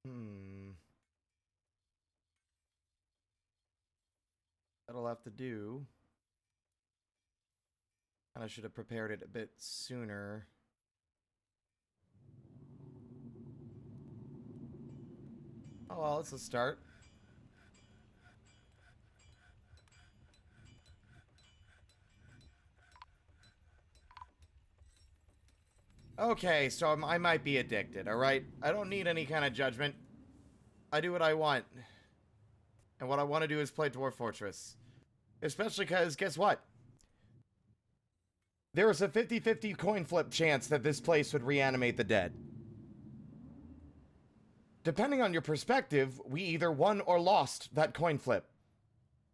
Hmm. That'll have to do. And I should have prepared it a bit sooner. Oh, well, it's a start. Okay, so I might be addicted, alright? I don't need any kind of judgment. I do what I want. And what I want to do is play Dwarf Fortress. Especially because, guess what? There is a 50-50 coin flip chance that this place would reanimate the dead. Depending on your perspective, we either won or lost that coin flip.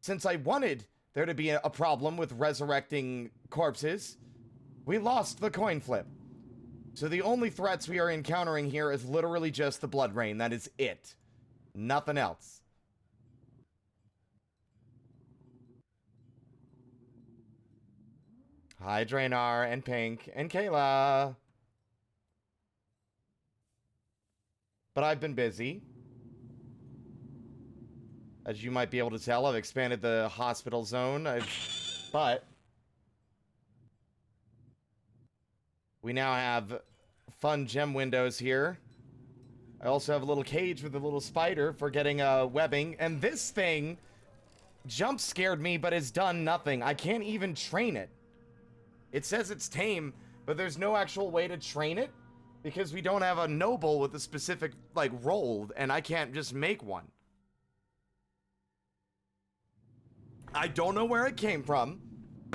Since I wanted there to be a problem with resurrecting corpses, we lost the coin flip. So the only threats we are encountering here is literally just the blood rain. That is it. Nothing else. Hi, Draenor, and Pink, and Kayla. But I've been busy. As you might be able to tell, I've expanded the hospital zone. But we now have fun gem windows here. I also have a little cage with a little spider for getting webbing. And this thing jump scared me, but has done nothing. I can't even train it. It says it's tame, but there's no actual way to train it because we don't have a noble with a specific, like, role, and I can't just make one. I don't know where it came from.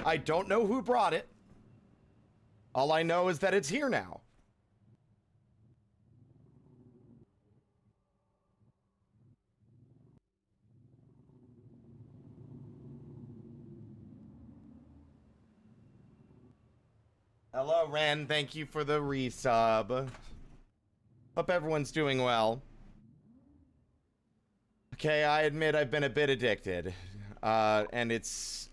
I don't know who brought it. All I know is that it's here now. Hello, Ren. Thank you for the resub. Hope everyone's doing well. Okay, I admit I've been a bit addicted. And it's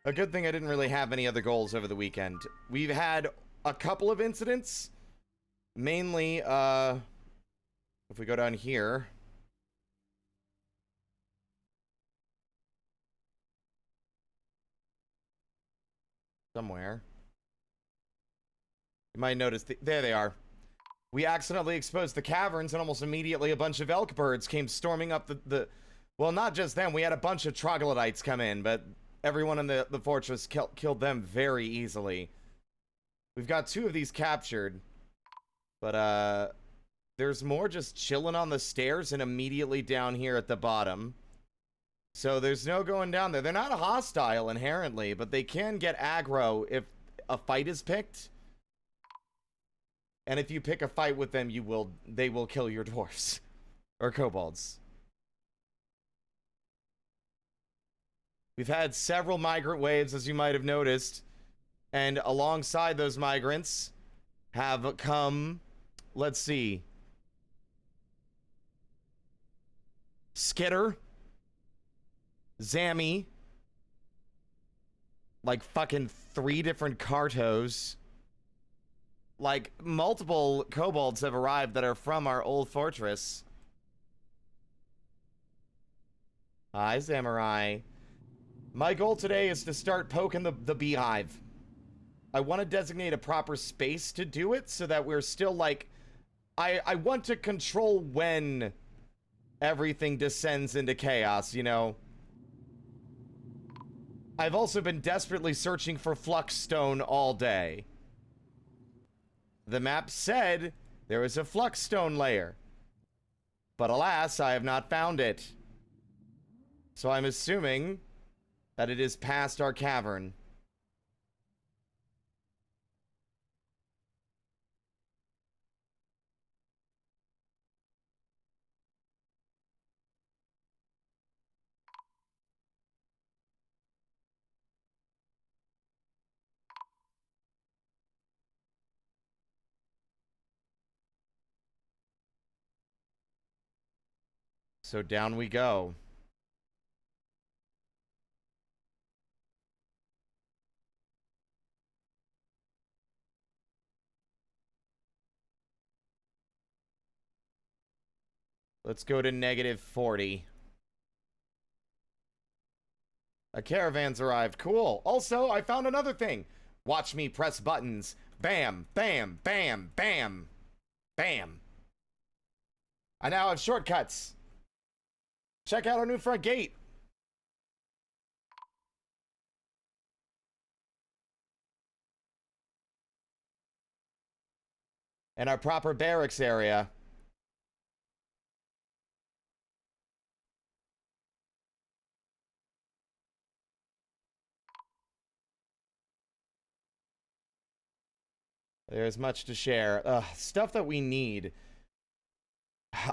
a good thing I didn't really have any other goals over the weekend. We've had a couple of incidents. Mainly, if we go down here. Somewhere. You might notice, there they are. We accidentally exposed the caverns, and almost immediately a bunch of elk birds came storming up the well, not just them. We had a bunch of troglodytes come in, but everyone in the fortress killed them very easily. We've got 2 of these captured. But, there's more just chilling on the stairs and immediately down here at the bottom. So there's no going down there. They're not hostile inherently, but they can get aggro if a fight is picked. And if you pick a fight with them, they will kill your dwarfs. Or kobolds. We've had several migrant waves, as you might have noticed. And alongside those migrants have come, let's see, Skitter, Zammy, like fucking 3 different Cartos. Like, multiple kobolds have arrived that are from our old fortress. Hi, Samurai. My goal today is to start poking the beehive. I want to designate a proper space to do it so that we're still, like... I want to control when everything descends into chaos, you know? I've also been desperately searching for Fluxstone all day. The map said there was a Fluxstone layer. But alas, I have not found it. So I'm assuming that it is past our cavern. So down we go. Let's go to -40. A caravan's arrived. Cool. Also, I found another thing. Watch me press buttons. Bam, bam, bam, bam, bam. I now have shortcuts. Check out our new front gate. And our proper barracks area. There's much to share. Stuff that we need.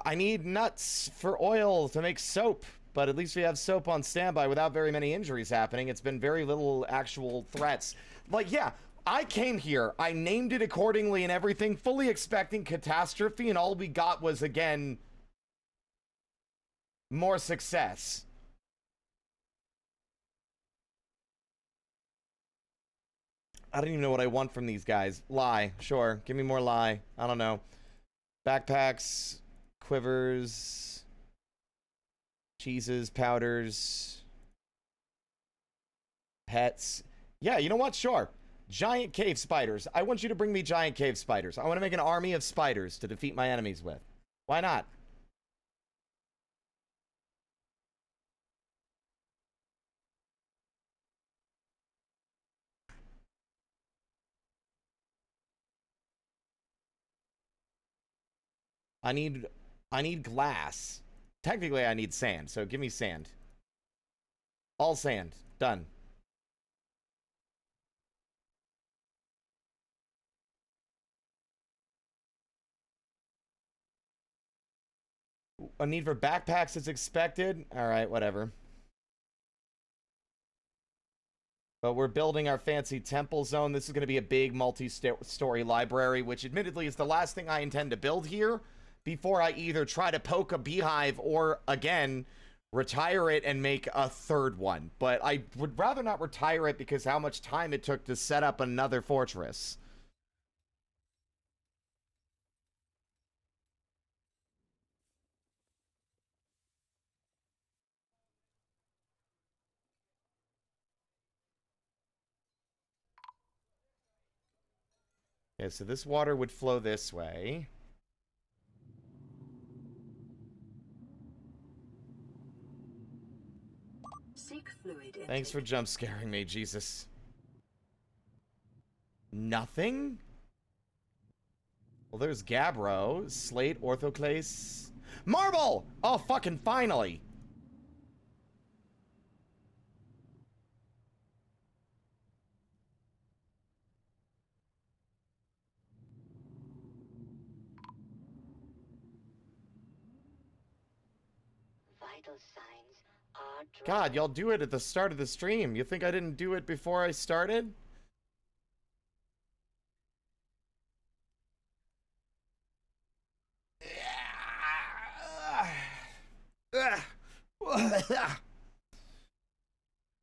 I need nuts for oil to make soap, but at least we have soap on standby without very many injuries happening. It's been very little actual threats. Like, yeah, I came here, I named it accordingly and everything, fully expecting catastrophe, and all we got was, again, more success. I don't even know what I want from these guys. Lie, sure. Give me more lie. I don't know. Backpacks, quivers, cheeses, powders, pets. Yeah, you know what? Sure. Giant cave spiders. I want you to bring me giant cave spiders. I want to make an army of spiders to defeat my enemies with. Why not? I need glass. Technically, I need sand, so give me sand. All sand. Done. A need for backpacks is expected. All right, whatever. But we're building our fancy temple zone. This is going to be a big multi-story library, which admittedly is the last thing I intend to build here before I either try to poke a beehive or, again, retire it and make a third one. But I would rather not retire it because how much time it took to set up another fortress. Okay, so this water would flow this way. Seek fluid intake. Thanks for jump scaring me, Jesus. Nothing? Well, there's Gabbro, Slate, Orthoclase, Marble! Oh, fucking finally! Vital signs are dry. God, y'all do it at the start of the stream. You think I didn't do it before I started?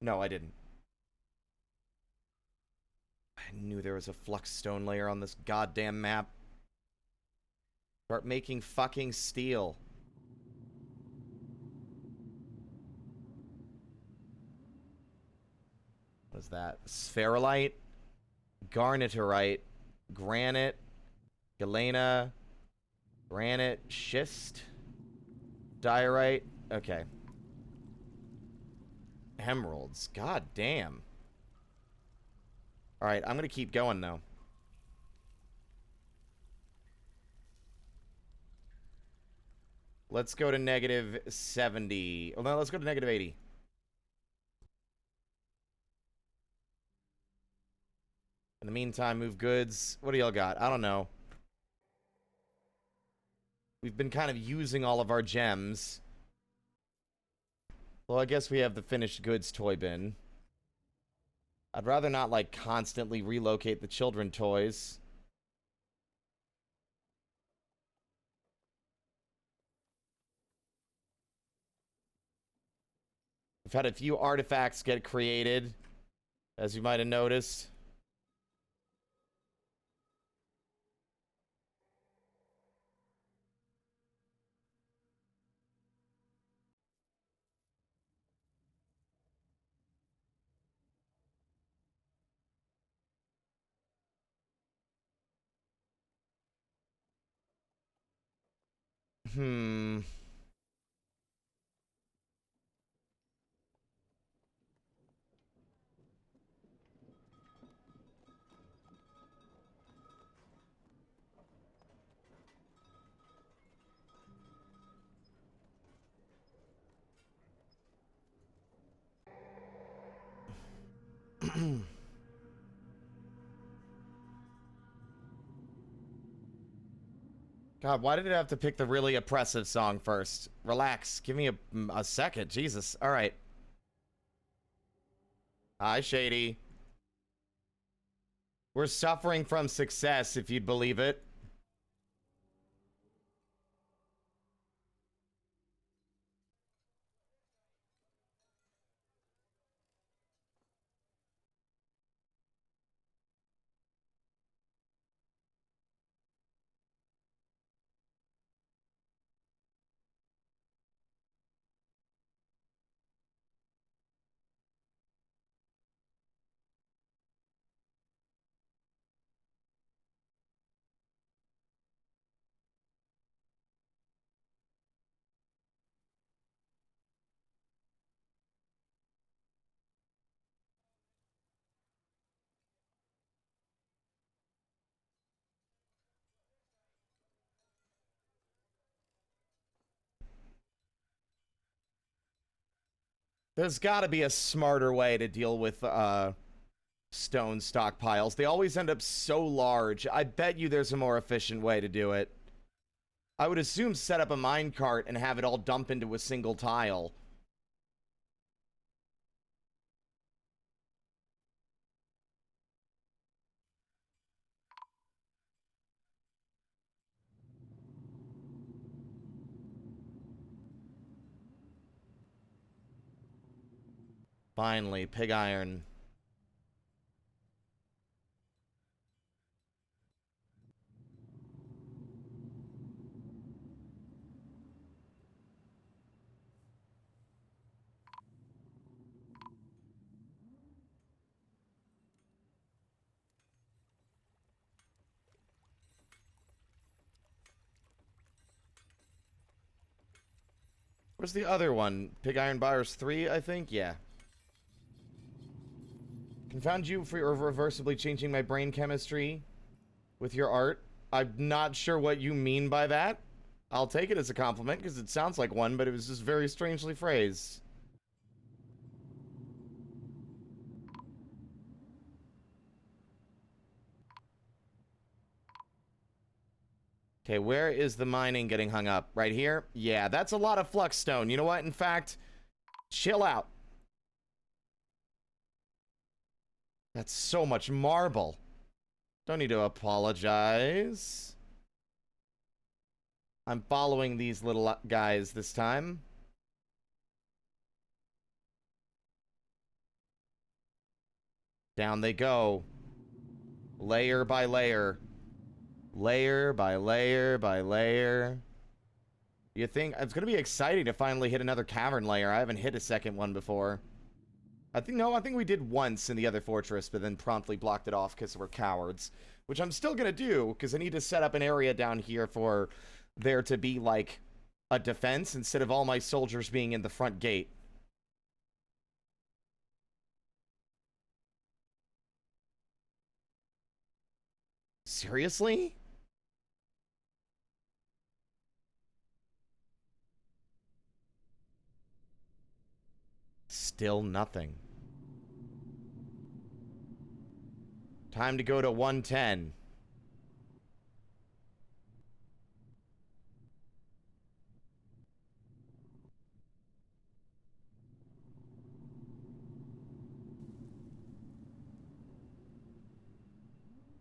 No, I didn't. I knew there was a flux stone layer on this goddamn map. Start making fucking steel. What is that? Spherolite, garneterite, granite, galena, granite, schist, diorite. Okay. Emeralds. God damn. Alright, I'm gonna keep going though. Let's go to -70. Oh no, let's go to -80. In the meantime, move goods. What do y'all got? I don't know. We've been kind of using all of our gems. Well, I guess we have the finished goods toy bin. I'd rather not, like, constantly relocate the children toys. We've had a few artifacts get created, as you might have noticed. Hmm. God, why did it have to pick the really oppressive song first? Relax. Give me a second. Jesus. All right. Hi, Shady. We're suffering from success, if you'd believe it. There's got to be a smarter way to deal with stone stockpiles. They always end up so large. I bet you there's a more efficient way to do it. I would assume set up a minecart and have it all dump into a single tile. Finally, pig iron. Where's the other one? Pig iron buyers 3, I think? Yeah. Confound you for irreversibly changing my brain chemistry with your art. I'm not sure what you mean by that. I'll take it as a compliment because it sounds like one, but it was just very strangely phrased. Okay, where is the mining getting hung up? Right here? Yeah, that's a lot of flux stone. You know what? In fact, chill out. That's so much marble. Don't need to apologize. I'm following these little guys this time. Down they go. Layer by layer. Layer by layer by layer. You think it's gonna be exciting to finally hit another cavern layer. I haven't hit a second one before. I think we did once in the other fortress, but then promptly blocked it off because we're cowards. Which I'm still gonna do, because I need to set up an area down here for there to be, like, a defense instead of all my soldiers being in the front gate. Seriously? Still nothing. Time to go to 110.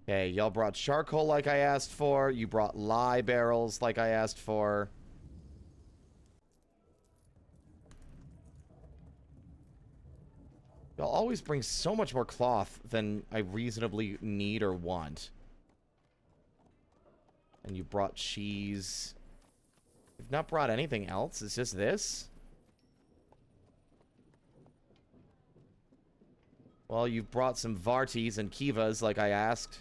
Okay, y'all brought charcoal like I asked for. You brought lye barrels like I asked for. Y'all always bring so much more cloth than I reasonably need or want. And you brought cheese. You've not brought anything else? It's just this? Well, you've brought some Varties and Kivas like I asked.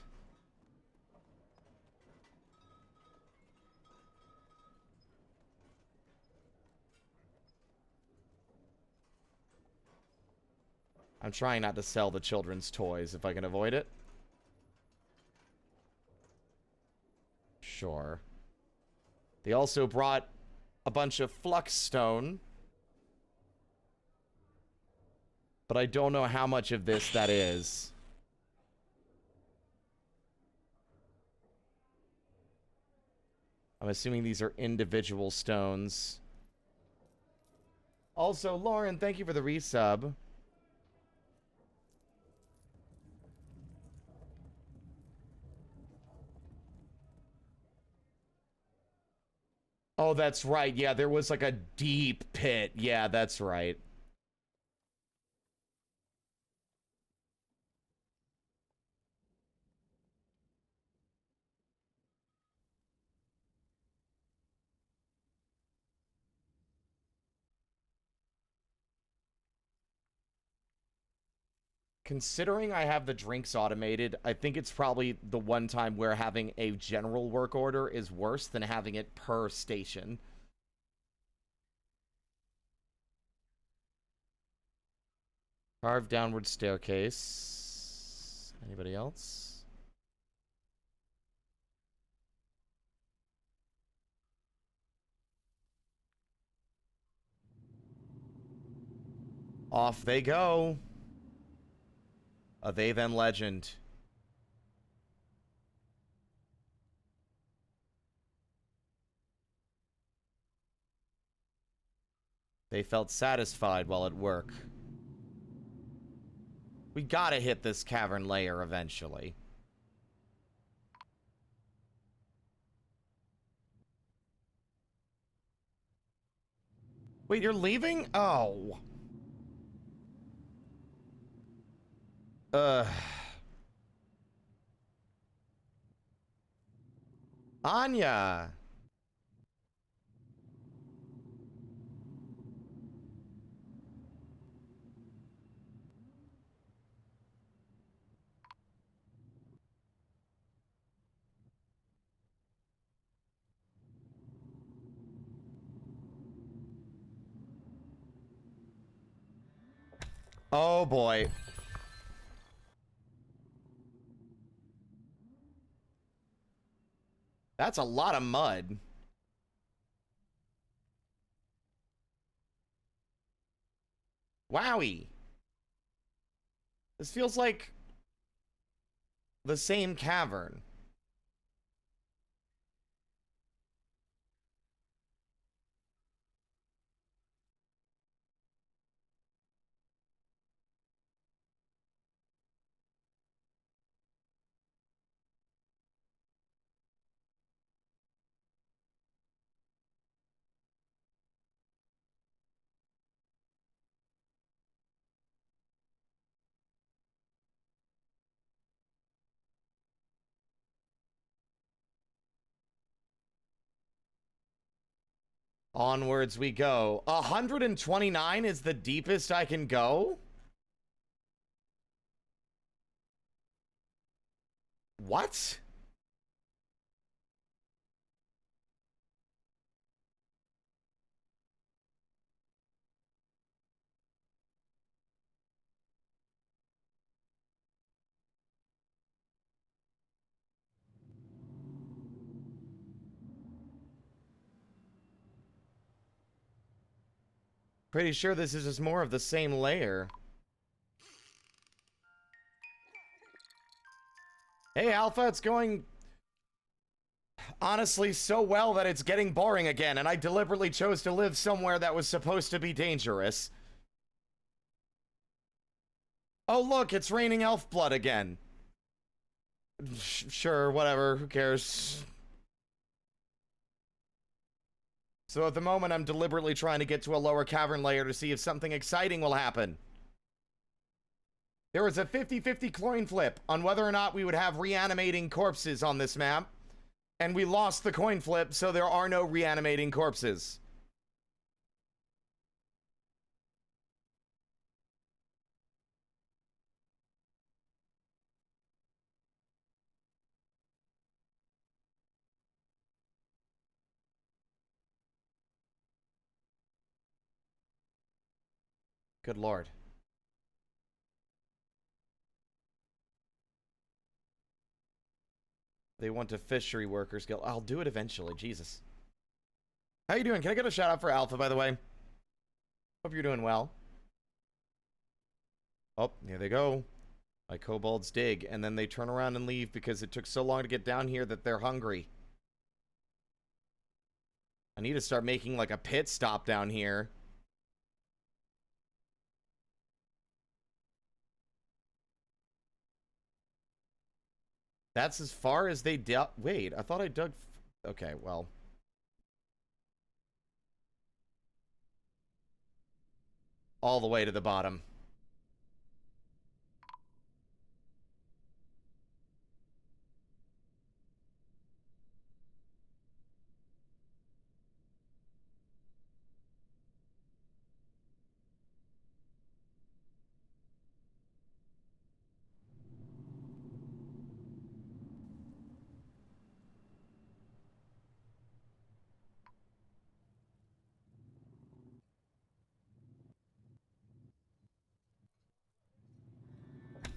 I'm trying not to sell the children's toys if I can avoid it. Sure. They also brought a bunch of flux stone. But I don't know how much of this that is. I'm assuming these are individual stones. Also, Lauren, thank you for the resub. Oh, that's right. Yeah, there was like a deep pit. Yeah, that's right. Considering I have the drinks automated, I think it's probably the one time where having a general work order is worse than having it per station. Carved downward staircase. Anybody else? Off they go. A they then legend. They felt satisfied while at work. We gotta hit this cavern layer eventually. Wait, you're leaving? Oh. Anya. Oh boy. That's a lot of mud. Wowie. This feels like the same cavern. Onwards we go. 129 is the deepest I can go? What? Pretty sure this is just more of the same layer. Hey, Alpha, it's going honestly so well that it's getting boring again, and I deliberately chose to live somewhere that was supposed to be dangerous. Oh, look, it's raining elf blood again. Sure, whatever, who cares? So at the moment, I'm deliberately trying to get to a lower cavern layer to see if something exciting will happen. There was a 50-50 coin flip on whether or not we would have reanimating corpses on this map. And we lost the coin flip, so there are no reanimating corpses. Good lord. They want a fishery workers guild. I'll do it eventually. Jesus. How you doing? Can I get a shout out for Alpha, by the way? Hope you're doing well. Oh, here they go. My kobolds dig, and then they turn around and leave because it took so long to get down here that they're hungry. I need to start making like a pit stop down here. That's as far as they dug. Wait, I thought I dug. Okay, well. All the way to the bottom.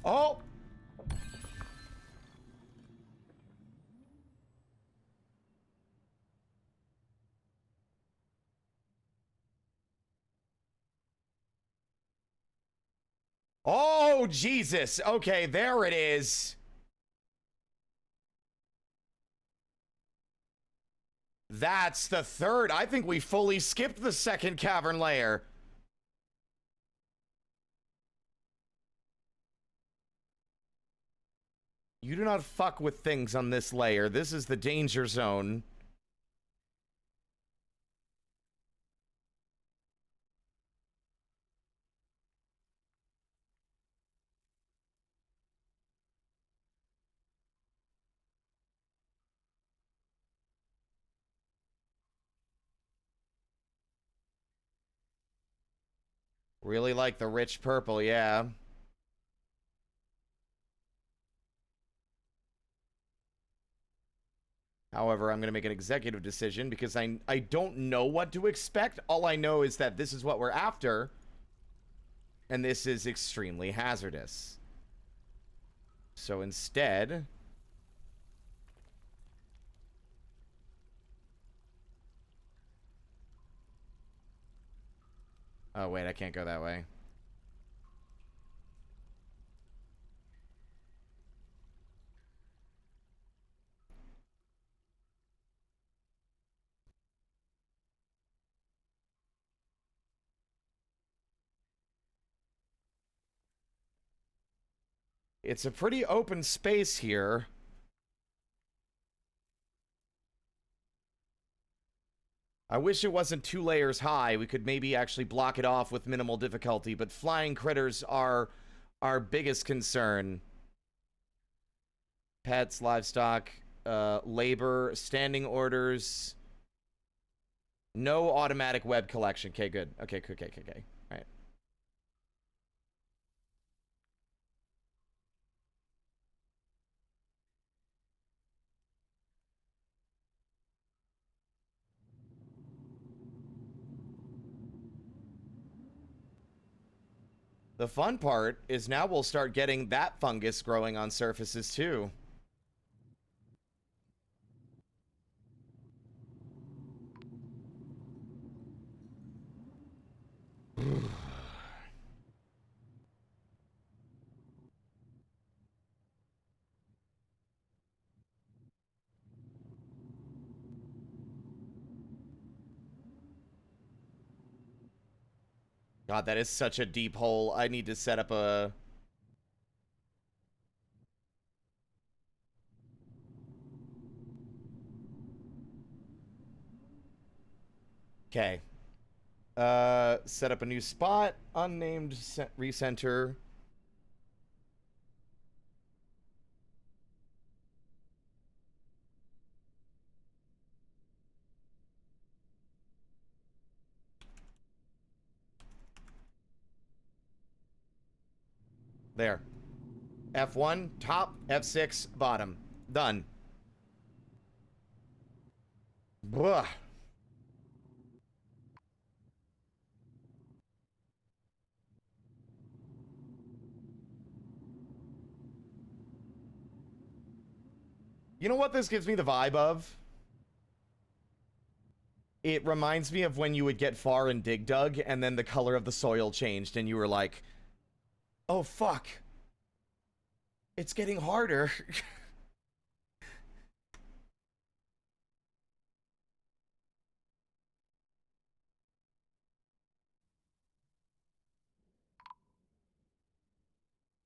Oh! Oh, Jesus. Okay, there it is. That's the third. I think we fully skipped the second cavern layer. You do not fuck with things on this layer. This is the danger zone. Really like the rich purple, yeah. However, I'm going to make an executive decision because I don't know what to expect. All I know is that this is what we're after. And this is extremely hazardous. So instead... Oh, wait, I can't go that way. It's a pretty open space here. I wish it wasn't 2 layers high. We could maybe actually block it off with minimal difficulty, but flying critters are our biggest concern. Pets, livestock, labor, standing orders. No automatic web collection. Okay, good. Okay. All right. The fun part is now we'll start getting that fungus growing on surfaces too. God, that is such a deep hole. I need to set up a... Okay. Set up a new spot. Unnamed recenter. There. F1, top. F6, bottom. Done. Blah. You know what this gives me the vibe of? It reminds me of when you would get far in Dig Dug, and then the color of the soil changed, and you were like, oh, fuck. It's getting harder.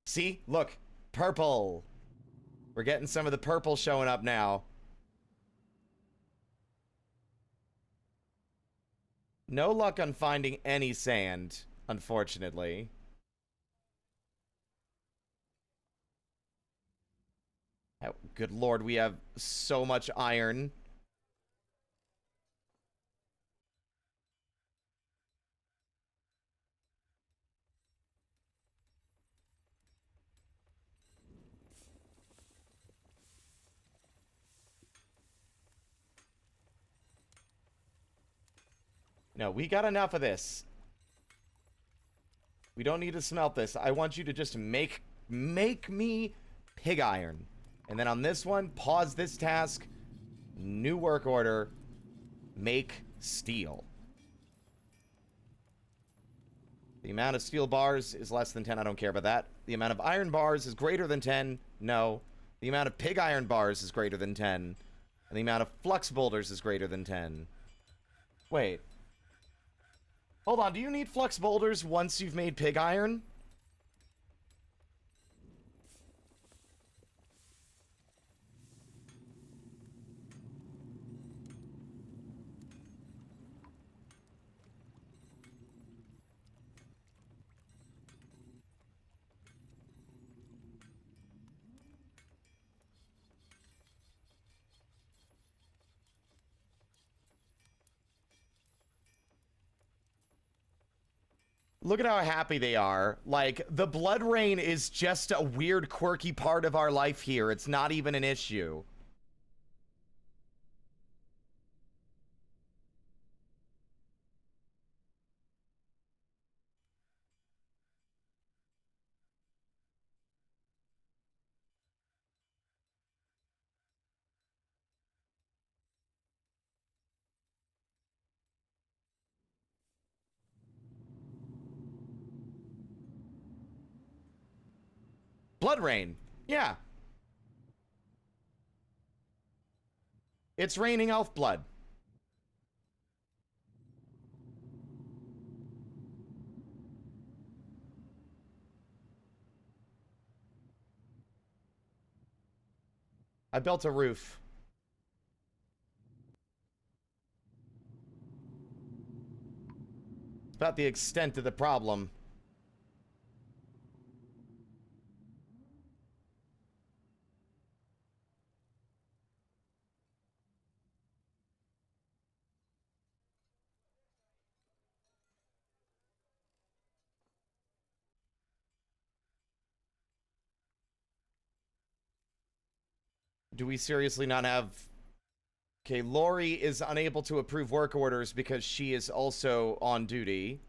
See? Look. Purple. We're getting some of the purple showing up now. No luck on finding any sand, unfortunately. Oh, good lord, we have so much iron. No, we got enough of this. We don't need to smelt this. I want you to just make me pig iron. And then on this one, pause this task. New work order. Make steel. The amount of steel bars is less than 10. I don't care about that. The amount of iron bars is greater than 10. No. The amount of pig iron bars is greater than 10. And the amount of flux boulders is greater than 10. Wait. Hold on, do you need flux boulders once you've made pig iron? Look at how happy they are. Like, the blood rain is just a weird, quirky part of our life here. It's not even an issue. Blood rain. Yeah. It's raining elf blood. I built a roof. It's about the extent of the problem. Do we seriously not have... Okay, Lori is unable to approve work orders because she is also on duty.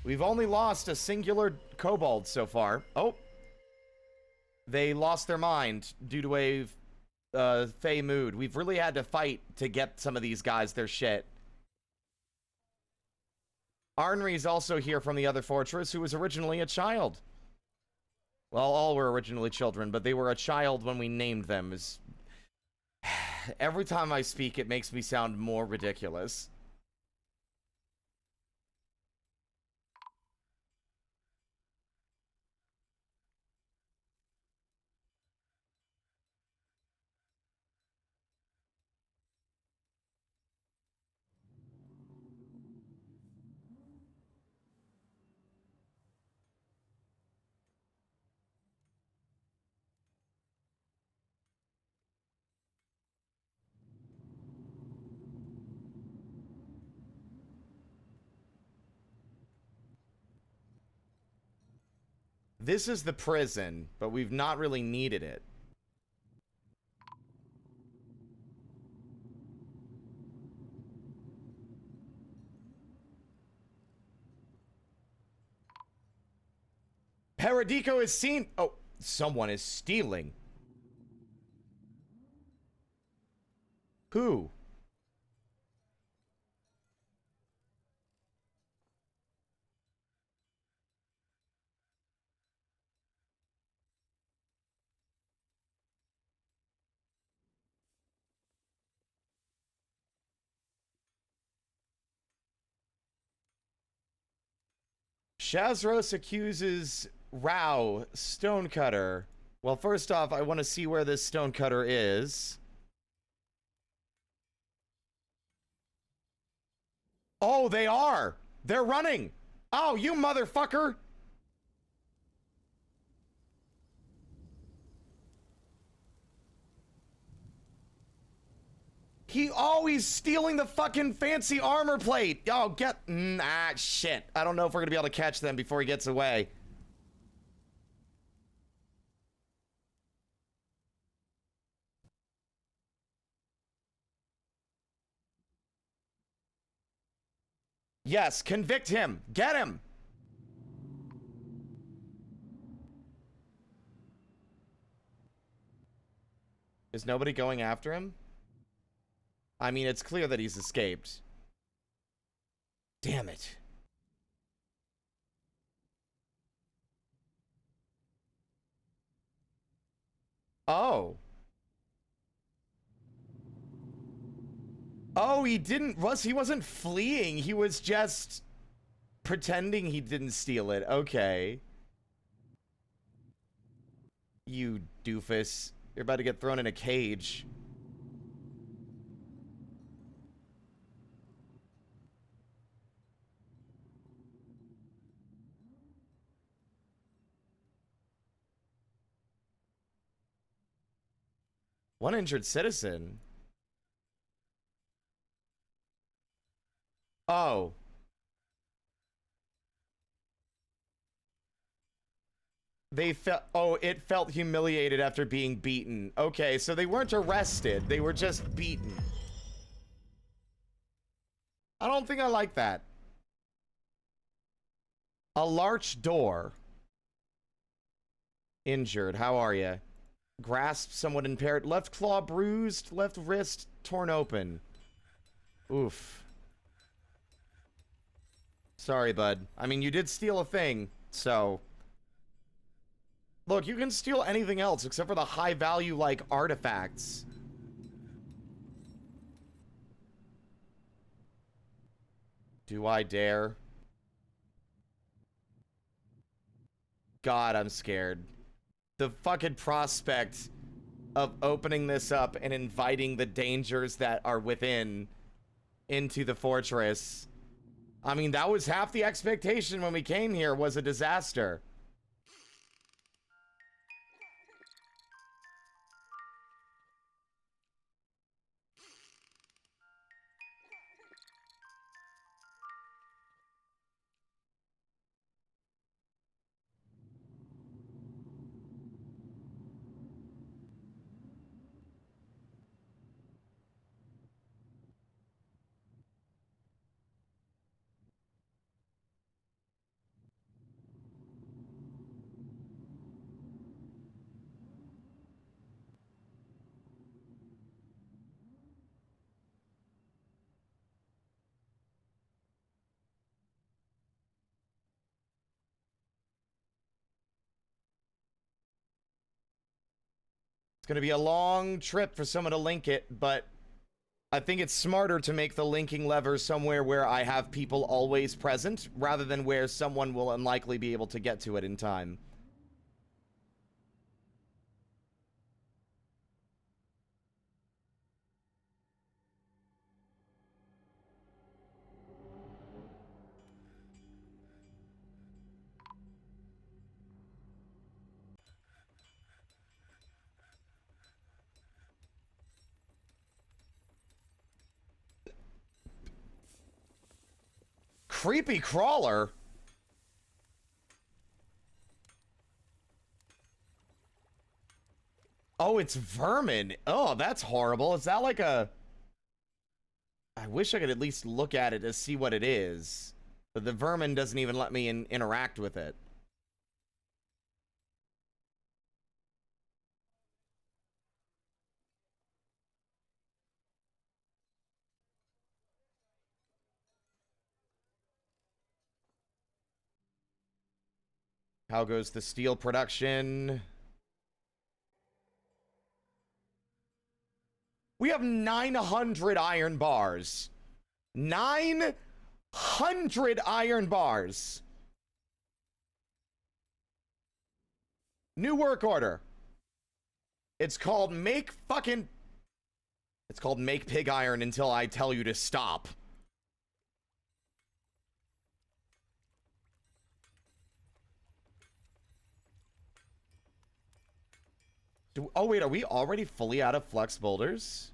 We've only lost a singular kobold so far. Oh. They lost their mind due to a Fey mood. We've really had to fight to get some of these guys their shit. Arnri's also here from the other fortress, who was originally a child. Well, all were originally children, but they were a child when we named them. Every time I speak, it makes me sound more ridiculous. This is the prison, but we've not really needed it. Herodico is seen. Oh, someone is stealing. Who? Shazros accuses Rao, Stonecutter. Well, first off, I want to see where this Stonecutter is. Oh, they are! They're running! Oh, you motherfucker! He always stealing the fucking fancy armor plate! Oh, get... shit. I don't know if we're gonna be able to catch them before he gets away. Yes, convict him! Get him! Is nobody going after him? I mean, it's clear that he's escaped. Damn it. Oh. Oh, he didn't... He wasn't fleeing. He was just pretending he didn't steal it. Okay. You doofus. You're about to get thrown in a cage. One injured citizen? Oh. They felt... Oh, it felt humiliated after being beaten. Okay, so they weren't arrested. They were just beaten. I don't think I like that. A larch door. Injured. How are you? Grasp somewhat impaired. Left claw bruised. Left wrist torn open. Oof. Sorry, bud. I mean, you did steal a thing, so... Look, you can steal anything else except for the high value, like, artifacts. Do I dare? God, I'm scared. The fucking prospect of opening this up and inviting the dangers that are within into the fortress. I mean, that was half the expectation when we came here, was a disaster. It's going to be a long trip for someone to link it, but I think it's smarter to make the linking lever somewhere where I have people always present, rather than where someone will unlikely be able to get to it in time. Creepy crawler? Oh, it's vermin. Oh, that's horrible. Is that like a... I wish I could at least look at it to see what it is. But the vermin doesn't even let me interact with it. How goes the steel production? We have 900 iron bars. 900 iron bars. New work order. It's called make pig iron until I tell you to stop. Oh wait, are we already fully out of flux boulders?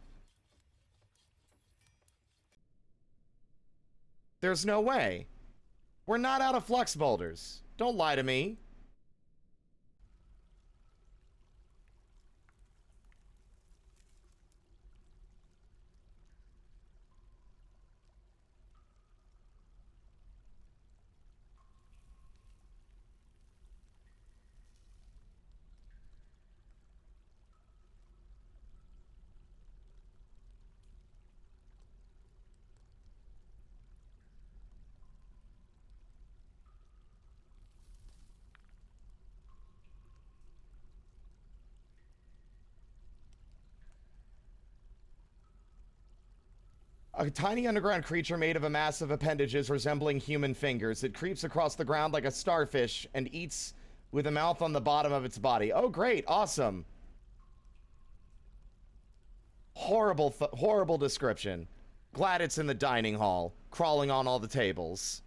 There's no way. We're not out of flux boulders. Don't lie to me. A tiny underground creature made of a mass of appendages resembling human fingers. It creeps across the ground like a starfish and eats with a mouth on the bottom of its body. Oh, great. Awesome. Horrible description. Glad it's in the dining hall, crawling on all the tables.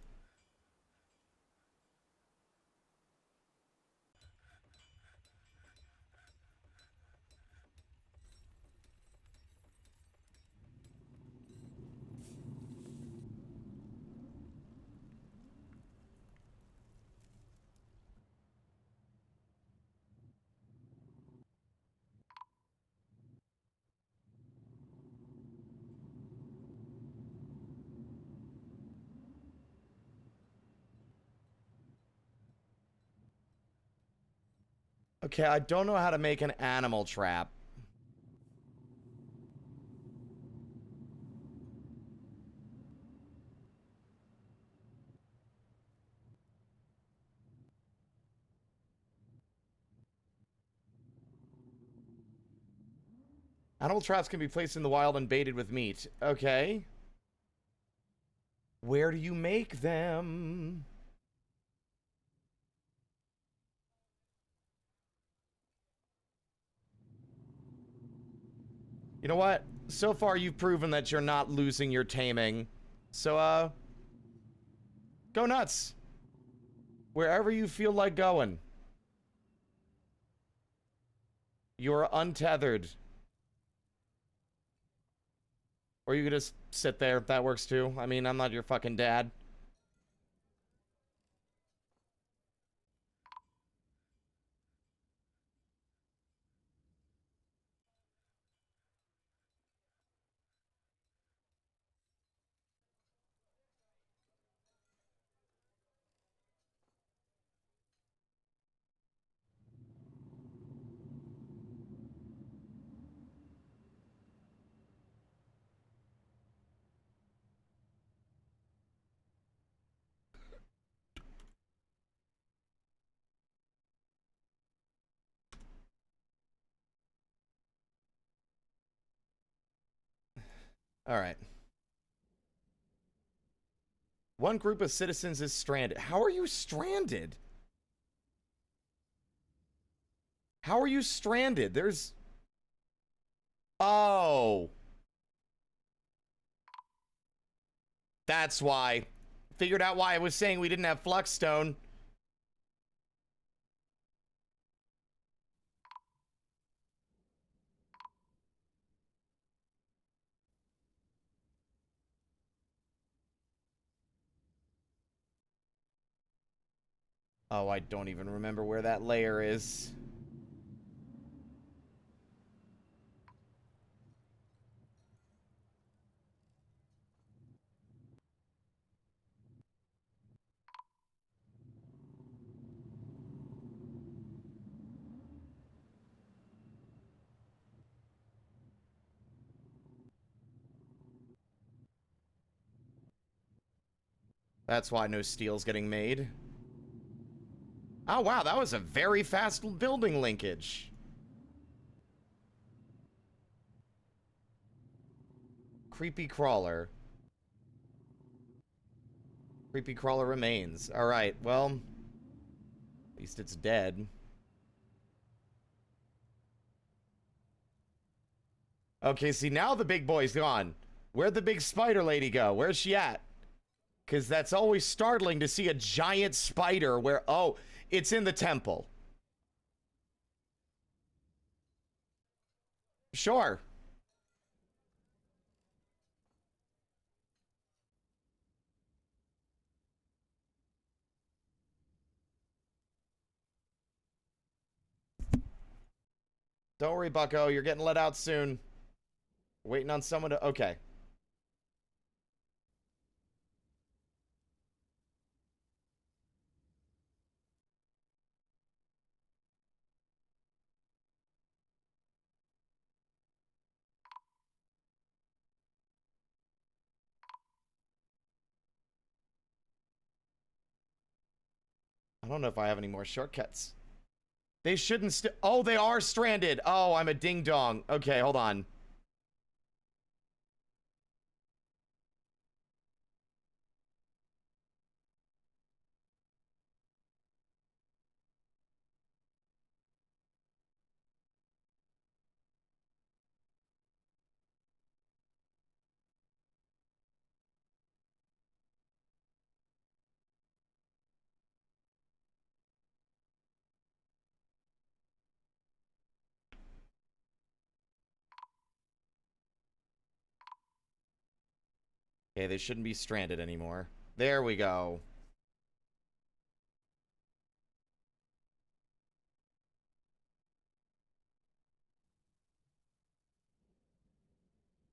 Okay, I don't know how to make an animal trap. Animal traps can be placed in the wild and baited with meat. Okay. Where do you make them? You know what? So far, you've proven that you're not losing your taming. So, go nuts. Wherever you feel like going. You're untethered. Or you could just sit there if that works too. I mean, I'm not your fucking dad. All right. One group of citizens is stranded. How are you stranded? How are you stranded? There's... Oh. That's why. Figured out why I was saying we didn't have Fluxstone. Oh, I don't even remember where that layer is. That's why no steel's getting made. Oh, wow, that was a very fast building linkage. Creepy crawler. Creepy crawler remains. Alright, well, at least it's dead. Okay, see, now the big boy's gone. Where'd the big spider lady go? Where's she at? Because that's always startling to see a giant spider where... Oh, it's in the temple. Sure. Don't worry, bucko. You're getting let out soon. Waiting on someone to... Okay. I don't know if I have any more shortcuts. They shouldn't oh, they are stranded. Oh, I'm a ding-dong. Okay, hold on. Okay, they shouldn't be stranded anymore. There we go.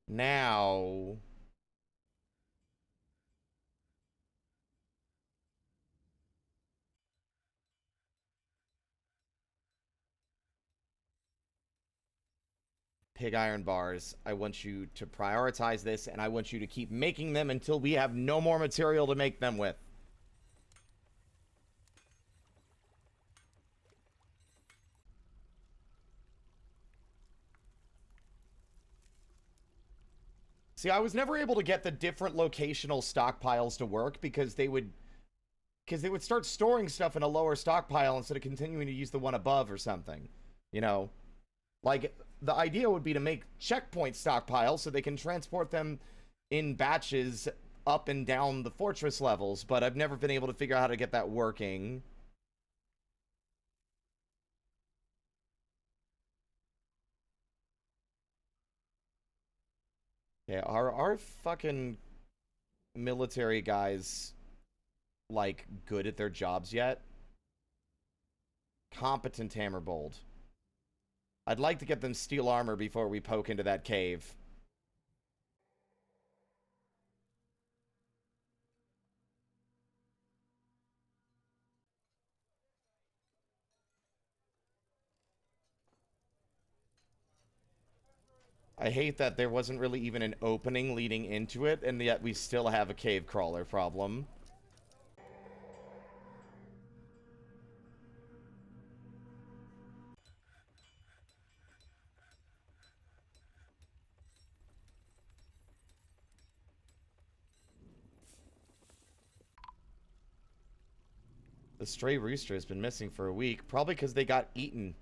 Now... Pig iron bars. I want you to prioritize this, and I want you to keep making them until we have no more material to make them with. See, I was never able to get the different locational stockpiles to work because they would start storing stuff in a lower stockpile instead of continuing to use the one above or something. You know? Like, the idea would be to make checkpoint stockpiles so they can transport them in batches up and down the fortress levels, but I've never been able to figure out how to get that working. Yeah, are our fucking military guys, like, good at their jobs yet? Competent Hammerbold. I'd like to get them steel armor before we poke into that cave. I hate that there wasn't really even an opening leading into it, and yet we still have a cave crawler problem. The stray rooster has been missing for a week, probably because they got eaten.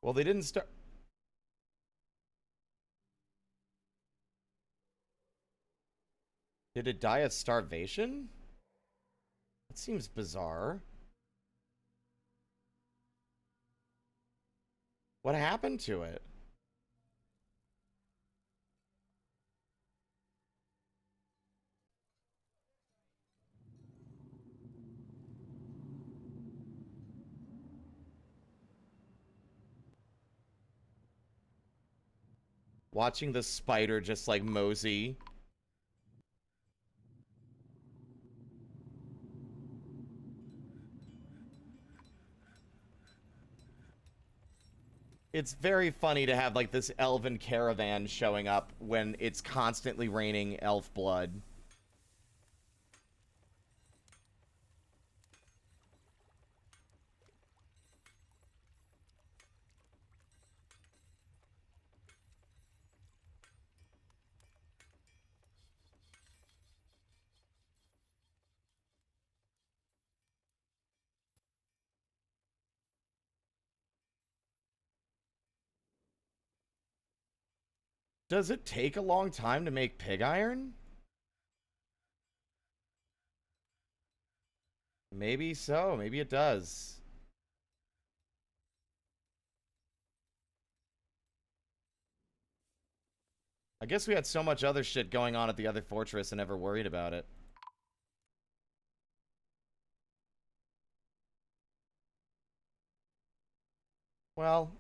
Well, they didn't start... Did it die of starvation? That seems bizarre. What happened to it? Watching the spider just like mosey. It's very funny to have like this elven caravan showing up when it's constantly raining elf blood. Does it take a long time to make pig iron? Maybe so. Maybe it does. I guess we had so much other shit going on at the other fortress and never worried about it. Well,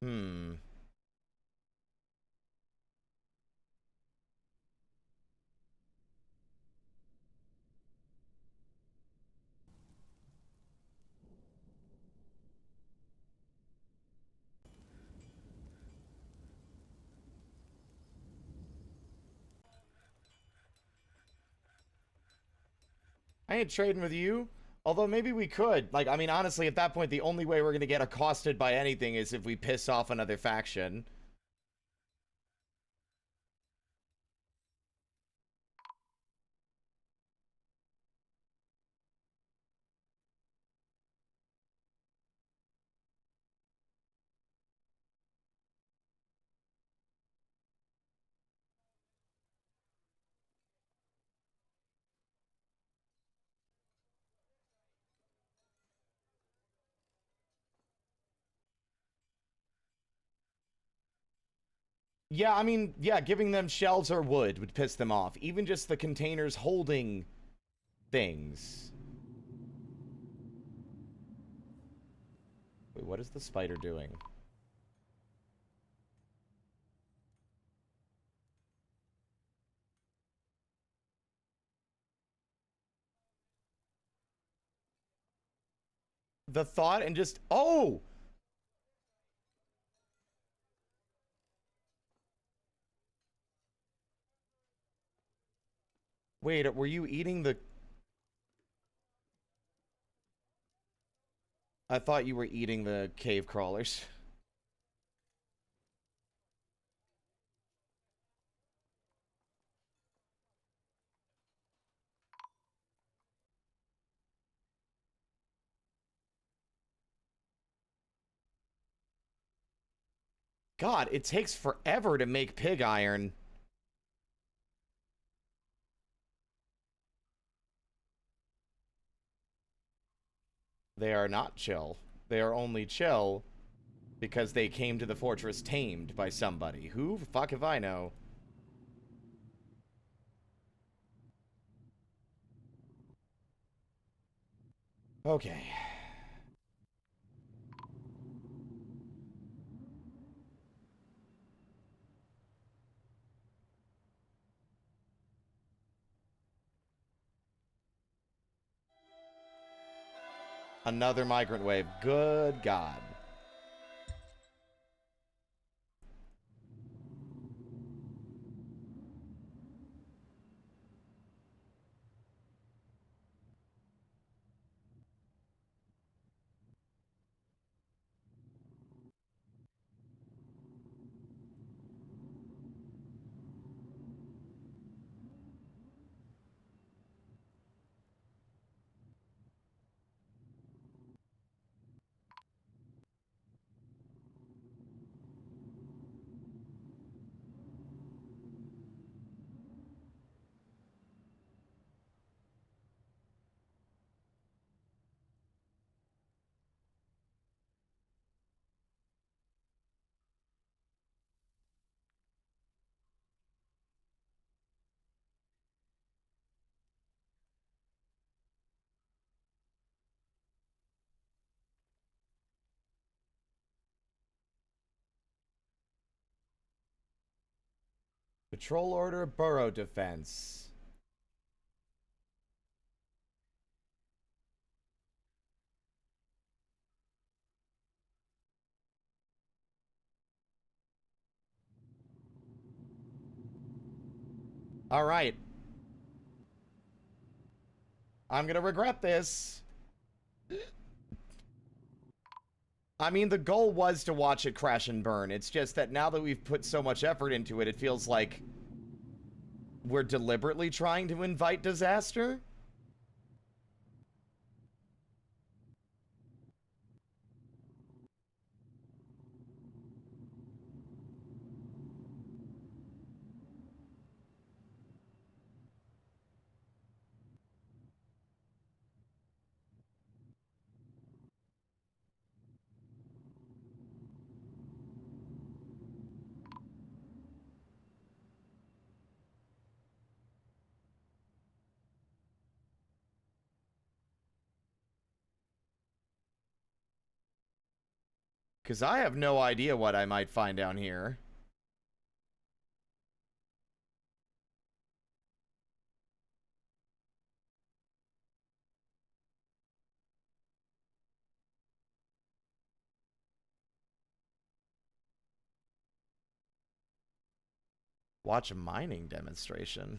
hmm. I ain't trading with you. Although maybe we could. Like, I mean, honestly, at that point, the only way we're gonna get accosted by anything is if we piss off another faction. Yeah, I mean, yeah, giving them shells or wood would piss them off. Even just the containers holding things. Wait, what is the spider doing? The thought and just... Oh! Wait, were you eating the... I thought you were eating the cave crawlers. God, it takes forever to make pig iron. They are not chill. They are only chill because they came to the fortress tamed by somebody. Who the fuck if I know? Okay. Another migrant wave. Good God. Patrol order, borough defense. All right. I'm gonna regret this. I mean, the goal was to watch it crash and burn. It's just that now that we've put so much effort into it, it feels like we're deliberately trying to invite disaster. Because I have no idea what I might find down here. Watch a mining demonstration.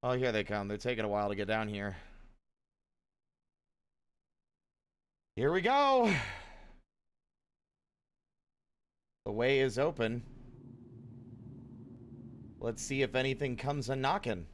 Oh, here they come. They're taking a while to get down here. Here we go. The way is open. Let's see if anything comes a-knockin'.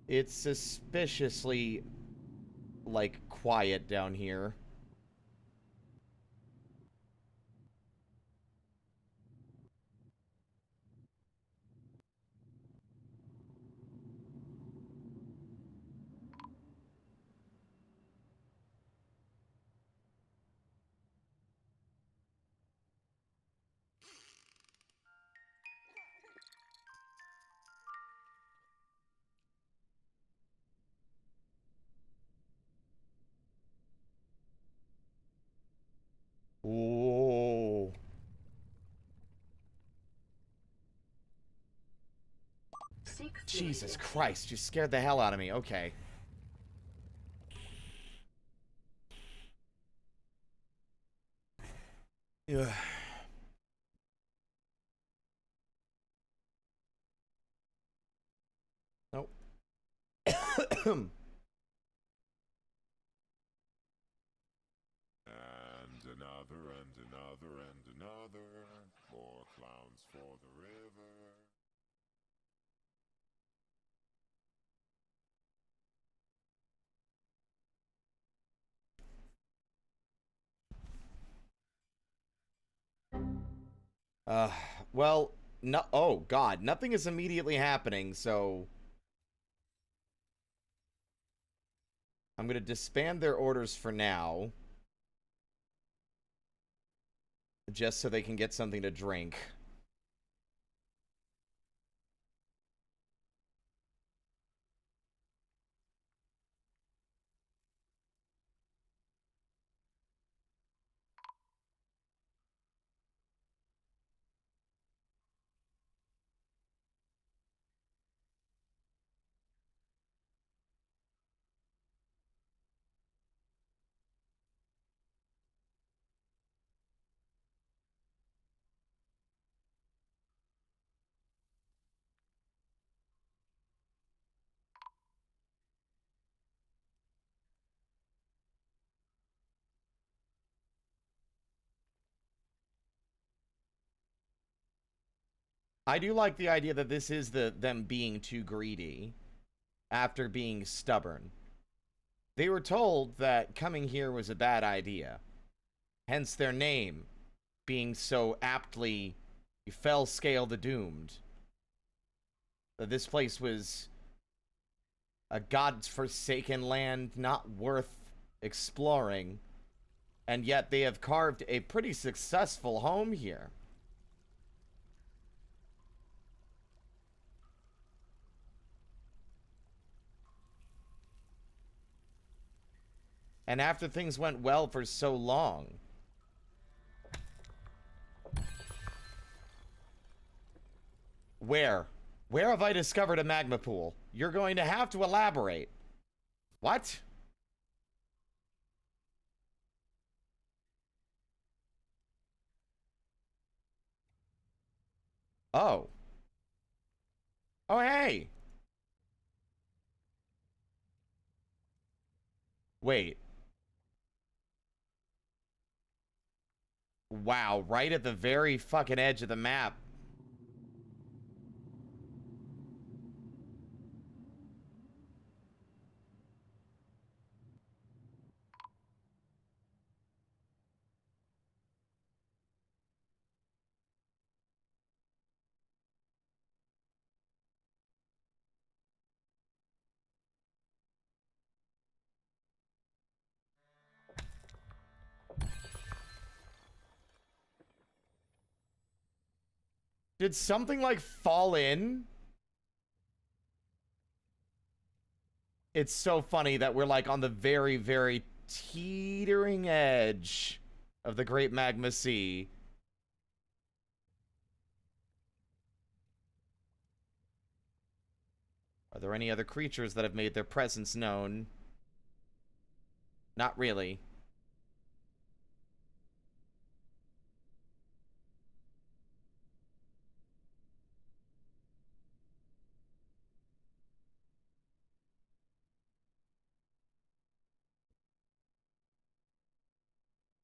It's suspiciously, like, quiet down here. Whoa. Jesus Christ, you scared the hell out of me. Okay. Yeah. Nope. And another, and another, and another. More clowns for the river. Uh, well, no. Oh, God. Nothing is immediately happening, so I'm going to disband their orders for now. Just so they can get something to drink. I do like the idea that this is them being too greedy after being stubborn. They were told that coming here was a bad idea. Hence their name being so aptly Fell Scale the Doomed. That this place was a god-forsaken land not worth exploring, and yet they have carved a pretty successful home here. And after things went well for so long, Where have I discovered a magma pool? You're going to have to elaborate. What? Oh. Oh, hey. Wait. Wow, right at the very fucking edge of the map. Did something like fall in? It's so funny that we're like on the very, very teetering edge of the Great Magma Sea. Are there any other creatures that have made their presence known? Not really.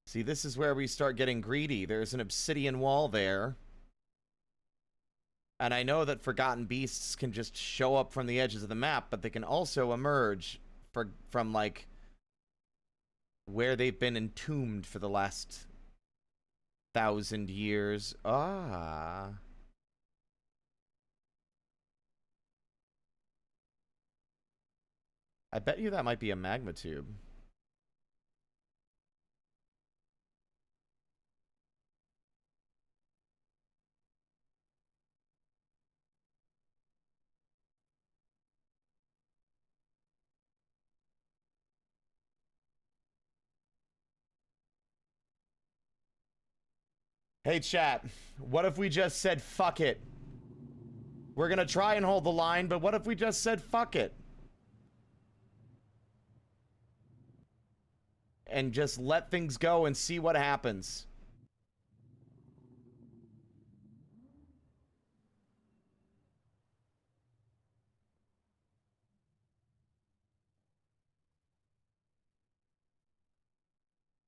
See, this is where we start getting greedy. There's an obsidian wall there. And I know that forgotten beasts can just show up from the edges of the map, but they can also emerge from like, where they've been entombed for the last 1,000 years. Ah. I bet you that might be a magma tube. Hey, chat, what if we just said fuck it? We're gonna try and hold the line, but what if we just said fuck it? And just let things go and see what happens.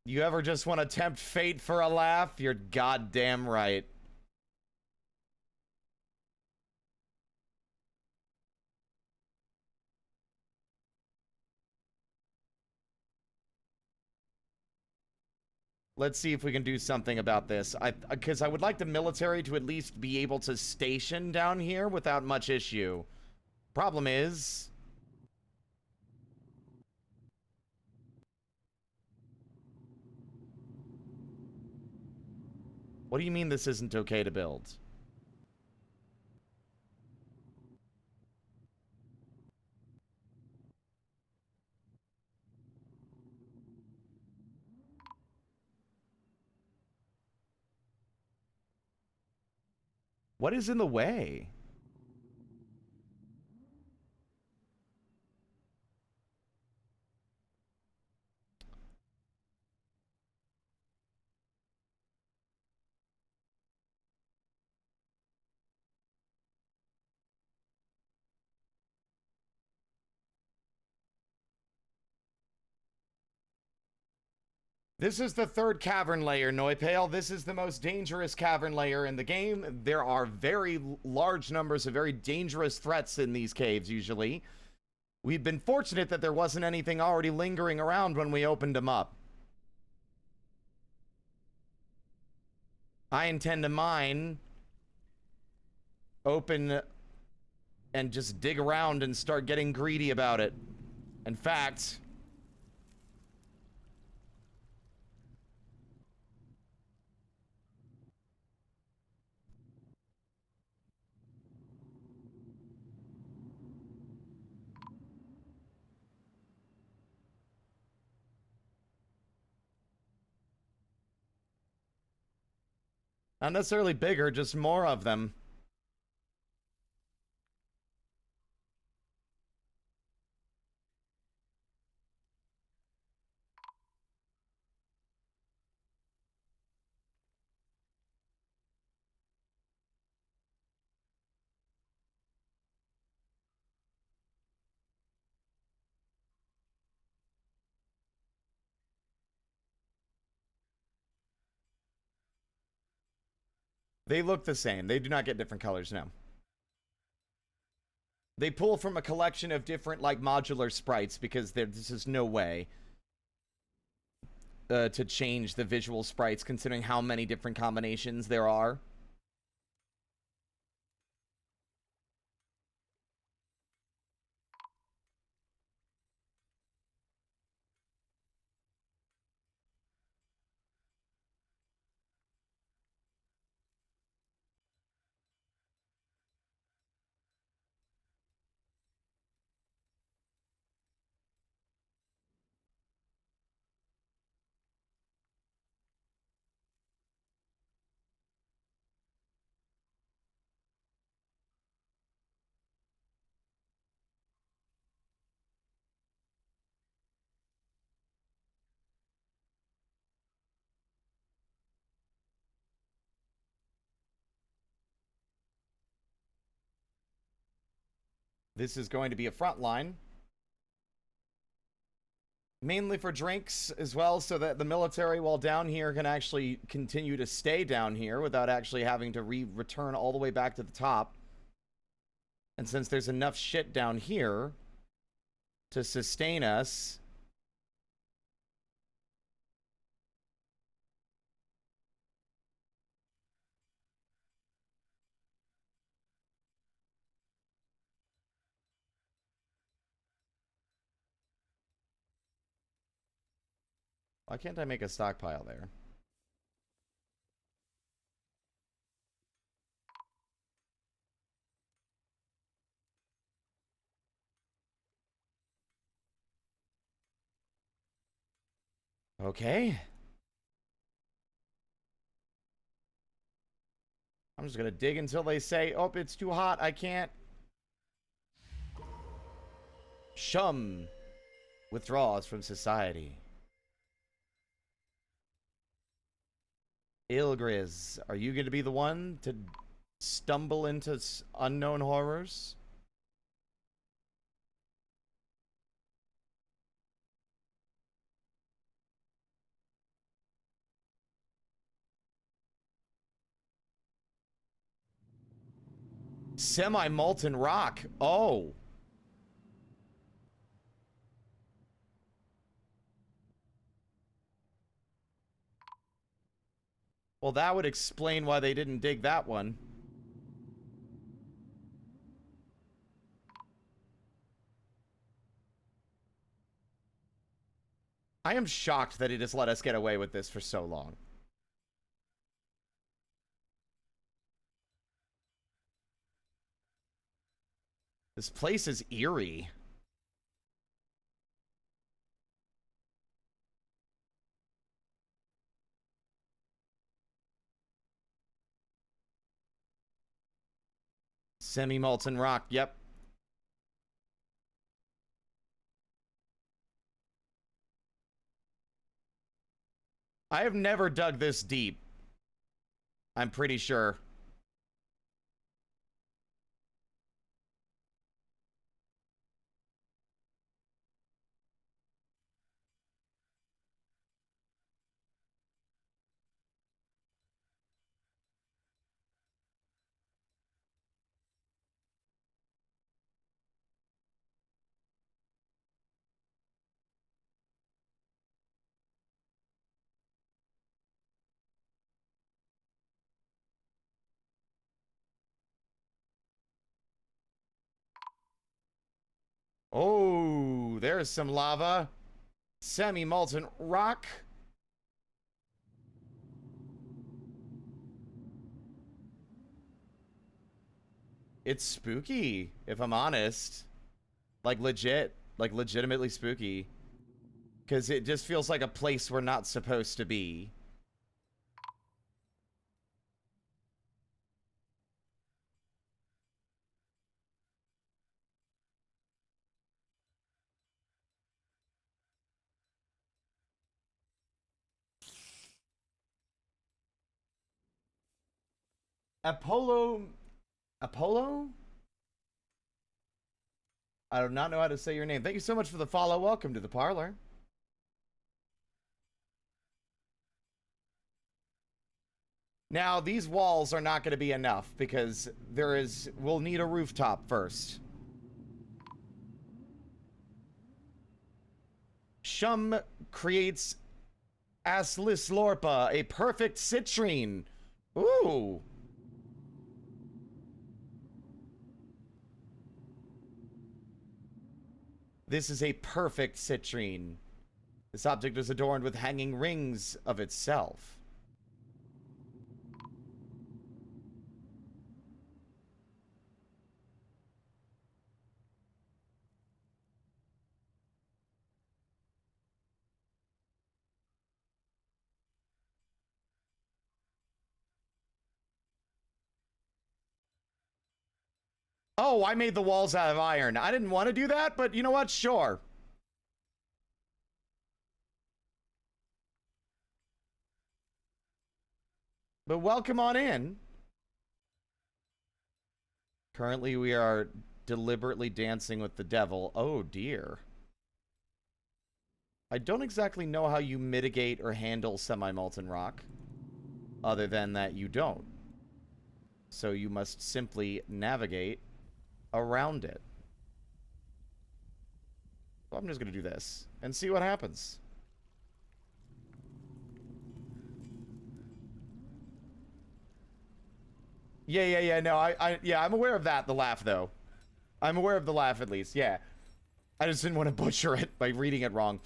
You ever just want to tempt fate for a laugh? You're goddamn right. Let's see if we can do something about this. Because I would like the military to at least be able to station down here without much issue. Problem is... What do you mean this isn't okay to build? What is in the way? This is the third cavern layer, Noipale. This is the most dangerous cavern layer in the game. There are very large numbers of very dangerous threats in these caves, usually. We've been fortunate that there wasn't anything already lingering around when we opened them up. I intend to mine, open, and just dig around and start getting greedy about it. In fact... not necessarily bigger, just more of them. They look the same. They do not get different colors now. They pull from a collection of different, like, modular sprites because this is no way to change the visual sprites considering how many different combinations there are. This is going to be a front line. Mainly for drinks as well, so that the military, while down here, can actually continue to stay down here without actually having to return all the way back to the top. And since there's enough shit down here to sustain us... Why can't I make a stockpile there? Okay. I'm just gonna dig until they say, oh, it's too hot, I can't. Shum withdraws from society. Ilgriz, are you going to be the one to stumble into unknown horrors? Semi-molten rock. Oh. Well, that would explain why they didn't dig that one. I am shocked that it has let us get away with this for so long. This place is eerie. Semi-molten rock, yep. I have never dug this deep. I'm pretty sure. Oh, there's some lava. Semi-molten rock. It's spooky, if I'm honest. Like legit. Like legitimately spooky. Because it just feels like a place we're not supposed to be. Apollo... Apollo? I do not know how to say your name. Thank you so much for the follow. Welcome to the parlor. Now, these walls are not going to be enough because we'll need a rooftop first. Shum creates Aslis Lorpa, a perfect citrine. Ooh. This is a perfect citrine. This object is adorned with hanging rings of itself. Oh, I made the walls out of iron. I didn't want to do that, but you know what? Sure. But welcome on in. Currently, we are deliberately dancing with the devil. Oh, dear. I don't exactly know how you mitigate or handle semi-molten rock, other than that you don't. So you must simply navigate around it. So I'm just going to do this and see what happens. Yeah. No, yeah, I'm aware of that, the laugh, though. I'm aware of the laugh, at least, yeah. I just didn't want to butcher it by reading it wrong.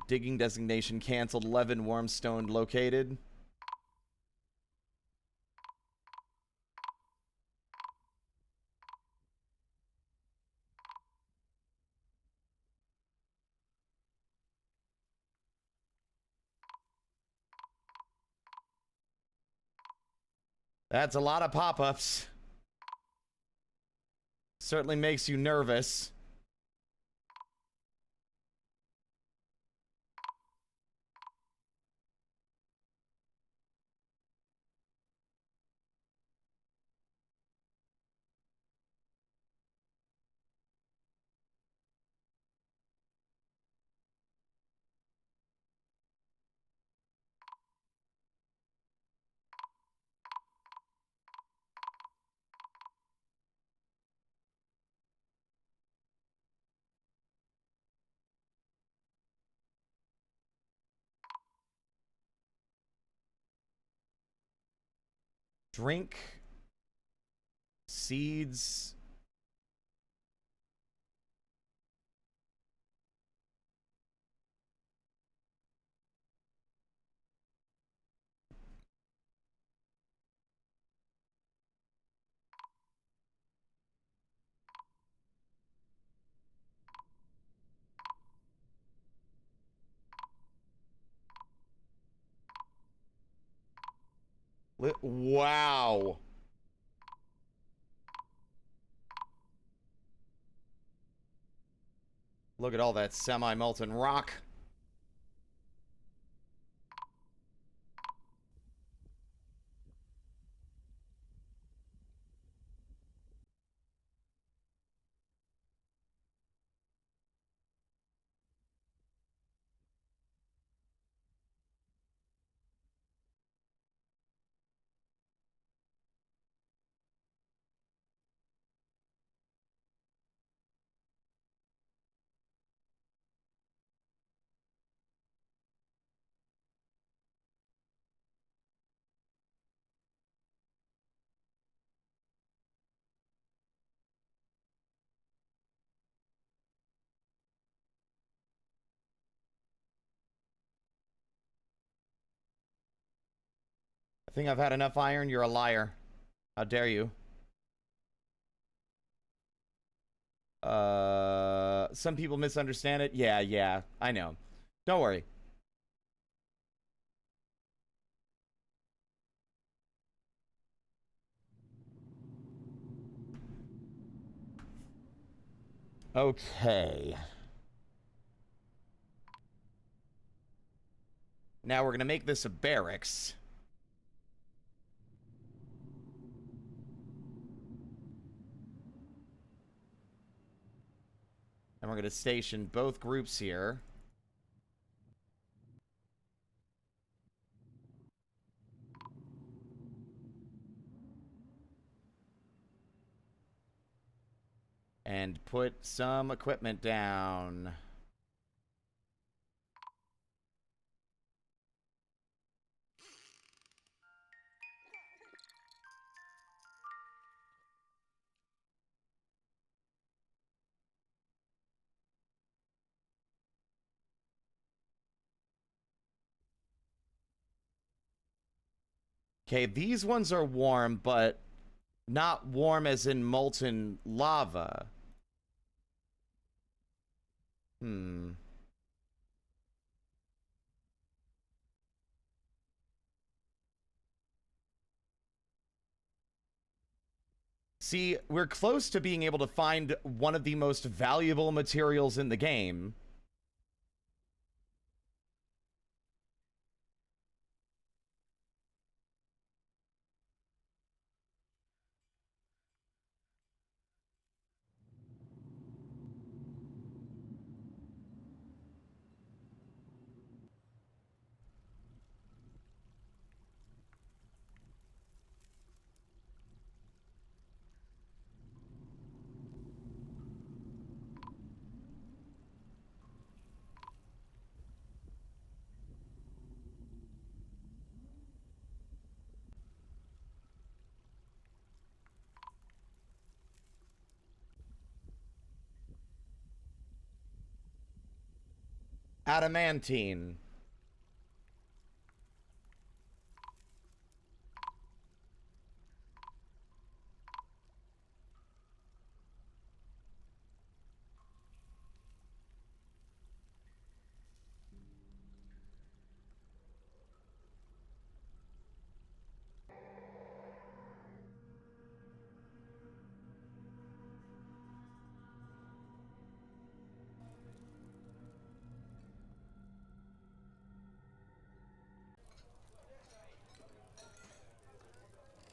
Digging designation canceled. 11 Wormstone located. That's a lot of pop-ups. Certainly makes you nervous. Drink. Seeds. Wow. Look at all that semi-molten rock. I think I've had enough iron. You're a liar. How dare you? Some people misunderstand it. Yeah, I know. Don't worry. Okay. Now we're gonna make this a barracks. And we're gonna station both groups here. And put some equipment down. Okay, these ones are warm, but not warm as in molten lava. Hmm. See, we're close to being able to find one of the most valuable materials in the game. Adamantine.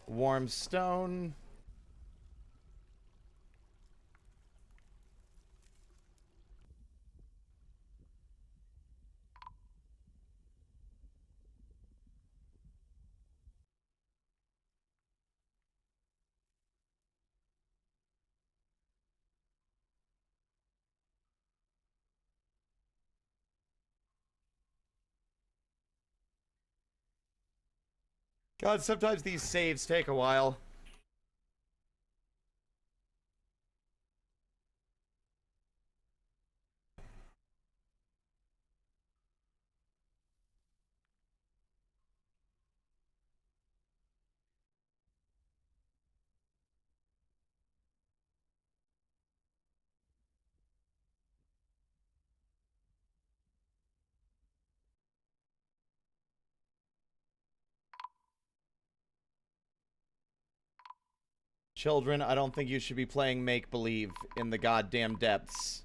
Warm stone. God, sometimes these saves take a while. Children, I don't think you should be playing make-believe in the goddamn depths.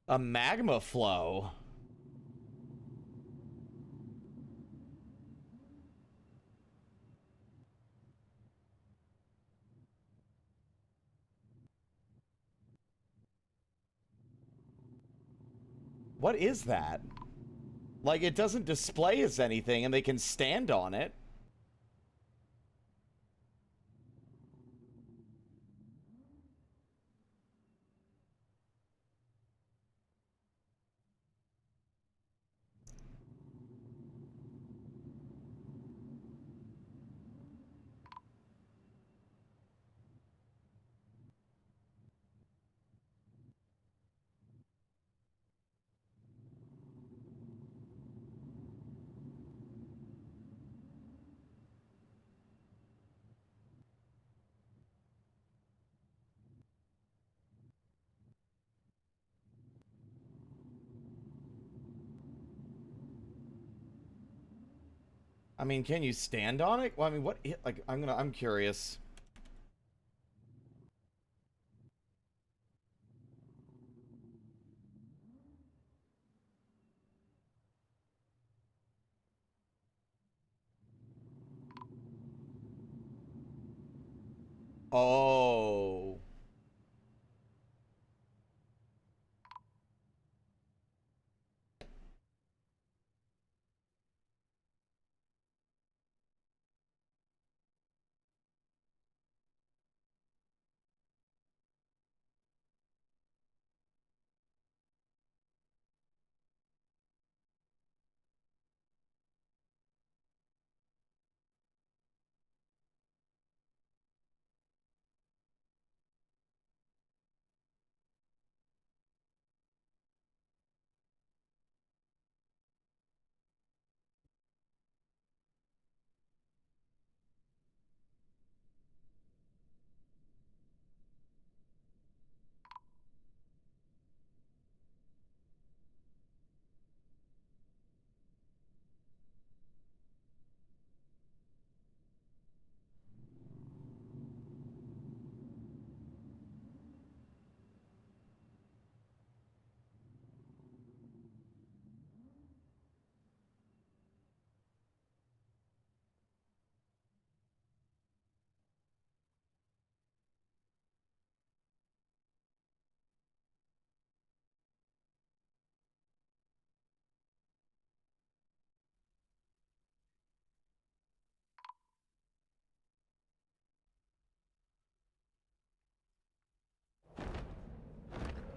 A magma flow? What is that? Like, it doesn't display as anything, and they can stand on it. I mean, can you stand on it? Well, I mean, what, like, I'm curious. Oh.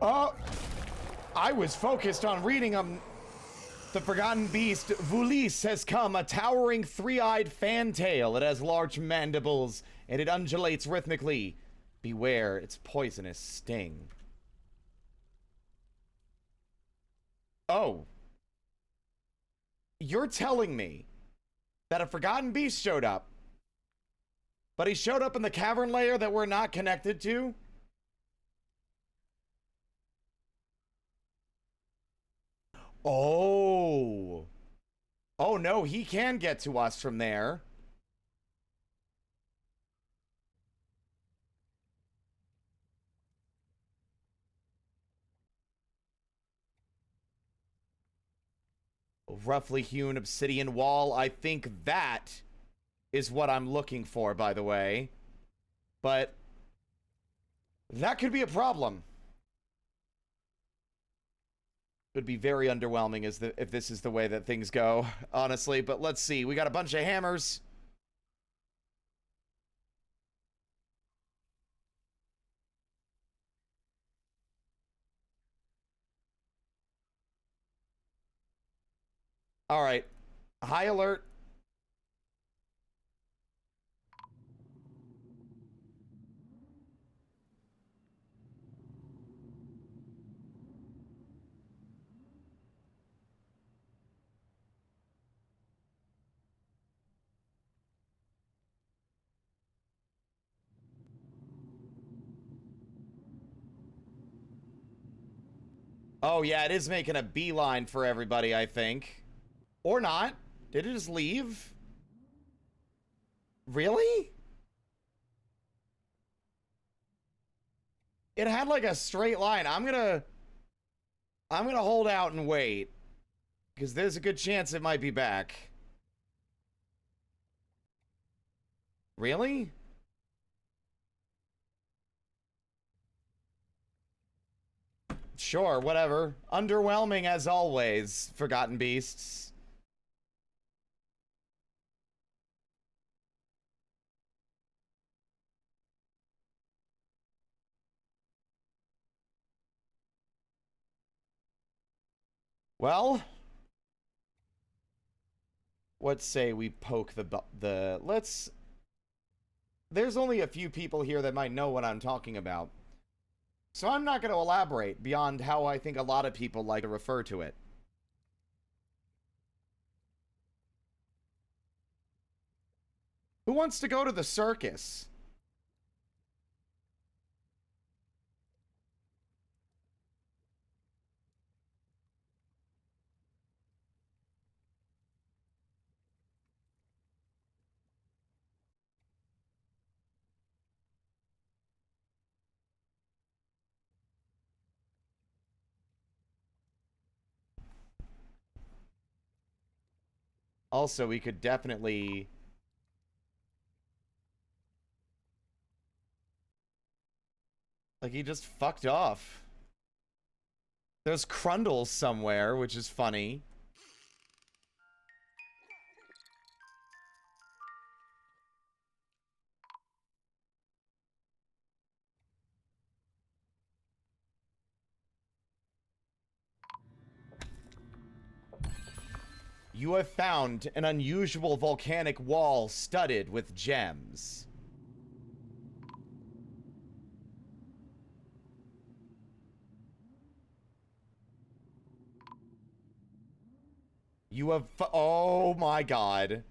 Oh, I was focused on reading them. The Forgotten Beast, Vulis, has come, a towering three-eyed fantail. It has large mandibles, and it undulates rhythmically. Beware its poisonous sting. Oh. You're telling me that a Forgotten Beast showed up, but he showed up in the cavern layer that we're not connected to? Oh. Oh no, he can get to us from there. Roughly hewn obsidian wall. I think that is what I'm looking for, by the way. But that could be a problem. Would be very underwhelming if this is the way that things go, honestly. But let's see. We got a bunch of hammers. All right. High alert. Oh, yeah, it is making a beeline for everybody, I think. Or not. Did it just leave? Really? It had like a straight line. I'm gonna hold out and wait, because there's a good chance it might be back. Really? Sure, whatever. Underwhelming as always, Forgotten Beasts. Well, let's say we poke let's... There's only a few people here that might know what I'm talking about. So I'm not going to elaborate beyond how I think a lot of people like to refer to it. Who wants to go to the circus? Also, we could definitely... Like, he just fucked off. There's Crundles somewhere, which is funny. You have found an unusual volcanic wall studded with gems. You have... Oh my god.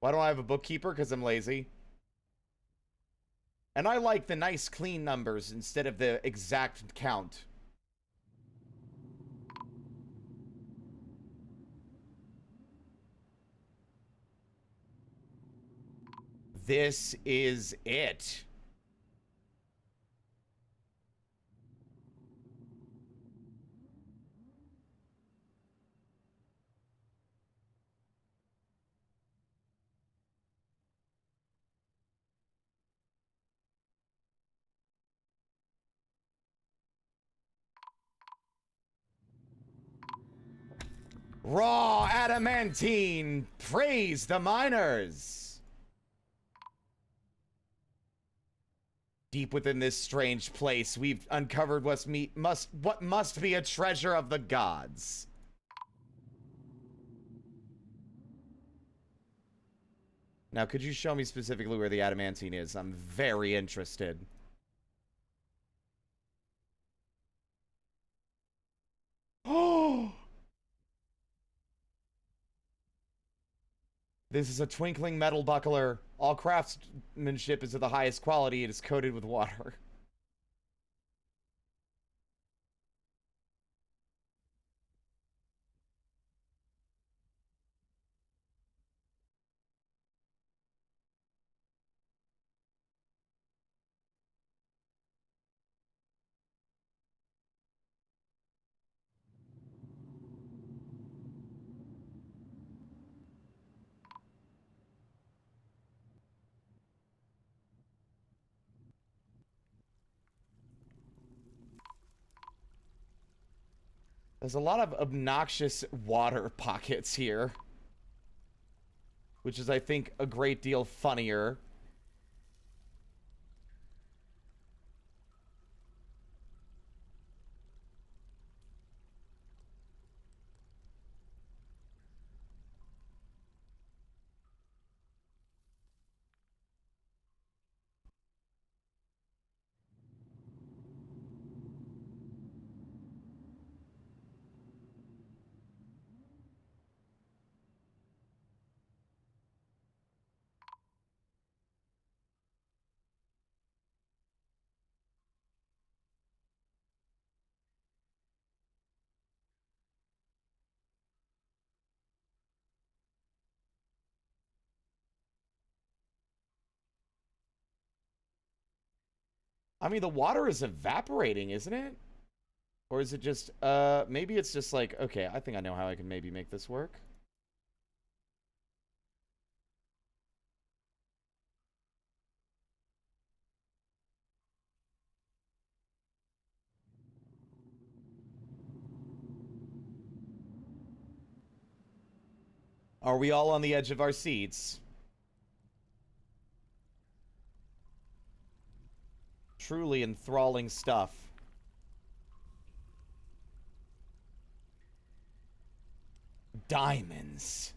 Why don't I have a bookkeeper? Because I'm lazy. And I like the nice clean numbers instead of the exact count. This is it. Raw adamantine! Praise the miners! Deep within this strange place, we've uncovered what must be a treasure of the gods. Now, could you show me specifically where the adamantine is? I'm very interested. Oh! This is a twinkling metal buckler. All craftsmanship is of the highest quality. It is coated with water. There's a lot of obnoxious water pockets here, which is, I think, a great deal funnier. I mean, the water is evaporating, isn't it? Or is it just, maybe it's just like, okay, I think I know how I can maybe make this work. Are we all on the edge of our seats? Truly enthralling stuff. Diamonds.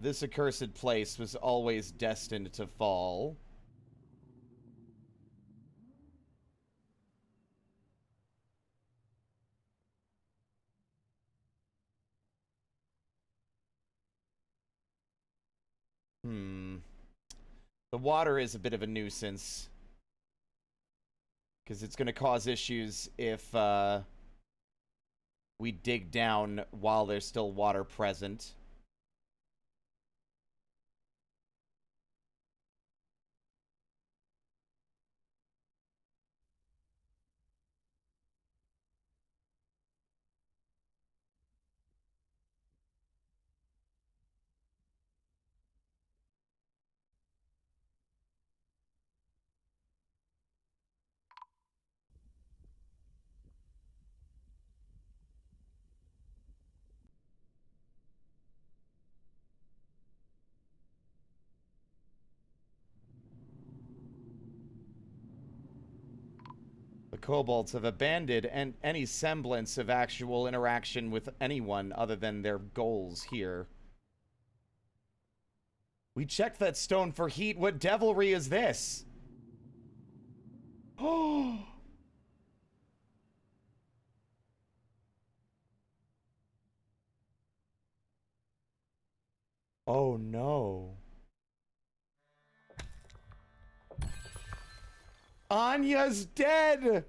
This accursed place was always destined to fall. The water is a bit of a nuisance. Because it's going to cause issues if we dig down while there's still water present. The kobolds have abandoned any semblance of actual interaction with anyone other than their goals here. We checked that stone for heat. What devilry is this? Oh! Oh no. Anya's dead!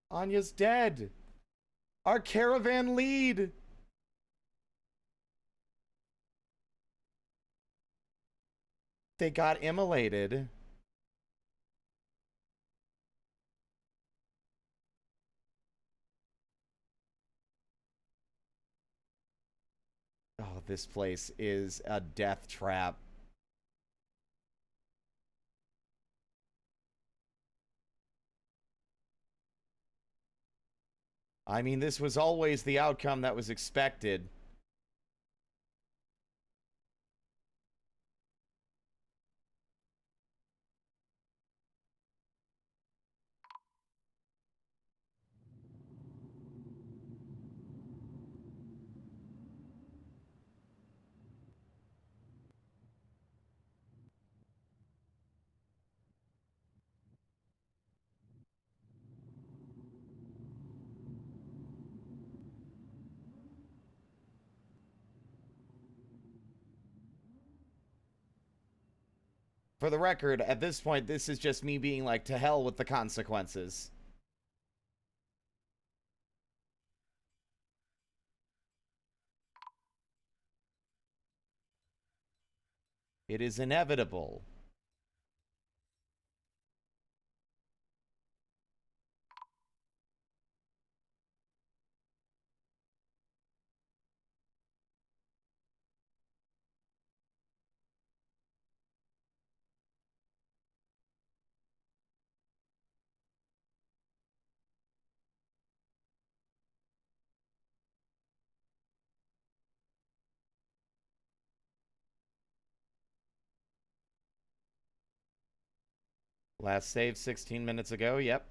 Anya's dead. Our caravan lead. They got immolated. Oh, this place is a death trap. I mean, this was always the outcome that was expected. For the record, at this point, this is just me being like, to hell with the consequences. It is inevitable. Last save 16 minutes ago, yep.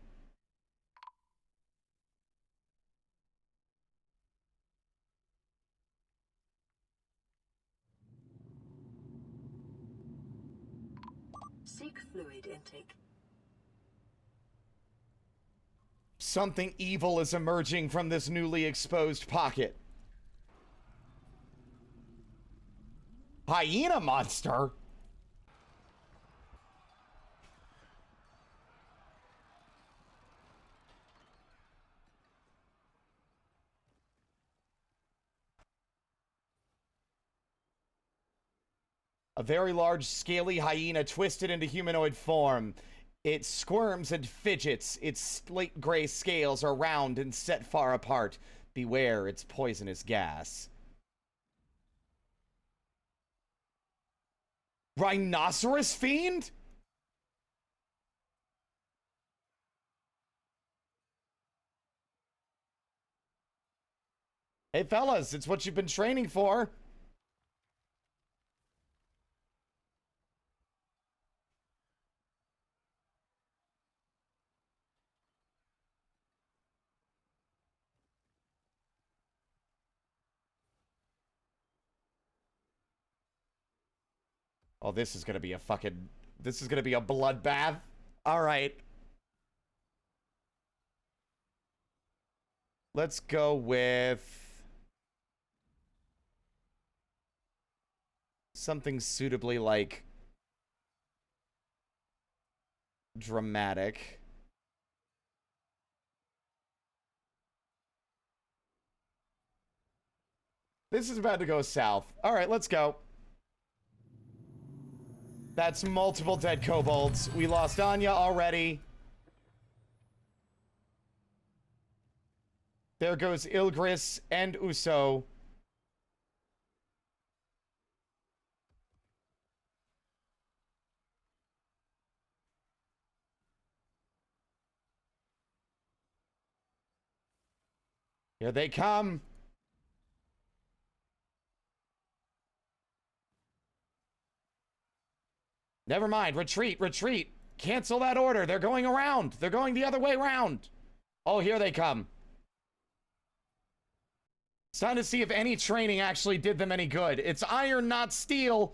Seek fluid intake. Something evil is emerging from this newly exposed pocket. Hyena monster? A very large, scaly hyena twisted into humanoid form. It squirms and fidgets. Its slate gray scales are round and set far apart. Beware its poisonous gas. Rhinoceros fiend? Hey fellas, it's what you've been training for. Oh, this is gonna be a fucking... This is gonna be a bloodbath. Alright. Let's go with... something suitably, like... dramatic. This is about to go south. Alright, let's go. That's multiple dead kobolds. We lost Anya already. There goes Ilgris and Uso. Here they come. Never mind. Retreat, retreat. Cancel that order. They're going around. They're going the other way around. Oh, here they come. It's time to see if any training actually did them any good. It's iron, not steel.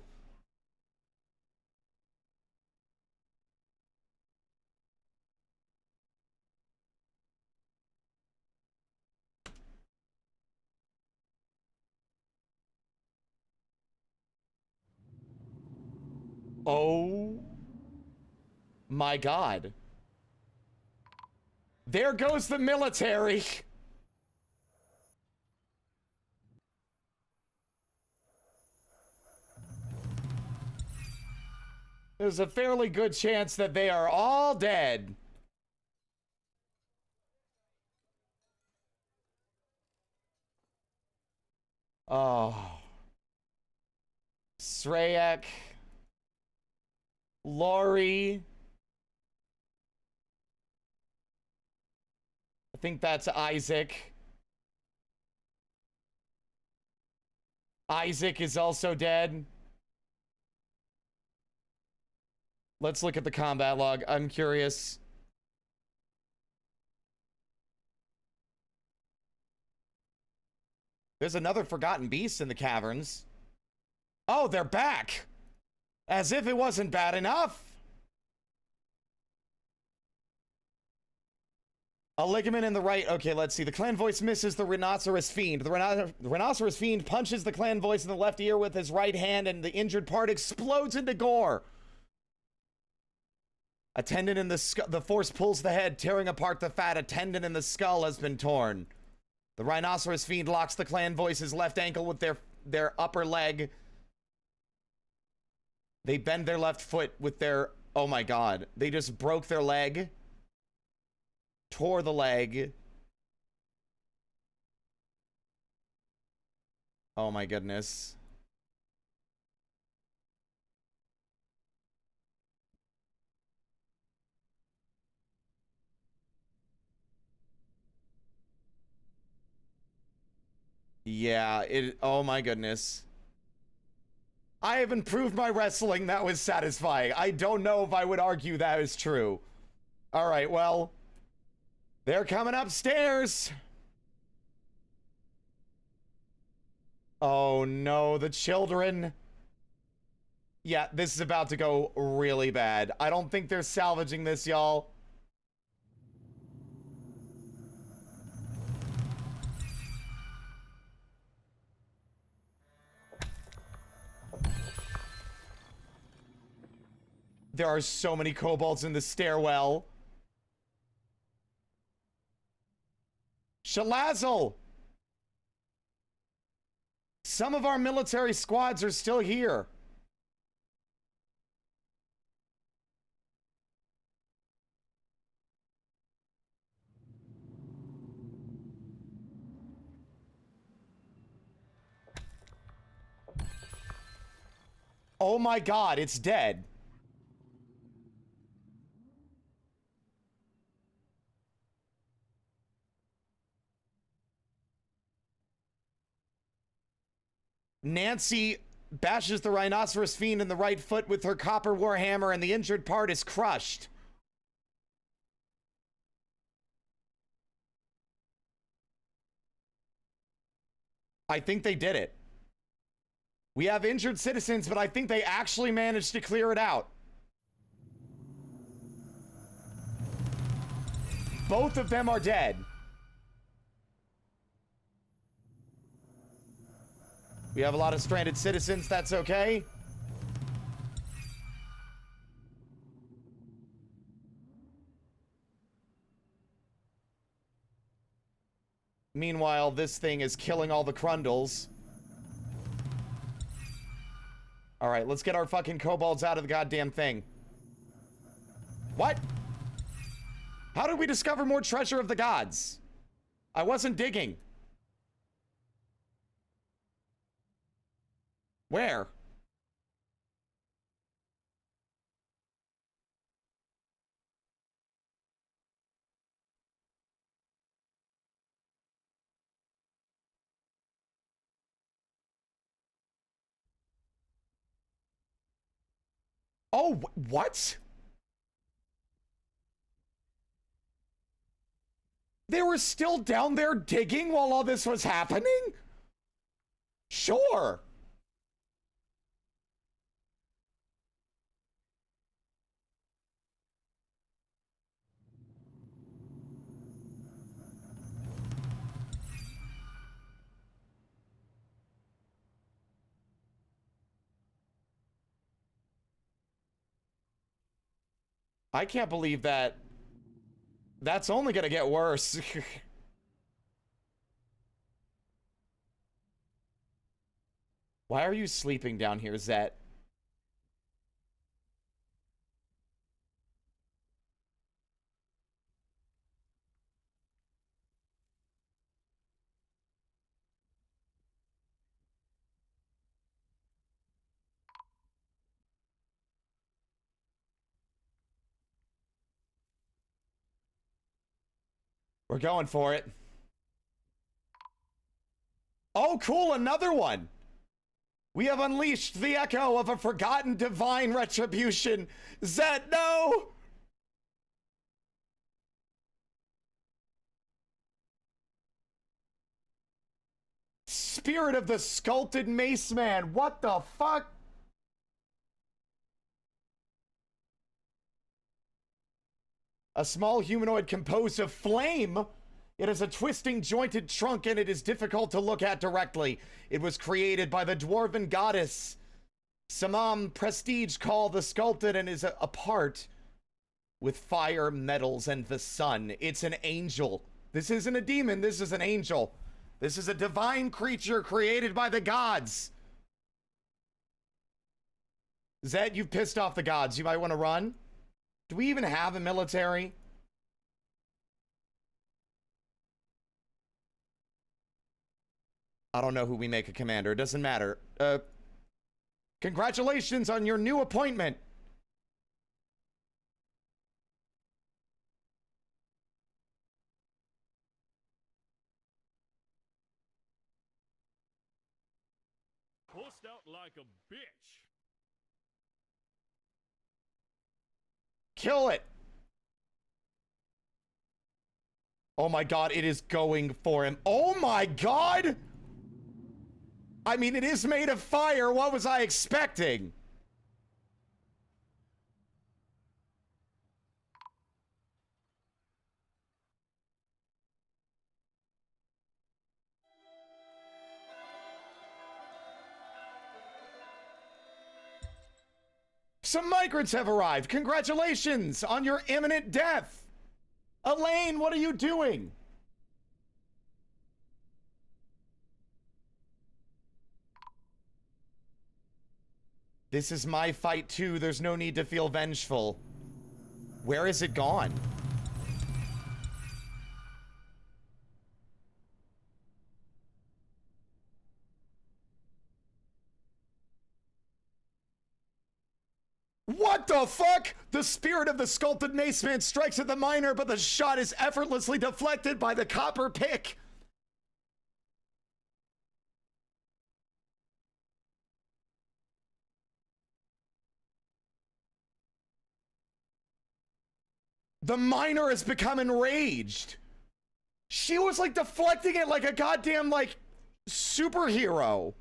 Oh my God. There goes the military. There's a fairly good chance that they are all dead. Oh. Sreyek. Lori. I think that's Isaac. Isaac is also dead. Let's look at the combat log. I'm curious. There's another forgotten beast in the caverns. Oh, they're back! As if it wasn't bad enough! A ligament in the right. Okay, let's see. The clan voice misses the rhinoceros fiend. The rhinoceros fiend punches the clan voice in the left ear with his right hand, and the injured part explodes into gore. A tendon in the skull. The force pulls the head, tearing apart the fat. A tendon in the skull has been torn. The rhinoceros fiend locks the clan voice's left ankle with their upper leg. They bend their left foot with their... Oh my God. They just broke their leg. Tore the leg. Oh my goodness. Yeah, oh my goodness. I have improved my wrestling. That was satisfying. I don't know if I would argue that is true. All right, well, they're coming upstairs. Oh no, the children. Yeah, this is about to go really bad. I don't think they're salvaging this, y'all. There are so many kobolds in the stairwell. Shalazzle! Some of our military squads are still here. Oh my god, it's dead. Nancy bashes the rhinoceros fiend in the right foot with her copper warhammer, and the injured part is crushed. I think they did it. We have injured citizens, but I think they actually managed to clear it out. Both of them are dead. We have a lot of stranded citizens, that's okay. Meanwhile, this thing is killing all the Crundles. Alright, let's get our fucking kobolds out of the goddamn thing. What? How did we discover more treasure of the gods? I wasn't digging. Where? Oh, what? They were still down there digging while all this was happening? Sure. I can't believe that. That's only gonna get worse. Why are you sleeping down here, Zet? We're going for it. Oh, cool, another one. We have unleashed the echo of a forgotten divine retribution. Zet, no! Spirit of the sculpted mace man. What the fuck? A small humanoid composed of flame. It has a twisting, jointed trunk, and it is difficult to look at directly. It was created by the dwarven goddess Samam Prestige called the Sculpted, and is apart with fire, metals, and the sun. It's an angel. This isn't a demon, this is an angel. This is a divine creature created by the gods. Zed, you've pissed off the gods. You might want to run. Do we even have a military? I don't know who we make a commander. It doesn't matter. Congratulations on your new appointment. Bust out like a bitch. Kill it. Oh my god, it is going for him. Oh my god! I mean, it is made of fire. What was I expecting? Some migrants have arrived. Congratulations on your imminent death. Elaine, what are you doing? This is my fight too. There's no need to feel vengeful. Where is it gone? What the fuck? The spirit of the sculpted mace man strikes at the miner, but the shot is effortlessly deflected by the copper pick. The miner has become enraged. She was like deflecting it like a goddamn like superhero.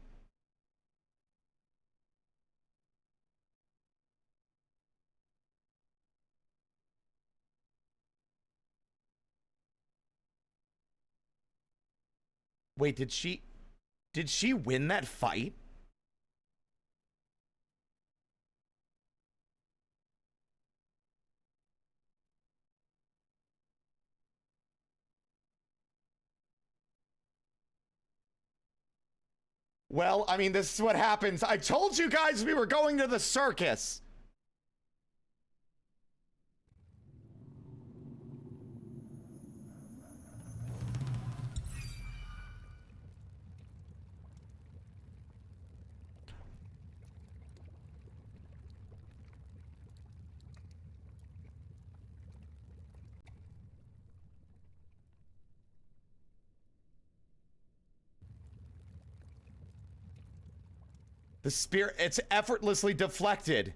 Wait, did she win that fight? Well, I mean, this is what happens. I told you guys we were going to the circus. The spear, it's effortlessly deflected.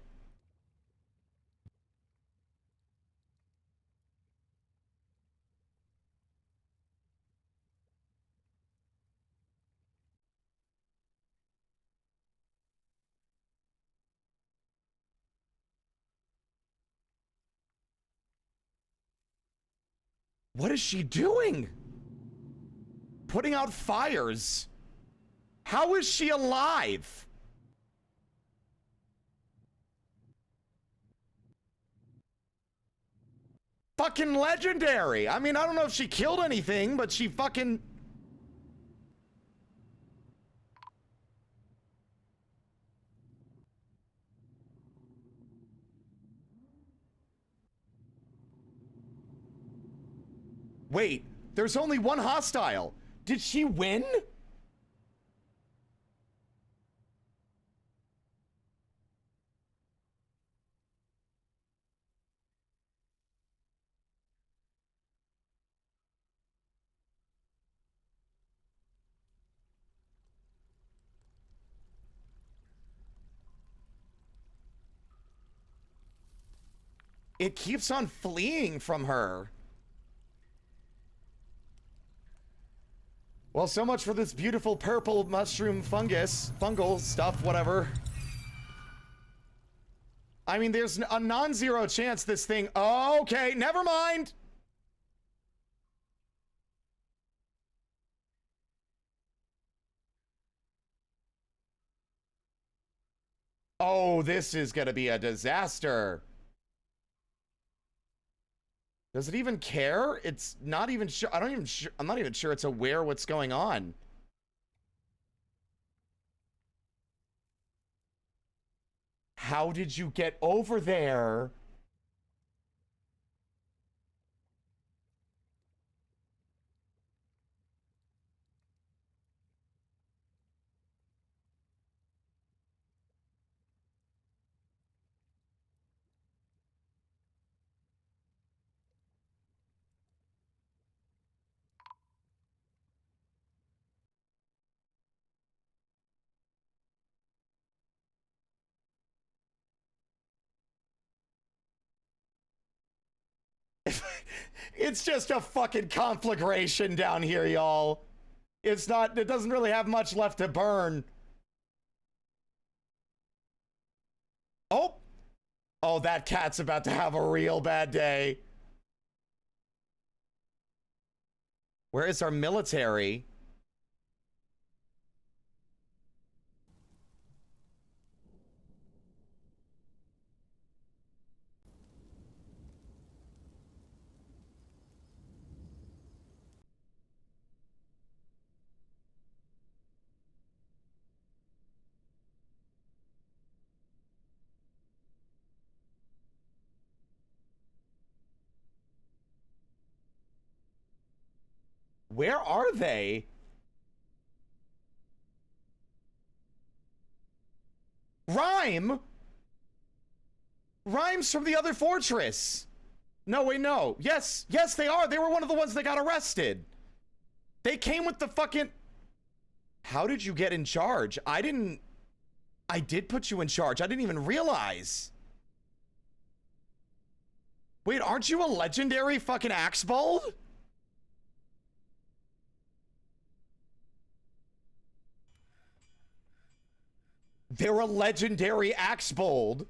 What is she doing? Putting out fires. How is she alive? Fucking legendary. I mean, I don't know if she killed anything, but she fucking... Wait, there's only one hostile. Did she win? It keeps on fleeing from her. Well, so much for this beautiful purple mushroom fungal stuff, whatever. I mean, there's a non-zero chance this thing... Oh, okay, never mind. Oh, this is gonna be a disaster. Does it even care? It's not even sure. I'm not even sure it's aware what's going on. How did you get over there? It's just a fucking conflagration down here, y'all. It's not, it doesn't really have much left to burn. Oh! Oh, that cat's about to have a real bad day. Where is our military? Where are they? Rhyme? Rhymes from the other fortress. No, wait, no. Yes, yes, they are. They were one of the ones that got arrested. They came with the fucking... How did you get in charge? I did put you in charge. I didn't even realize. Wait, aren't you a legendary fucking Axebold? They're a legendary Axebold.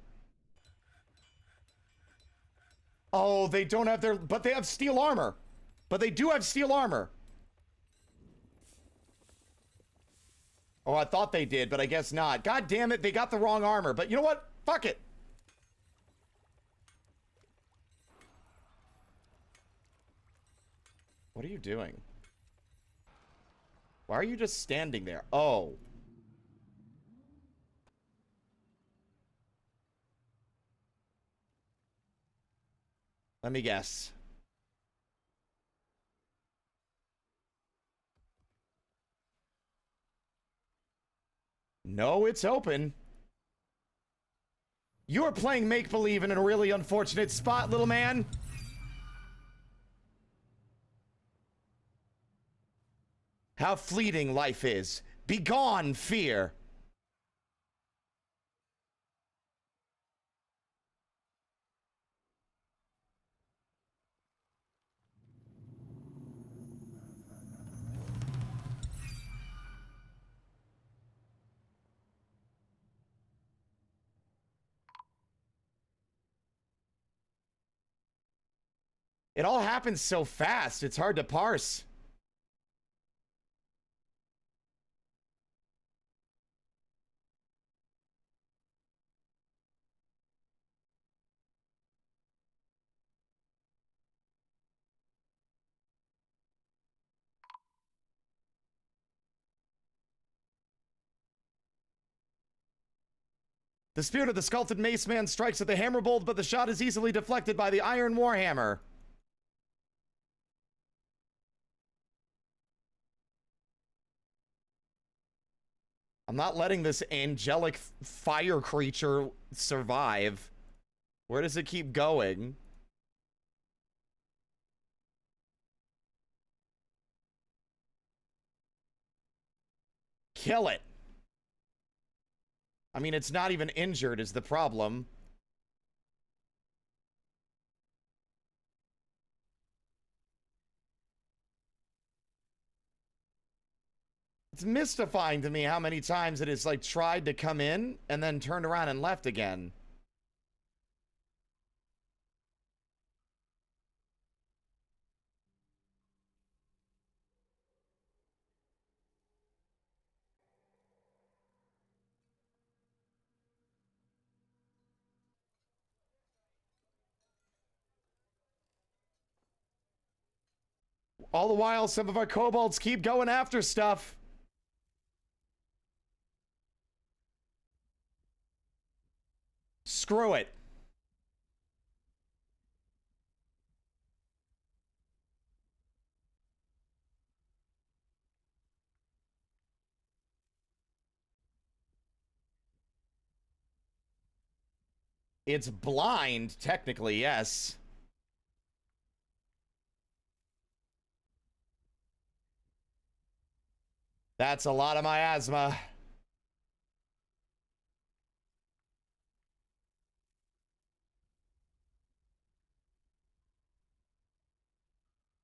Oh, they don't have their... But they have steel armor. But they do have steel armor. Oh, I thought they did, but I guess not. God damn it, they got the wrong armor. But you know what? Fuck it. What are you doing? Why are you just standing there? Oh. Let me guess. No, it's open. You're playing make-believe in a really unfortunate spot, little man. How fleeting life is. Begone, fear. It all happens so fast, it's hard to parse. The spirit of the sculpted mace man strikes at the hammer bolt, but the shot is easily deflected by the iron warhammer. I'm not letting this angelic fire creature survive. Where does it keep going? Kill it. I mean, it's not even injured is the problem. It's mystifying to me how many times it has, like, tried to come in and then turned around and left again. All the while, some of our kobolds keep going after stuff. Screw it. It's blind, technically, yes. That's a lot of miasma.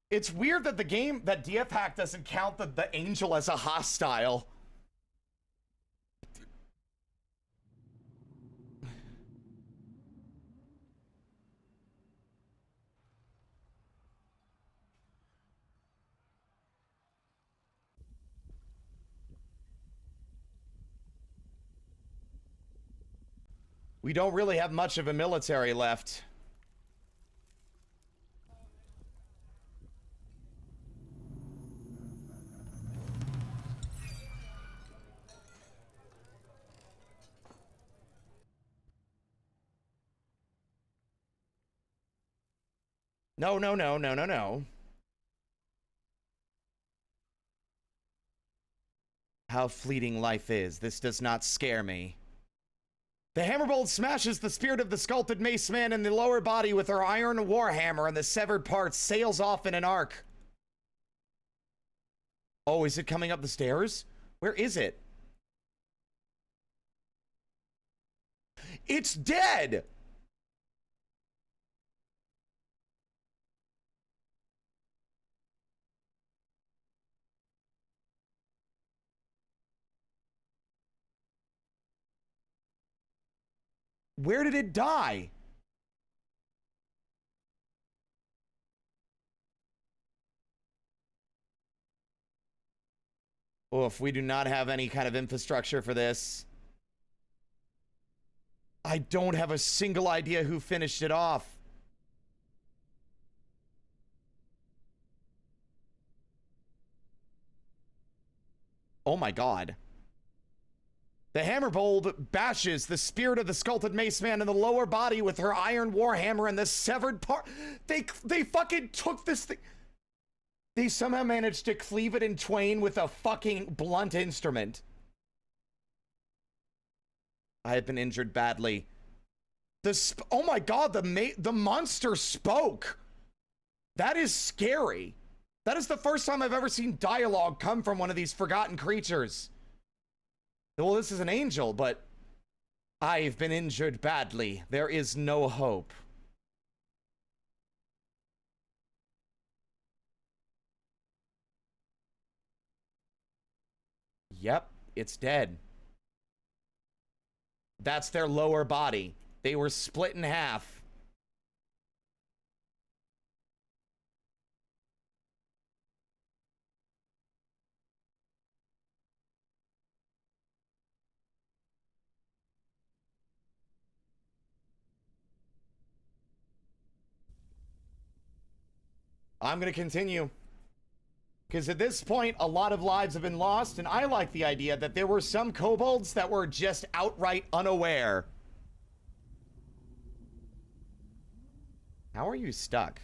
It's weird that that DF hack doesn't count the angel as a hostile. We don't really have much of a military left. No, no, no, no, no, no. How fleeting life is. This does not scare me. The hammerbolt smashes the spirit of the sculpted mace man in the lower body with her iron warhammer, and the severed part sails off in an arc. Oh, is it coming up the stairs? Where is it? It's dead! Where did it die? Oh, if we do not have any kind of infrastructure for this. I don't have a single idea who finished it off. Oh my god. The hammerbolt bashes the spirit of the sculpted mace man in the lower body with her iron warhammer, and the severed part. They fucking took this thing. They somehow managed to cleave it in twain with a fucking blunt instrument. I have been injured badly. Oh my god, the monster spoke. That is scary. That is the first time I've ever seen dialogue come from one of these forgotten creatures. Well, this is an angel, but I've been injured badly. There is no hope. Yep, it's dead. That's their lower body. They were split in half. I'm going to continue. Because at this point, a lot of lives have been lost, and I like the idea that there were some kobolds that were just outright unaware. How are you stuck?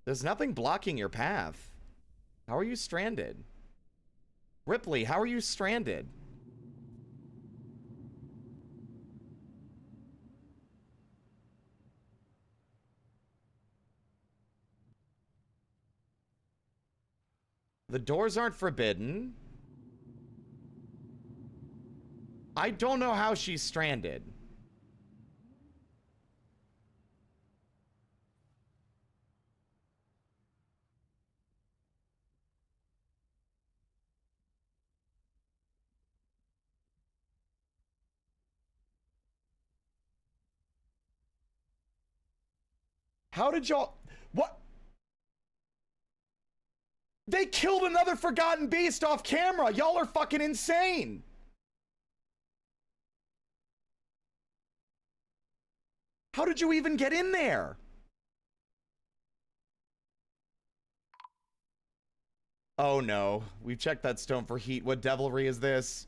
There's nothing blocking your path. How are you stranded? Ripley, how are you stranded? The doors aren't forbidden. I don't know how she's stranded. How did y'all... What? They killed another forgotten beast off camera. Y'all are fucking insane. How did you even get in there? Oh no. We've checked that stone for heat. What devilry is this?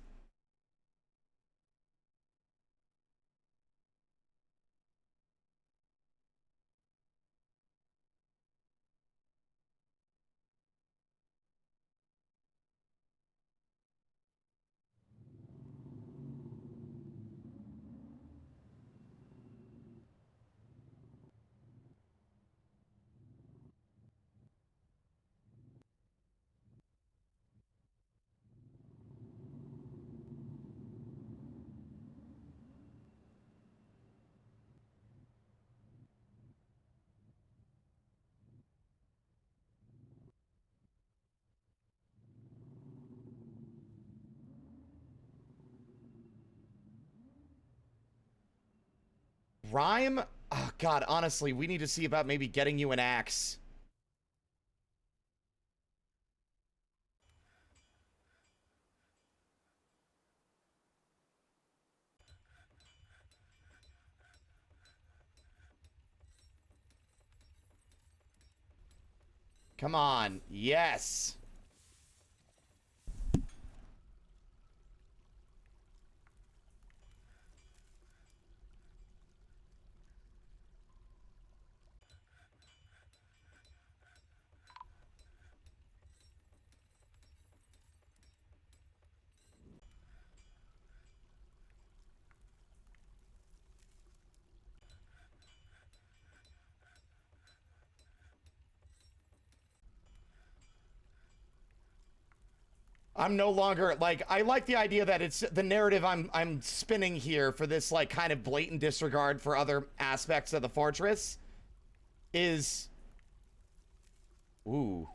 Rhyme? Oh god, honestly, we need to see about maybe getting you an axe. Come on. Yes. I'm no longer like I like the idea that it's the narrative I'm spinning here for this like kind of blatant disregard for other aspects of the fortress is ooh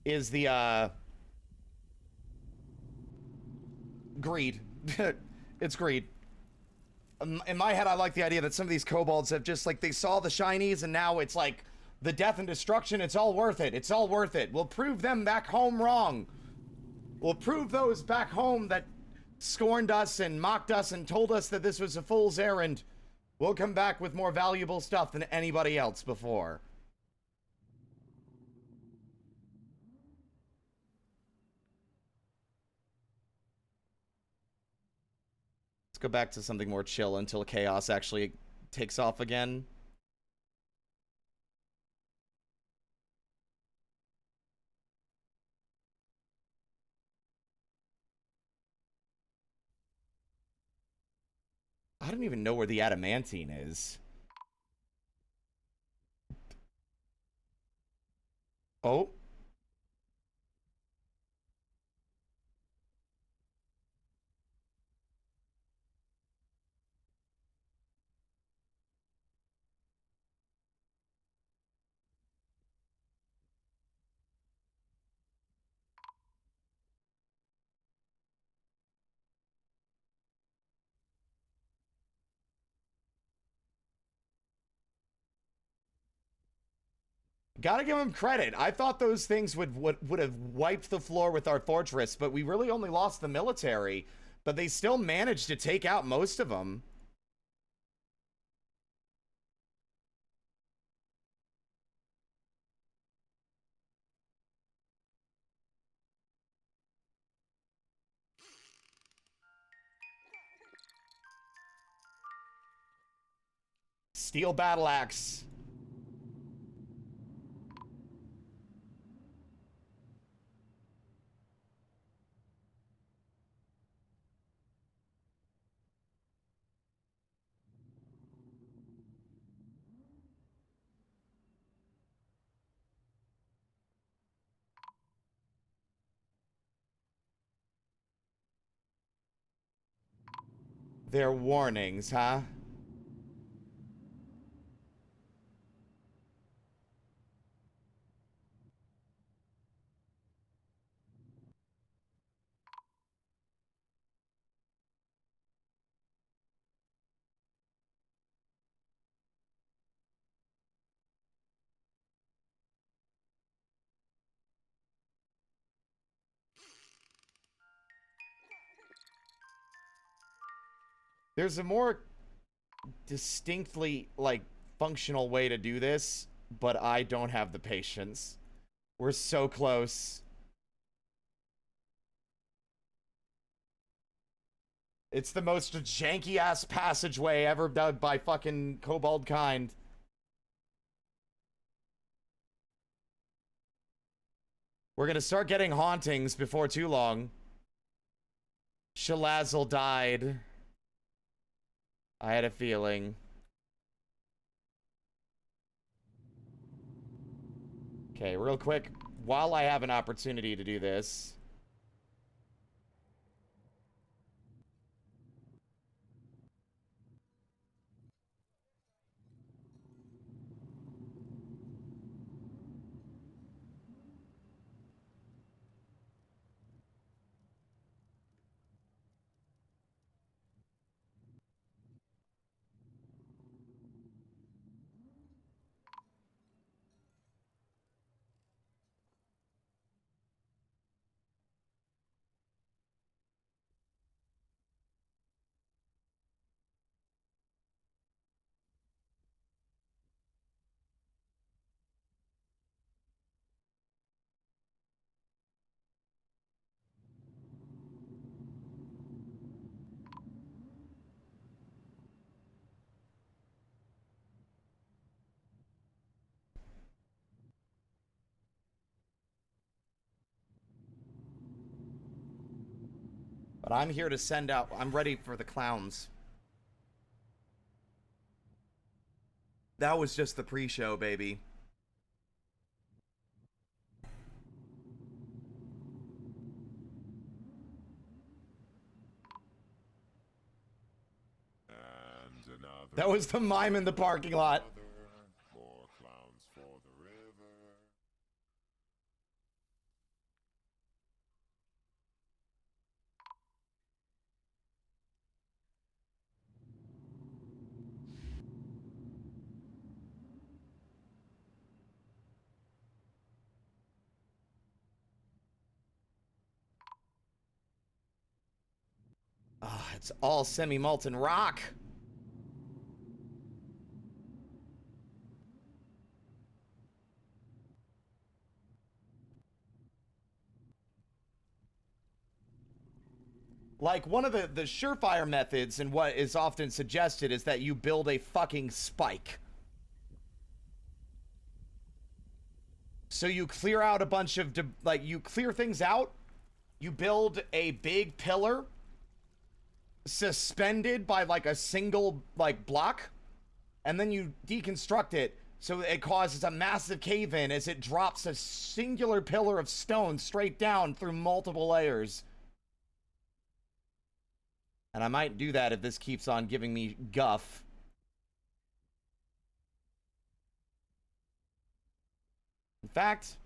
is the greed. It's greed. In my head, I like the idea that some of these kobolds have just like they saw the shinies and now it's like the death and destruction. It's all worth it. It's all worth it. We'll prove them back home wrong. We'll prove those back home that scorned us and mocked us and told us that this was a fool's errand. We'll come back with more valuable stuff than anybody else before. Let's go back to something more chill until chaos actually takes off again. I don't even know where the adamantine is. Oh. Gotta give him credit. I thought those things would have wiped the floor with our fortress, but we really only lost the military. But they still managed to take out most of them. Steel battle axe. They're warnings, huh? There's a more distinctly, like, functional way to do this, but I don't have the patience. We're so close. It's the most janky-ass passageway ever dug by fucking kobold kind. We're gonna start getting hauntings before too long. Shalazel died. I had a feeling. Okay, real quick, while I have an opportunity to do this. But I'm here to send out. I'm ready for the clowns. That was just the pre-show, baby. another. That was the mime in the parking lot. More clowns for the river. Ah, it's all semi-molten rock. Like, one of the surefire methods and what is often suggested is that you build a fucking spike. So you clear out a bunch of, you clear things out, you build a big pillar suspended by, like, a single, like, block, and then you deconstruct it so it causes a massive cave-in as it drops a singular pillar of stone straight down through multiple layers. And I might do that if this keeps on giving me guff. In fact,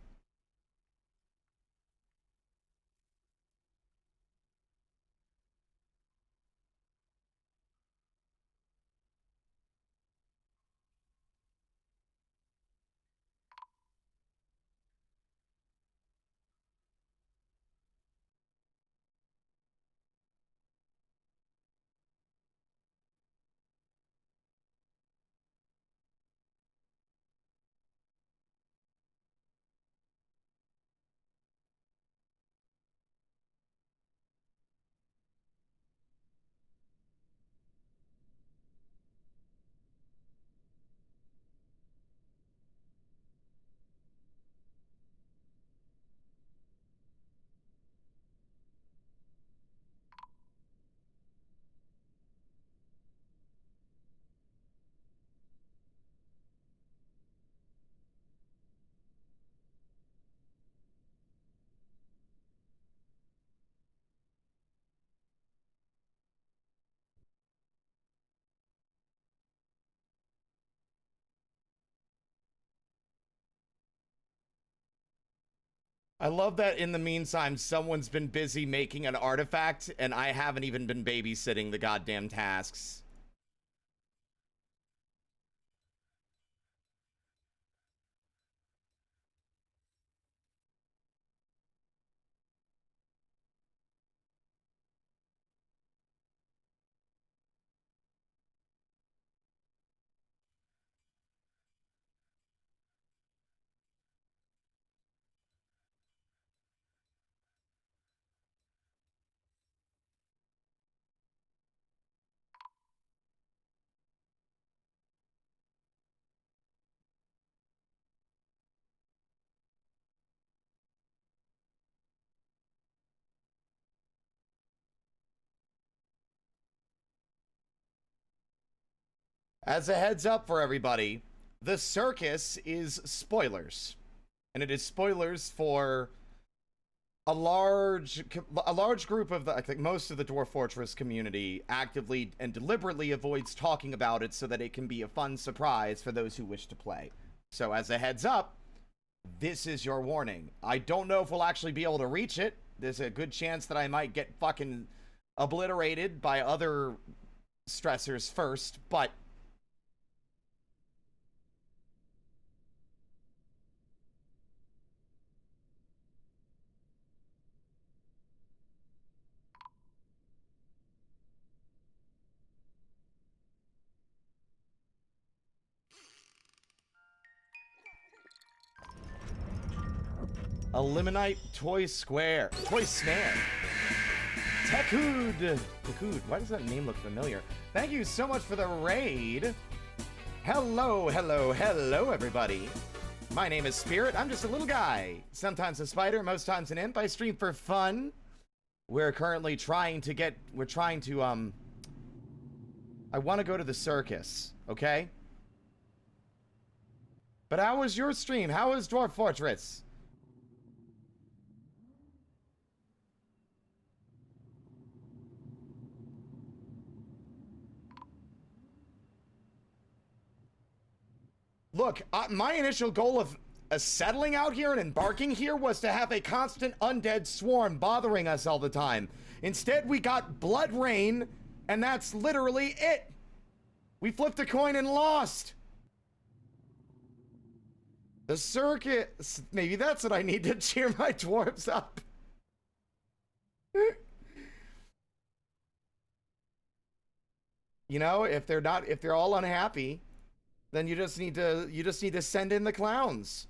I love that in the meantime, someone's been busy making an artifact, and I haven't even been babysitting the goddamn tasks. As a heads up for everybody, the circus is spoilers. And it is spoilers for a large group of the, I think most of the Dwarf Fortress community actively and deliberately avoids talking about it so that it can be a fun surprise for those who wish to play. So as a heads up, this is your warning. I don't know if we'll actually be able to reach it. There's a good chance that I might get fucking obliterated by other stressors first, but Eliminate Toy Square. Toy Snare. Tekud. Tekud. Why does that name look familiar? Thank you so much for the raid. Hello, hello, hello, everybody. My name is Spirit. I'm just a little guy. Sometimes a spider, most times an imp. I stream for fun. We're currently trying to I want to go to the circus, okay? But how was your stream? How was Dwarf Fortress? Look, my initial goal of settling out here and embarking here was to have a constant undead swarm bothering us all the time. Instead, we got blood rain, and that's literally it. We flipped a coin and lost. The circuit, maybe that's what I need to cheer my dwarves up. You know, if they're all unhappy, then you just need to send in the clowns.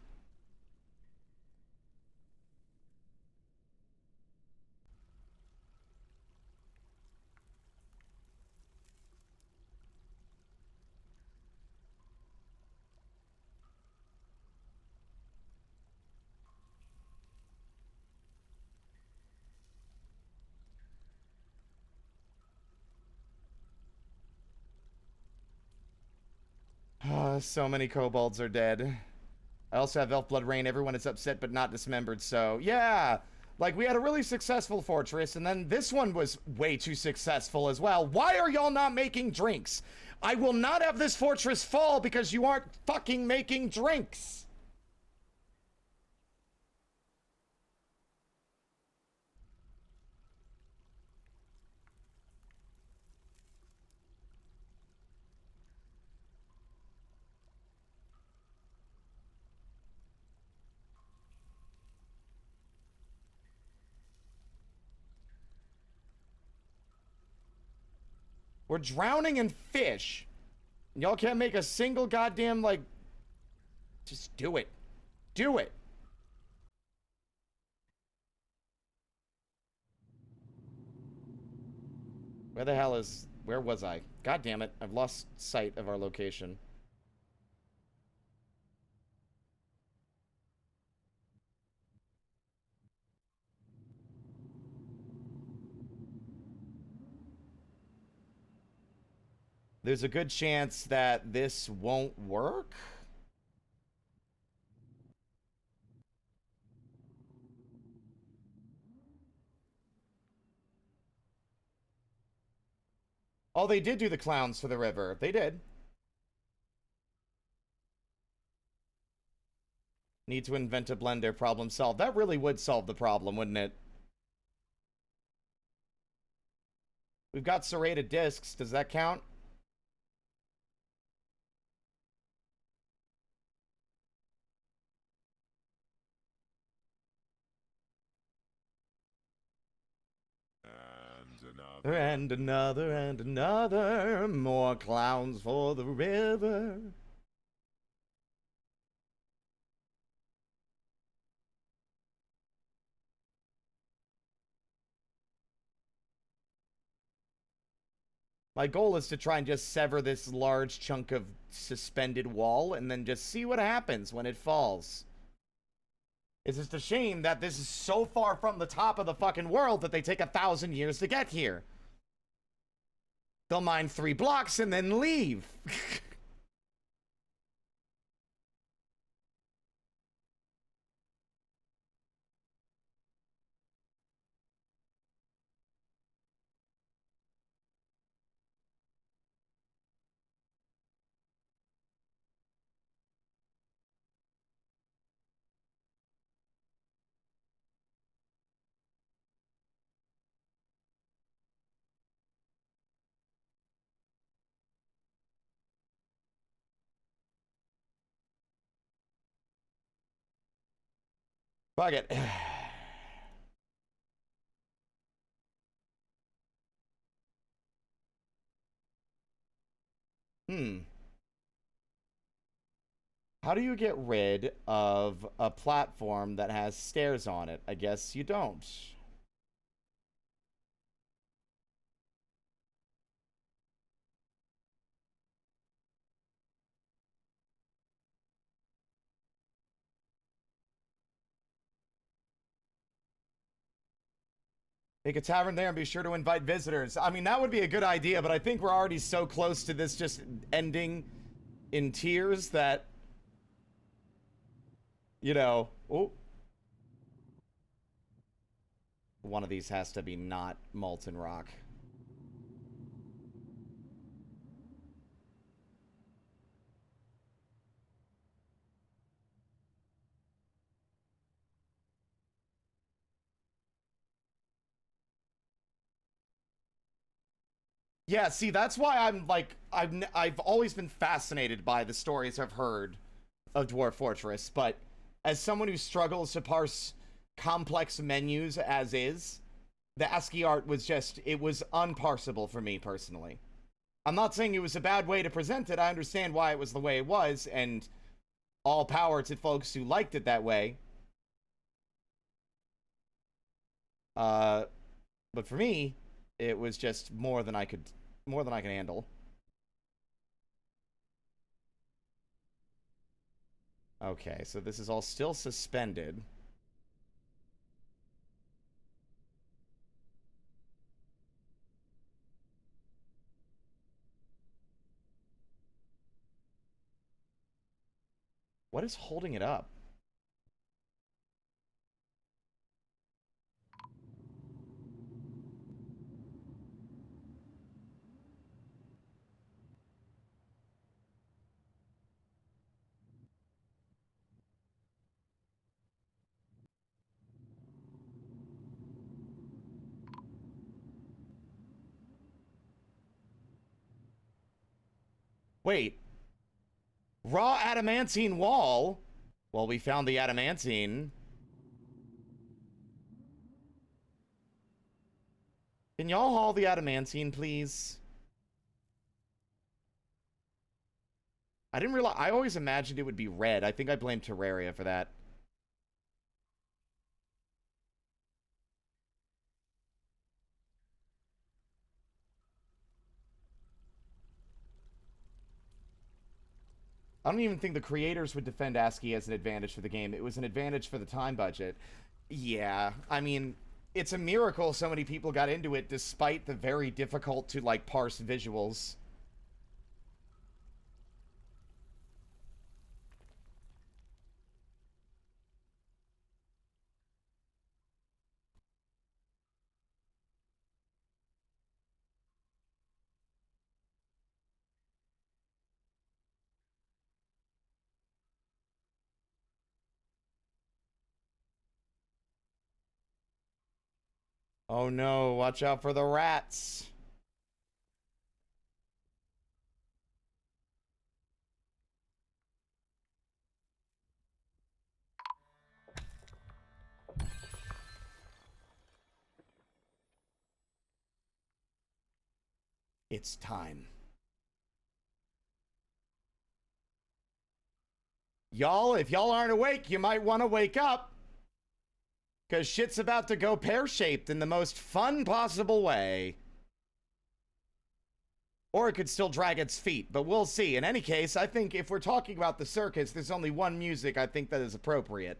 So many kobolds are dead. I also have Elf Blood Rain. Everyone is upset but not dismembered, so yeah. Like, we had a really successful fortress, and then this one was way too successful as well. Why are y'all not making drinks? I will not have this fortress fall because you aren't fucking making drinks. We're drowning in fish. Y'all can't make a single goddamn, like... Just do it. Do it. Where the hell is... Where was I? God damn it. I've lost sight of our location. There's a good chance that this won't work. Oh, they did do the clowns for the river. They did. Need to invent a blender, problem solved. That really would solve the problem, wouldn't it? We've got serrated discs. Does that count? And another. And another. More clowns for the river. My goal is to try and just sever this large chunk of suspended wall and then just see what happens when it falls. It's just a shame that this is so far from the top of the fucking world that they take 1,000 years to get here. They'll mine 3 blocks and then leave. Fuck it. How do you get rid of a platform that has stairs on it? I guess you don't. Make a tavern there and be sure to invite visitors. I mean, that would be a good idea, but I think we're already so close to this just ending in tears that, you know, oh. One of these has to be not molten rock. Yeah, see, that's why I'm like, I've always been fascinated by the stories I've heard of Dwarf Fortress, but as someone who struggles to parse complex menus as is, the ASCII art was just, it was unparsable for me personally. I'm not saying it was a bad way to present it. I understand why it was the way it was, and all power to folks who liked it that way. But for me, it was just more than I could handle. Okay, so this is all still suspended. What is holding it up? Wait. Raw adamantine wall? Well, we found the adamantine. Can y'all haul the adamantine, please? I didn't realize. I always imagined it would be red. I think I blame Terraria for that. I don't even think the creators would defend ASCII as an advantage for the game. It was an advantage for the time budget. Yeah, I mean, it's a miracle so many people got into it despite the very difficult to, like, parse visuals. Oh no, watch out for the rats. It's time. Y'all, if y'all aren't awake, you might want to wake up. Because shit's about to go pear-shaped in the most fun possible way. Or it could still drag its feet, but we'll see. In any case, I think if we're talking about the circus, there's only one music I think that is appropriate.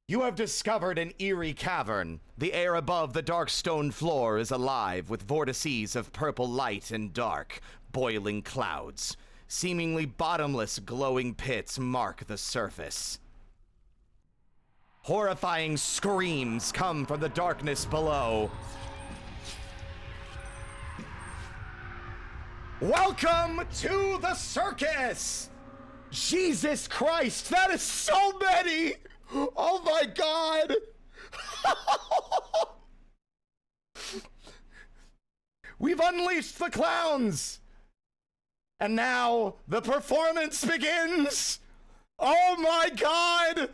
You have discovered an eerie cavern. The air above the dark stone floor is alive with vortices of purple light and dark, boiling clouds. Seemingly bottomless glowing pits mark the surface. Horrifying screams come from the darkness below. Welcome to the circus! Jesus Christ, that is so many! Oh my God! We've unleashed the clowns! And now the performance begins! Oh my God!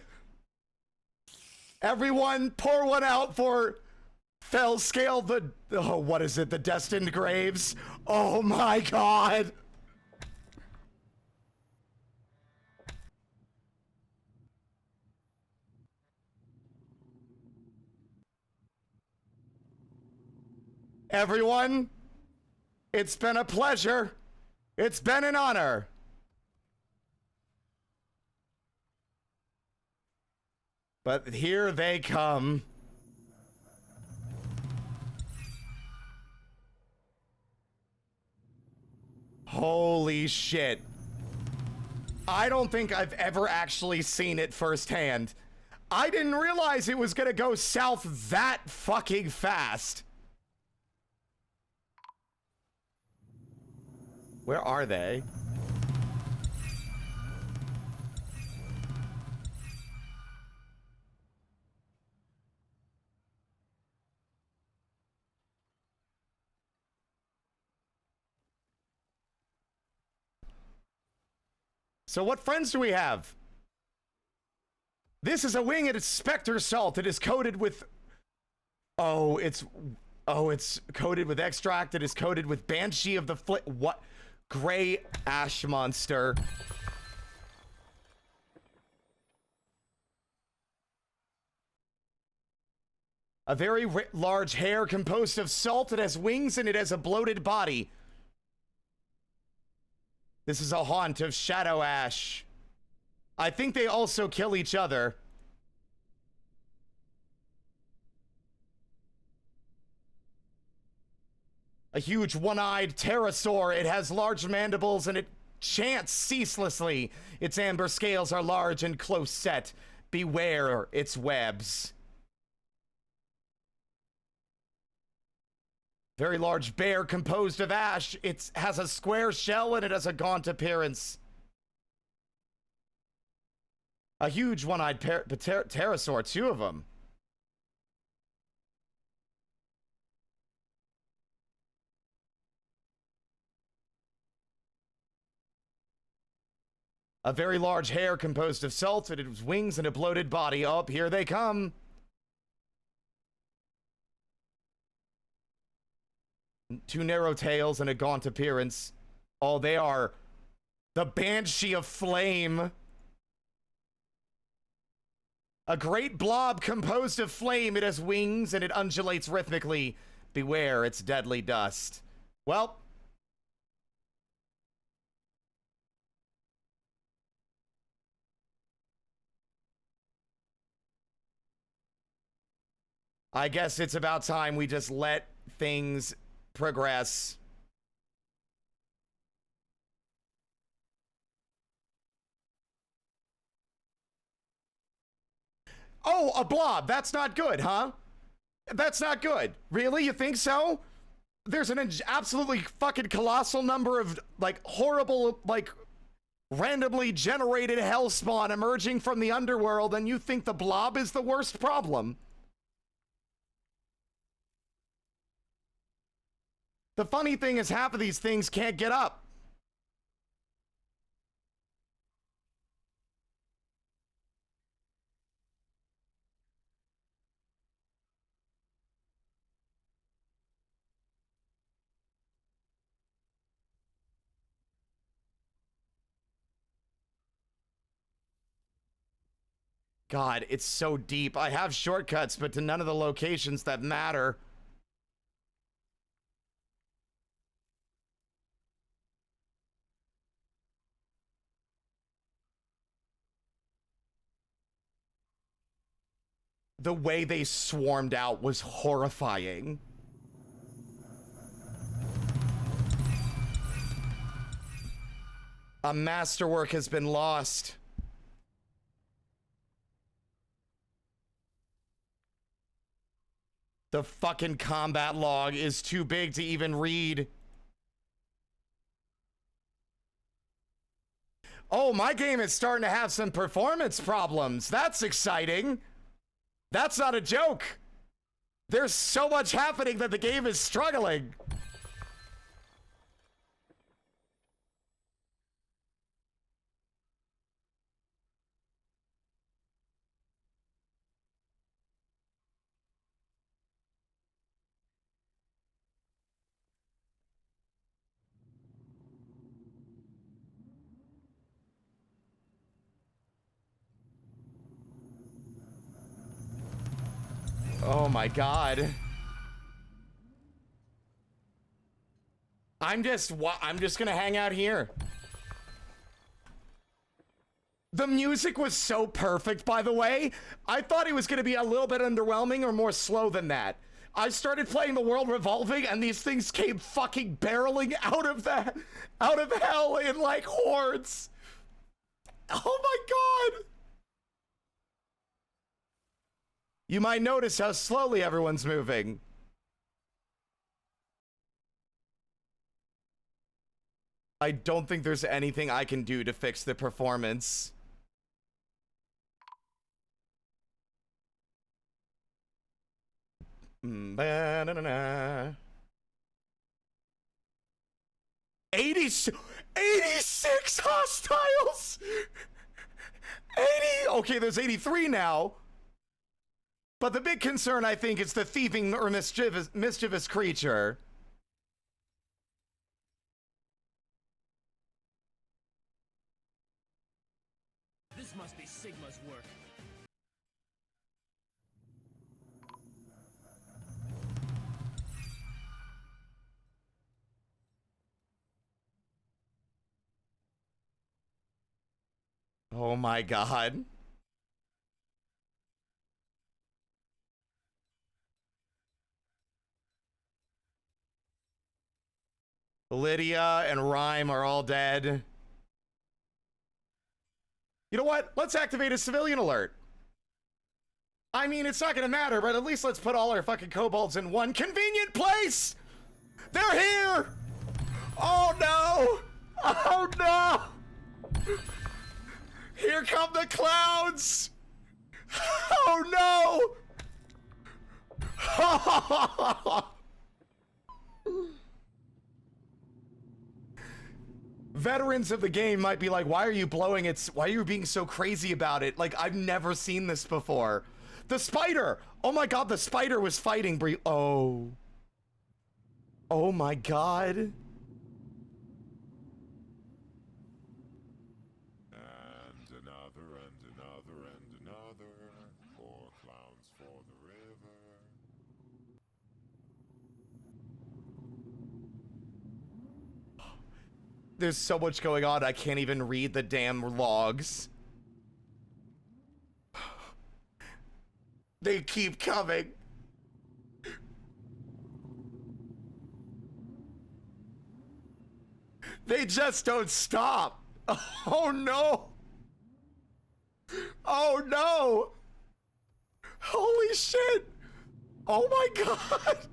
Everyone pour one out for Fell Scale the... Oh, what is it? The Destined Graves? Oh my God! Everyone, it's been a pleasure. It's been an honor. But here they come. Holy shit. I don't think I've ever actually seen it firsthand. I didn't realize it was gonna go south that fucking fast. Where are they? So what friends do we have? This is a winged specter salt. It is coated with... Oh, it's coated with extract. It is coated with Banshee of the What? Gray ash monster. A very large hair composed of salt. It has wings and it has a bloated body. This is a haunt of Shadow Ash. I think they also kill each other. A huge one-eyed pterosaur. It has large mandibles and it chants ceaselessly. Its amber scales are large and close set. Beware its webs. Very large bear composed of ash. It has a square shell and it has a gaunt appearance. A huge one-eyed pterosaur, two of them. A very large hair composed of salt, and it has wings and a bloated body. Oh, here they come. Two narrow tails and a gaunt appearance. Oh, they are the Banshee of Flame. A great blob composed of flame. It has wings and it undulates rhythmically. Beware its deadly dust. Well, I guess it's about time we just let things progress. Oh, a blob. That's not good, huh? That's not good. Really? You think so? There's an absolutely fucking colossal number of, like, horrible, like, randomly generated hellspawn emerging from the underworld, and you think the blob is the worst problem? The funny thing is half of these things can't get up. God, it's so deep. I have shortcuts, but to none of the locations that matter. The way they swarmed out was horrifying. A masterwork has been lost. The fucking combat log is too big to even read. Oh, my game is starting to have some performance problems. That's exciting. That's not a joke. There's so much happening that the game is struggling. Oh my God. I'm just gonna hang out here. The music was so perfect, by the way. I thought it was gonna be a little bit underwhelming or more slow than that. I started playing the world revolving and these things came fucking barreling out of hell in like hordes. Oh my God. You might notice how slowly everyone's moving. I don't think there's anything I can do to fix the performance. Ba-da-da-da. 80 86 hostiles! 80! Okay, there's 83 now. But the big concern, I think, is the thieving or mischievous creature. This must be Sigma's work. Oh my god. Lydia and Rhyme are all dead. You know what? Let's activate a civilian alert. I mean, it's not gonna matter, but at least let's put all our fucking kobolds in one convenient place! They're here! Oh no! Oh no! Here come the clouds! Oh no! Veterans of the game might be like, why are you blowing it? Why are you being so crazy about it? Like, I've never seen this before. The spider! Oh my god, the spider was fighting Oh. Oh my god. And another, and another, and another. More clowns for the river. There's so much going on, I can't even read the damn logs. They keep coming. They just don't stop. Oh no. Oh no. Holy shit. Oh my god.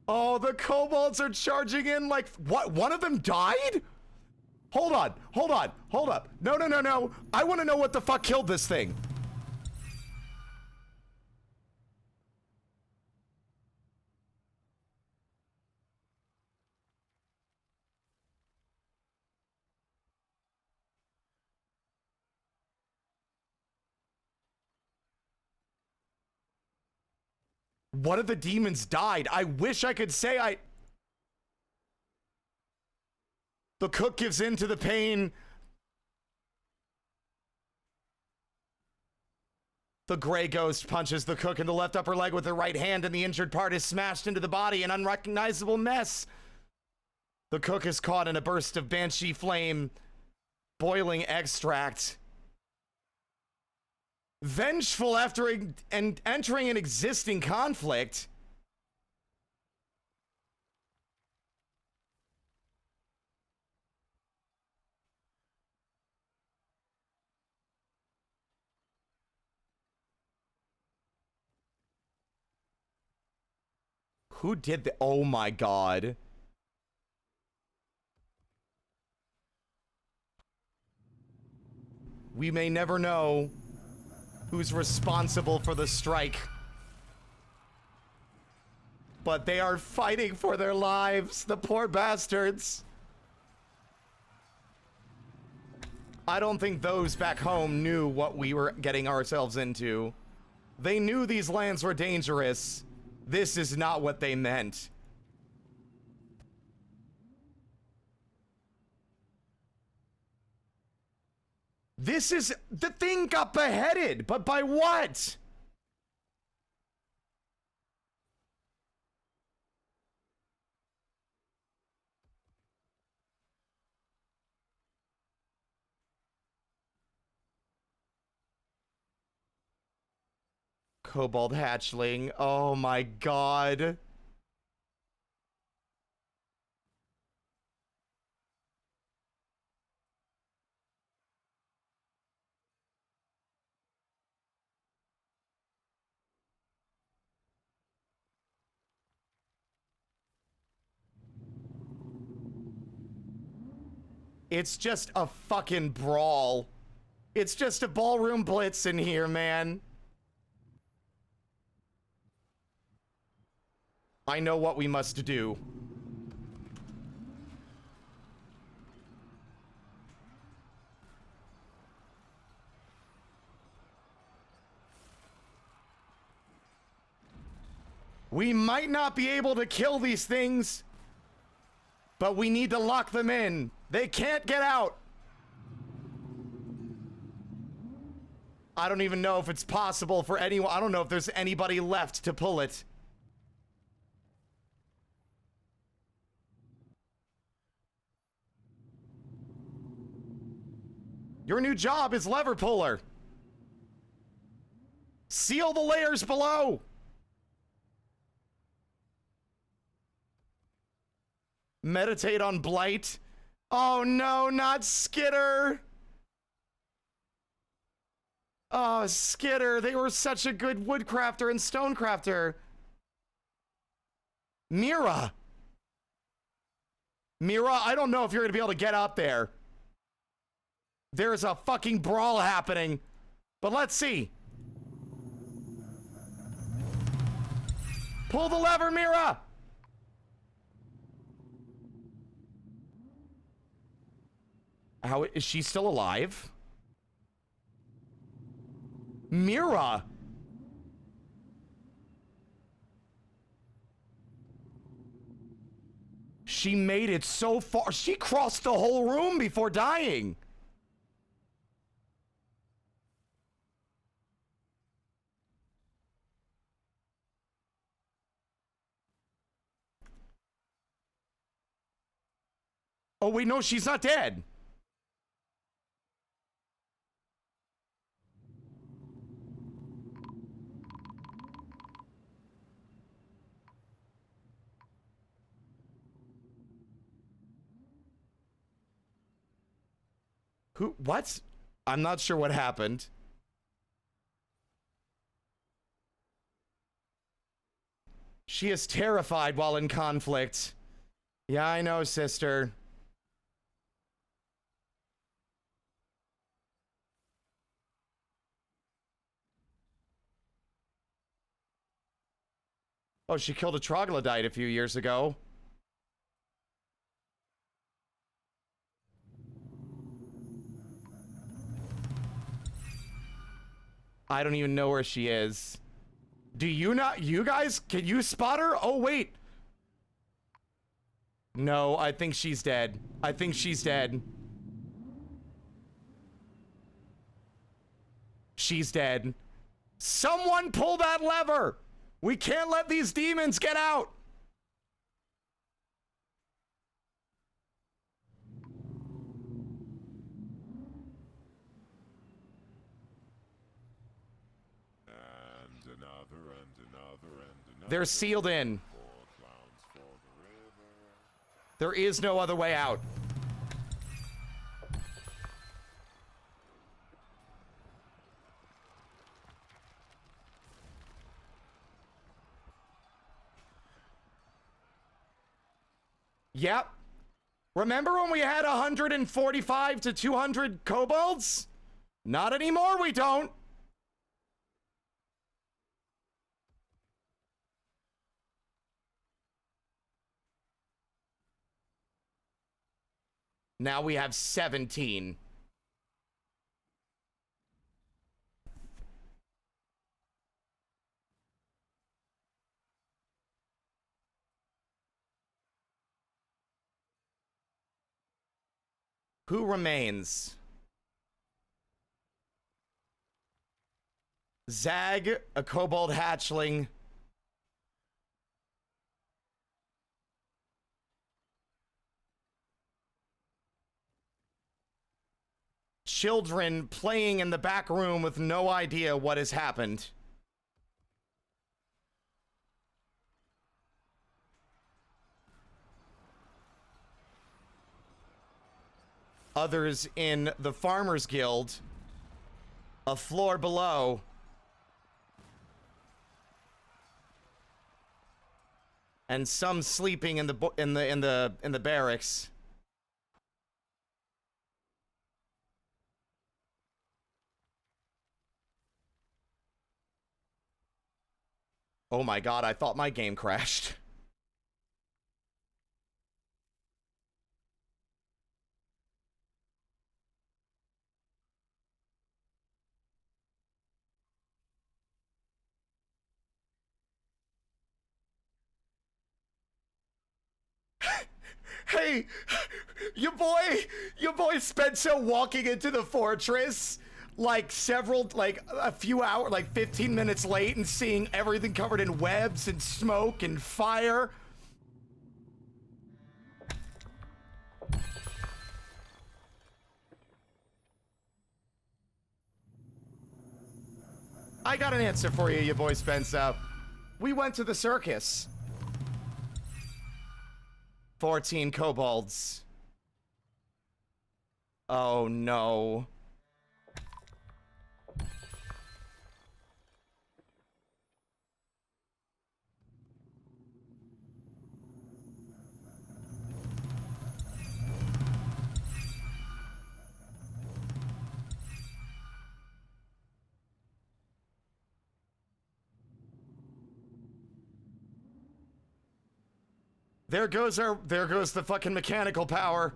Oh, the kobolds are charging in like, what? One of them died? Hold on, hold on, hold up. No, no, no, no. I want to know what the fuck killed this thing. One of the demons died. I wish I could say The cook gives in to the pain. The gray ghost punches the cook in the left upper leg with her right hand, and the injured part is smashed into the body, an unrecognizable mess. The cook is caught in a burst of banshee flame, boiling extract. Vengeful after entering an existing conflict. Who did the— oh my god. We may never know who's responsible for the strike. But they are fighting for their lives, the poor bastards. I don't think those back home knew what we were getting ourselves into. They knew these lands were dangerous. This is not what they meant. This is— the thing got beheaded, but by what? Kobold hatchling. Oh my god. It's just a fucking brawl. It's just a ballroom blitz in here, man. I know what we must do. We might not be able to kill these things, but we need to lock them in. They can't get out. I don't even know if it's possible for anyone. I don't know if there's anybody left to pull it. Your new job is lever puller. Seal the layers below. Meditate on blight. Oh no, not Skitter. Oh, Skitter, they were such a good woodcrafter and stonecrafter. Mira. Mira, I don't know if you're gonna be able to get up there. There's a fucking brawl happening. But let's see. Pull the lever, Mira! How is she still alive? Mira! She made it so far. She crossed the whole room before dying. Oh, wait, no, she's not dead. Who? What? I'm not sure what happened. She is terrified while in conflict. Yeah, I know, sister. Oh, she killed a troglodyte a few years ago. I don't even know where she is. Do you not? You guys, can you spot her? Oh, wait. No, I think she's dead. I think she's dead. She's dead. Someone pull that lever! We can't let these demons get out! And another, and another, and another. They're sealed in. More clowns for the river. There is no other way out. Yep. Remember when we had 145 to 200 kobolds? Not anymore, we don't. Now we have 17. Who remains? Zag, a kobold hatchling. Children playing in the back room with no idea what has happened. Others in the Farmers Guild, a floor below. And some sleeping in the barracks. Oh my god, I thought my game crashed. Hey, your boy Spencer walking into the fortress like a few hours, like 15 minutes late and seeing everything covered in webs and smoke and fire. I got an answer for you, your boy Spencer. We went to the circus. 14 kobolds. Oh no. There goes the fucking mechanical power.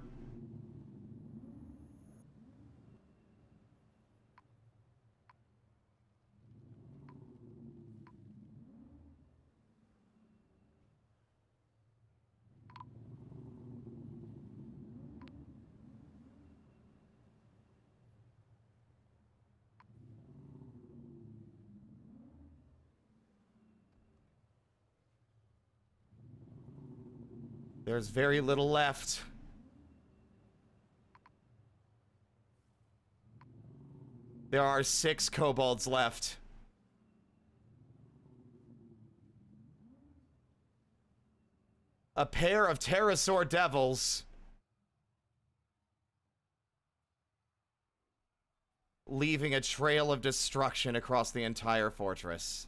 There's very little left. There are 6 kobolds left. A pair of pterosaur devils. Leaving a trail of destruction across the entire fortress.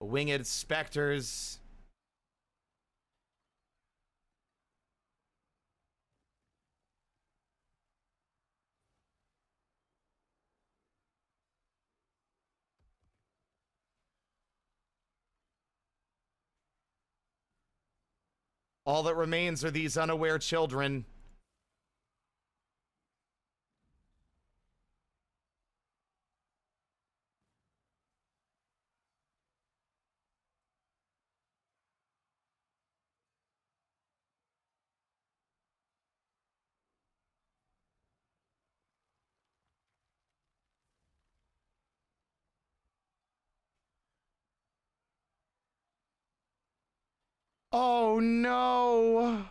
Winged specters. All that remains are these unaware children. Oh no!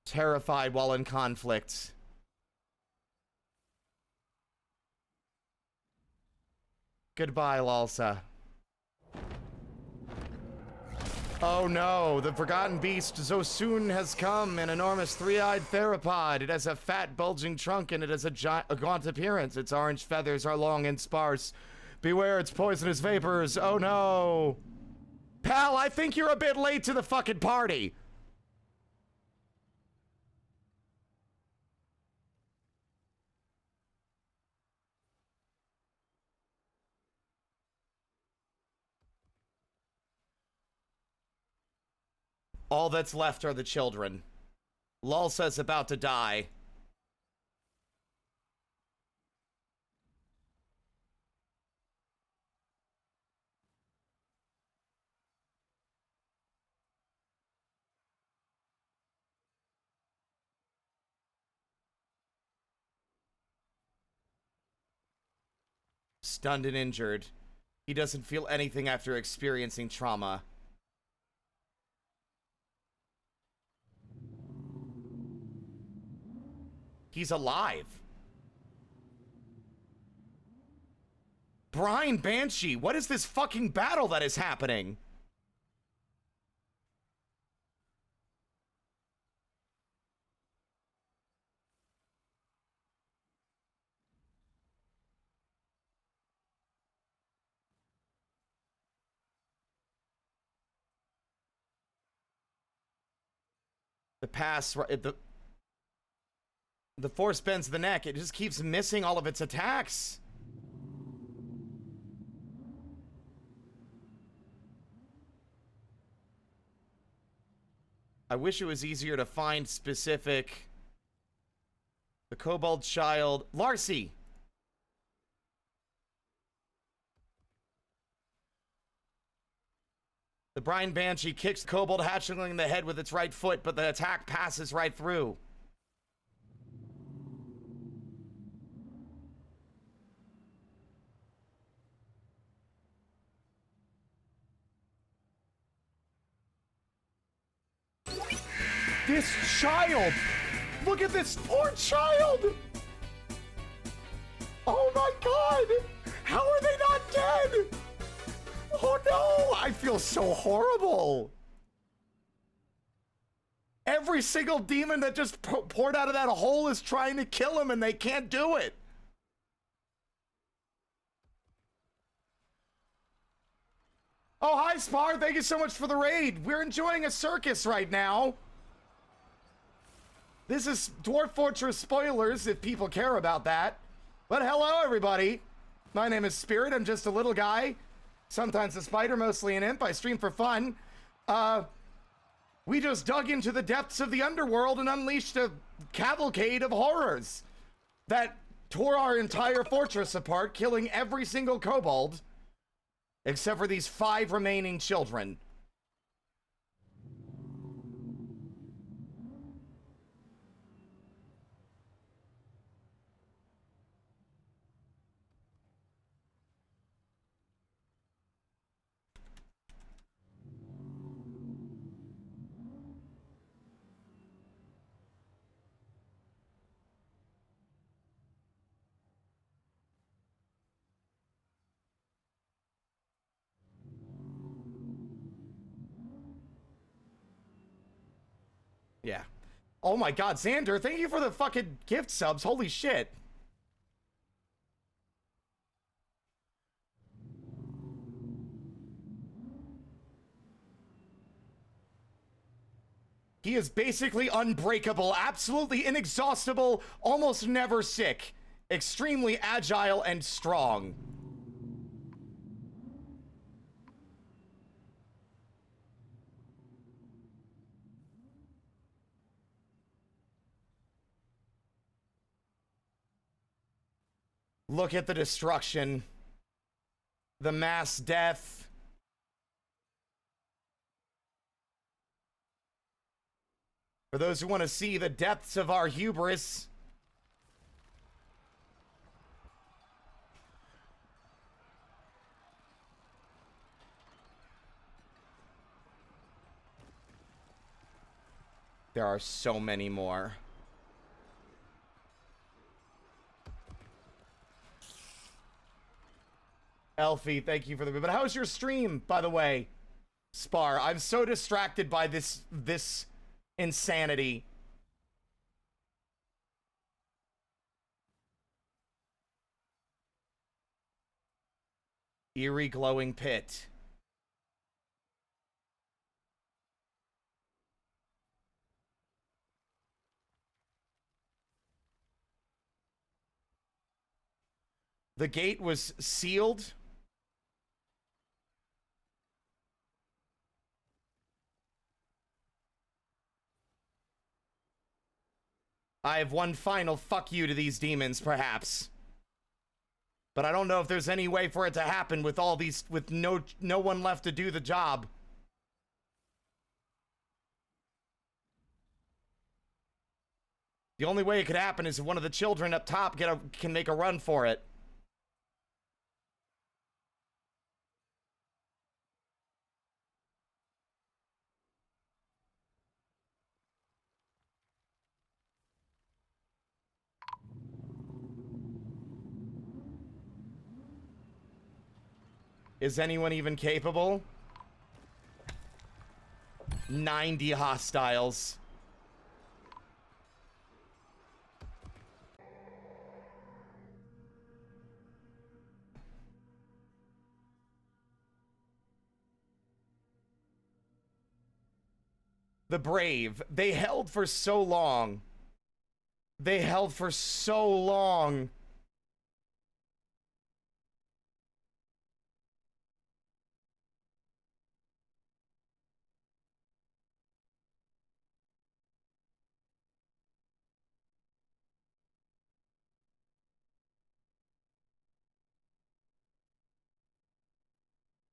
Terrified while in conflict. Goodbye, Lalsa. Oh no, the forgotten beast so soon has come, an enormous 3-eyed theropod. It has a fat, bulging trunk and it has a gaunt appearance. Its orange feathers are long and sparse. Beware its poisonous vapors. Oh no. Pal, I think you're a bit late to the fucking party. All that's left are the children. Lalsa's about to die. Stunned and injured. He doesn't feel anything after experiencing trauma. He's alive. Brine Banshee, what is this fucking battle that is happening? The pass, the force bends the neck. It just keeps missing all of its attacks. I wish it was easier to find specific The kobold child. Larcy! The brine banshee kicks the kobold hatchling in the head with its right foot, but the attack passes right through. This child! Look at this poor child! Oh my god! How are they not dead? Oh no! I feel so horrible! Every single demon that just poured out of that hole is trying to kill him and they can't do it! Oh, hi Spar! Thank you so much for the raid! We're enjoying a circus right now! This is Dwarf Fortress spoilers, if people care about that. But hello, everybody. My name is Spirit. I'm just a little guy. Sometimes a spider, mostly an imp. I stream for fun. We just dug into the depths of the underworld and unleashed a cavalcade of horrors that tore our entire fortress apart, killing every single kobold, except for these 5 remaining children. Yeah. Oh my god, Xander, thank you for the fucking gift subs. Holy shit. He is basically unbreakable, absolutely inexhaustible, almost never sick, extremely agile and strong. Look at the destruction. The mass death. For those who want to see the depths of our hubris. There are so many more. Elfie, thank you for the... But how's your stream, by the way? Spar, I'm so distracted by this insanity. Eerie glowing pit. The gate was sealed. I have one final fuck you to these demons, perhaps. But I don't know if there's any way for it to happen with all these, with no one left to do the job. The only way it could happen is if one of the children up top can make a run for it. Is anyone even capable? 90 hostiles. The brave. They held for so long. They held for so long.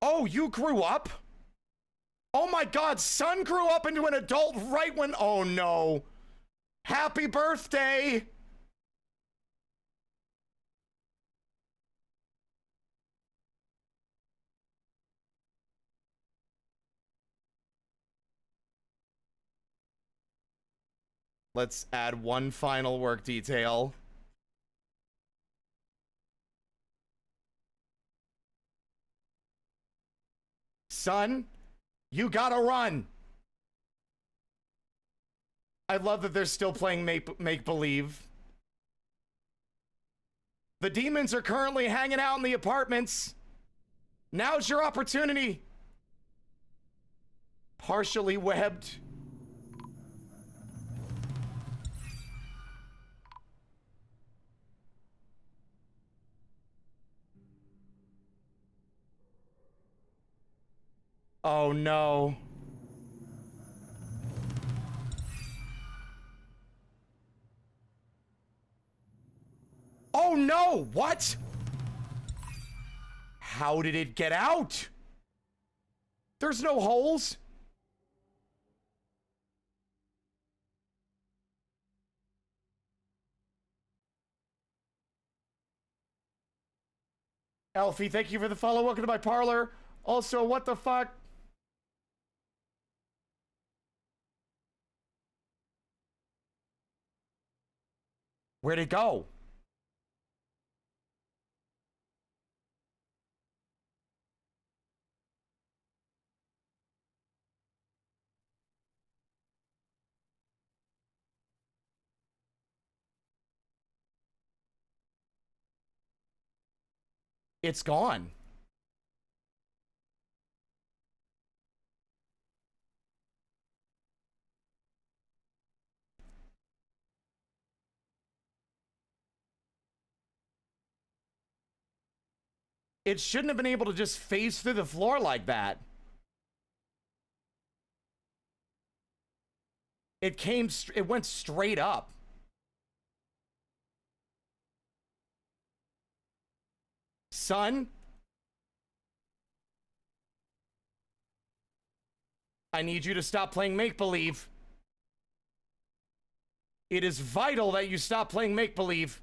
Oh, you grew up? Oh my god, son grew up into an adult right when... Oh no. Happy birthday! Let's add one final work detail. Son, you gotta run. I love that they're still playing make-believe. The demons are currently hanging out in the apartments. Now's your opportunity. Partially webbed. Oh no. Oh no, what? How did it get out? There's no holes. Elfie, thank you for the follow. Welcome to my parlor. Also, what the fuck? Where'd it go? It's gone. It shouldn't have been able to just phase through the floor like that. It went straight up. Son, I need you to stop playing make-believe. It is vital that you stop playing make-believe.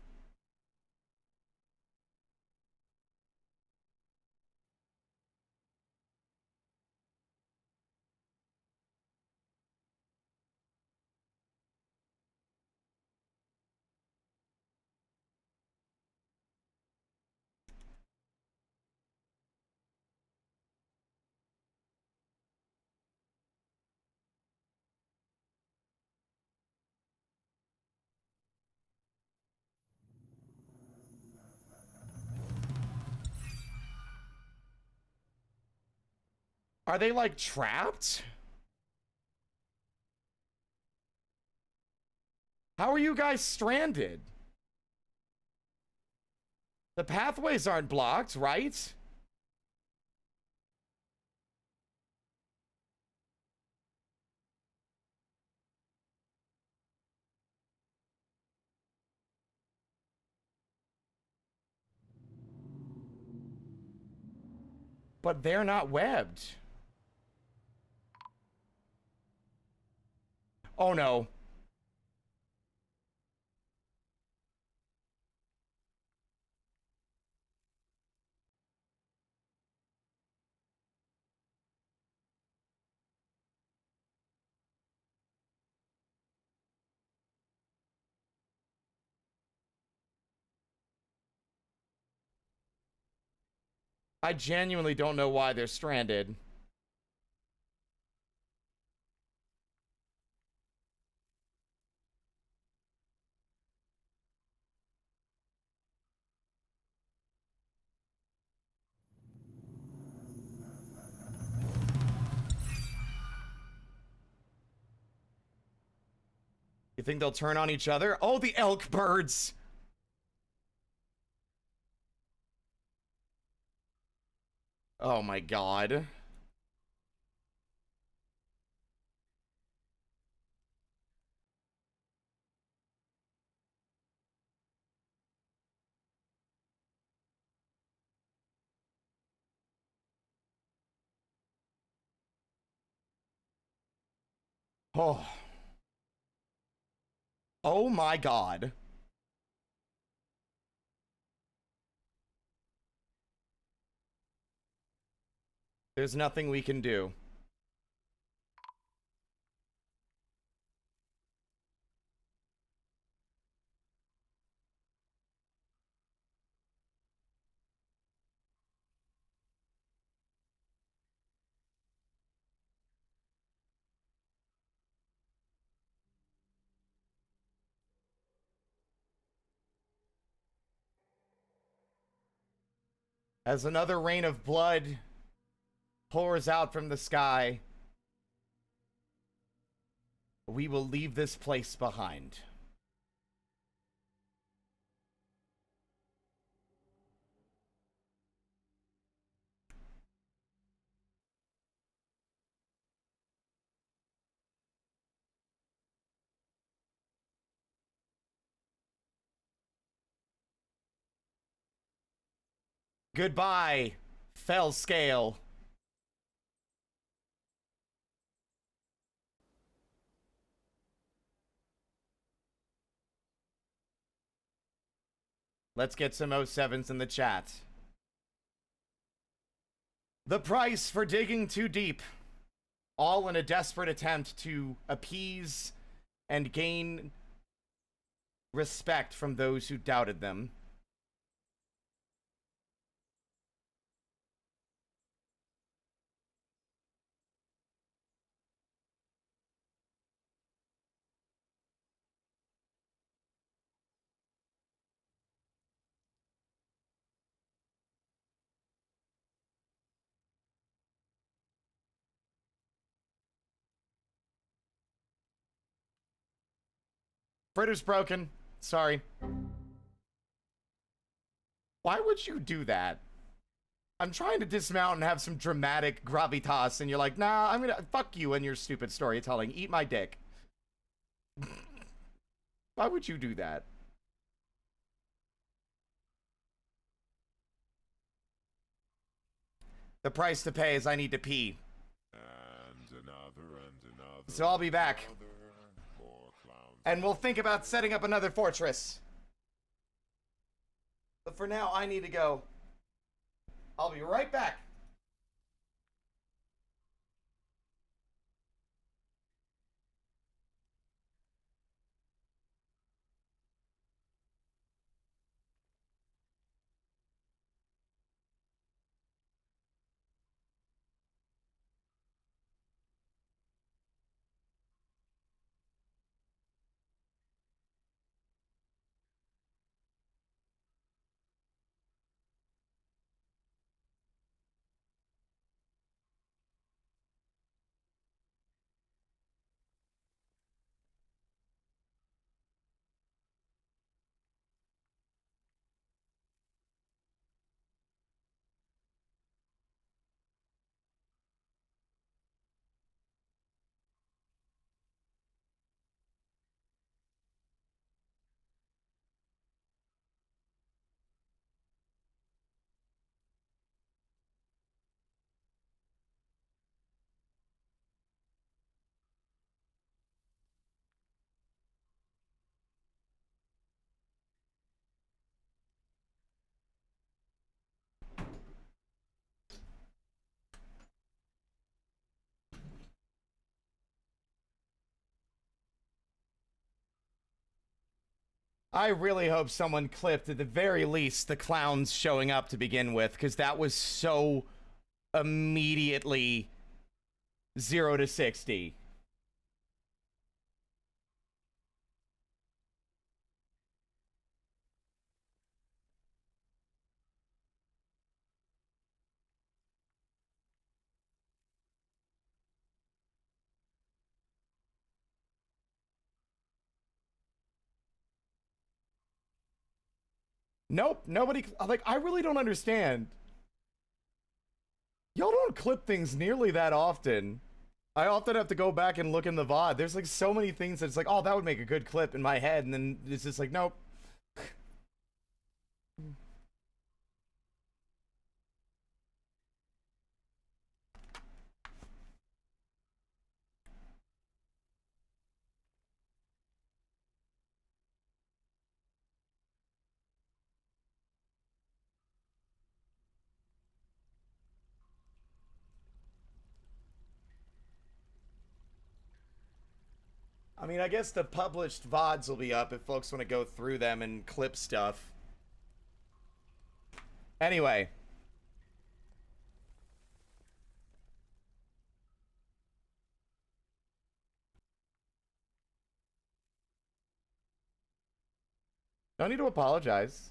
Are they like trapped? How are you guys stranded? The pathways aren't blocked, right? But they're not webbed. Oh no. I genuinely don't know why they're stranded. You think they'll turn on each other? Oh, the elk birds! Oh my god. Oh. Oh my god. There's nothing we can do. As another rain of blood pours out from the sky, we will leave this place behind. Goodbye, fell scale. Let's get some 07s in the chat. The price for digging too deep. All in a desperate attempt to appease and gain respect from those who doubted them. Fritter's broken. Sorry. Why would you do that? I'm trying to dismount and have some dramatic gravitas, and you're like, nah, I'm gonna fuck you and your stupid storytelling. Eat my dick. Why would you do that? The price to pay is I need to pee. And another. So I'll be back. More clowns. And we'll think about setting up another fortress. But for now, I need to go. I'll be right back. I really hope someone clipped, at the very least, the clowns showing up to begin with, because that was so immediately 0 to 60. Nope, nobody. Like, I really don't understand. Y'all don't clip things nearly that often. I often have to go back and look in the VOD. There's like so many things that's like, oh, that would make a good clip in my head, and then it's just like, nope. mean, I guess the published VODs will be up if folks want to go through them and clip stuff. Anyway. No need to apologize.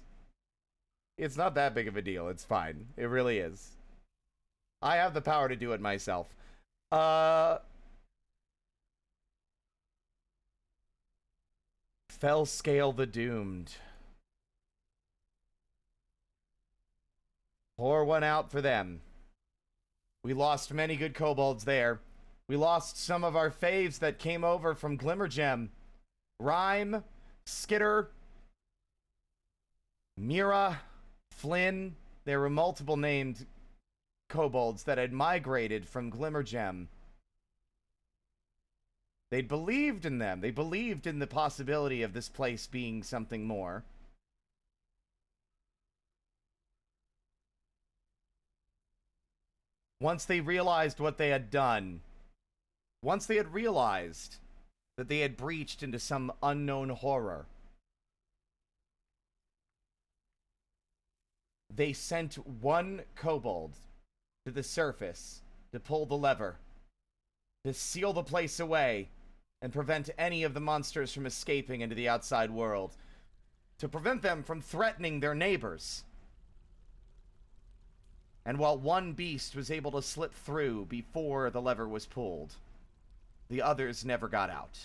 It's not that big of a deal. It's fine. It really is. I have the power to do it myself. Fell Scale the Doomed. Pour one out for them. We lost many good kobolds there. We lost some of our faves that came over from Glimmergem. Rhyme, Skitter, Mira, Flynn. There were multiple named kobolds that had migrated from Glimmergem. They believed in them. They believed in the possibility of this place being something more. Once they realized what they had done, once they had realized that they had breached into some unknown horror, they sent one kobold to the surface to pull the lever, to seal the place away and prevent any of the monsters from escaping into the outside world, to prevent them from threatening their neighbors. And while one beast was able to slip through before the lever was pulled, the others never got out.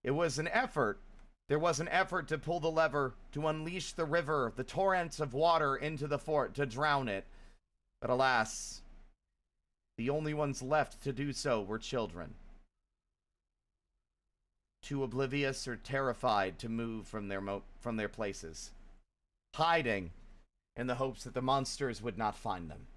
It was an effort. There was an effort to pull the lever, to unleash the river, the torrents of water into the fort, to drown it. But alas, the only ones left to do so were children. Too oblivious or terrified to move from their places, hiding in the hopes that the monsters would not find them.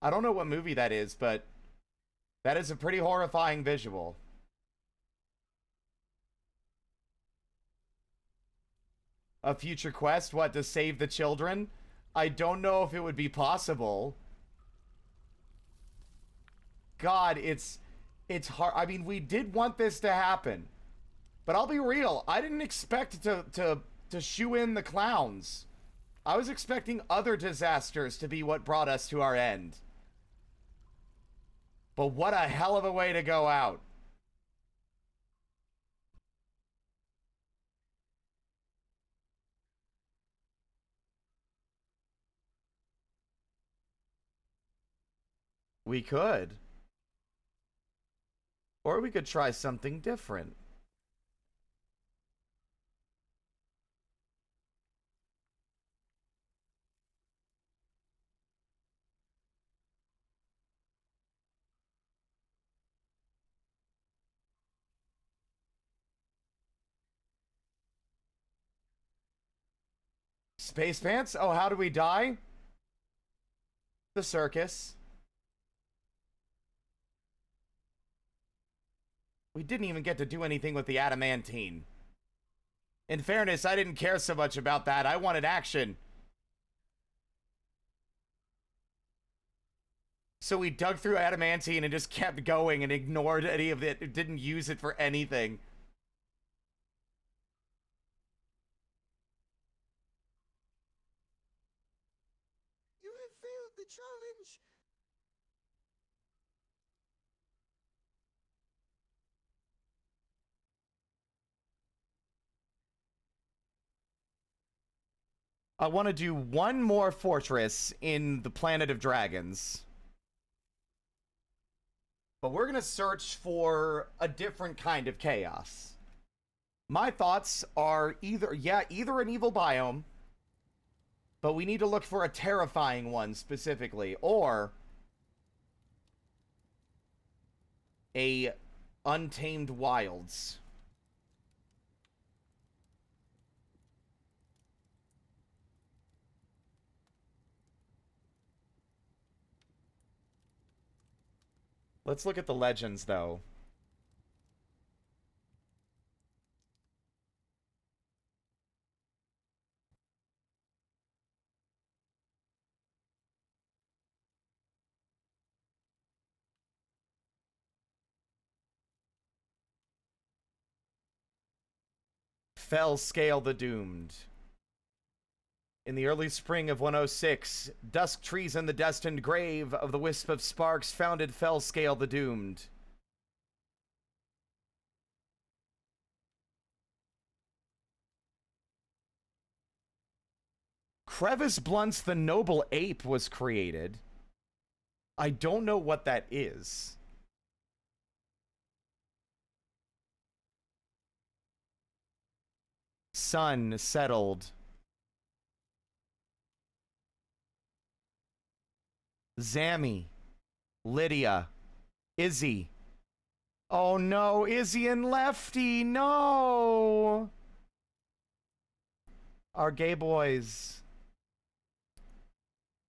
I don't know what movie that is, but that is a pretty horrifying visual. A future quest, what, to save the children? I don't know if it would be possible. God, it's hard. I mean, we did want this to happen. But I'll be real, I didn't expect to shoo in the clowns. I was expecting other disasters to be what brought us to our end. But what a hell of a way to go out. We could. Or we could try something different. Space Pants? Oh, how do we die? The circus. We didn't even get to do anything with the adamantine. In fairness, I didn't care so much about that. I wanted action. So we dug through adamantine and just kept going and ignored any of it. Didn't use it for anything. You have failed the challenge. I want to do one more fortress in the Planet of Dragons. But we're going to search for a different kind of chaos. My thoughts are either an evil biome, but we need to look for a terrifying one specifically, or a untamed wilds. Let's look at the legends, though. Fell Scale the Doomed. In the early spring of 106, dusk trees in the destined grave of the Wisp of Sparks founded Fell Scale the Doomed. Crevice Blunts the Noble Ape was created. I don't know what that is. Sun settled. Zammy. Lydia. Izzy. Oh no, Izzy and Lefty, no! Our gay boys.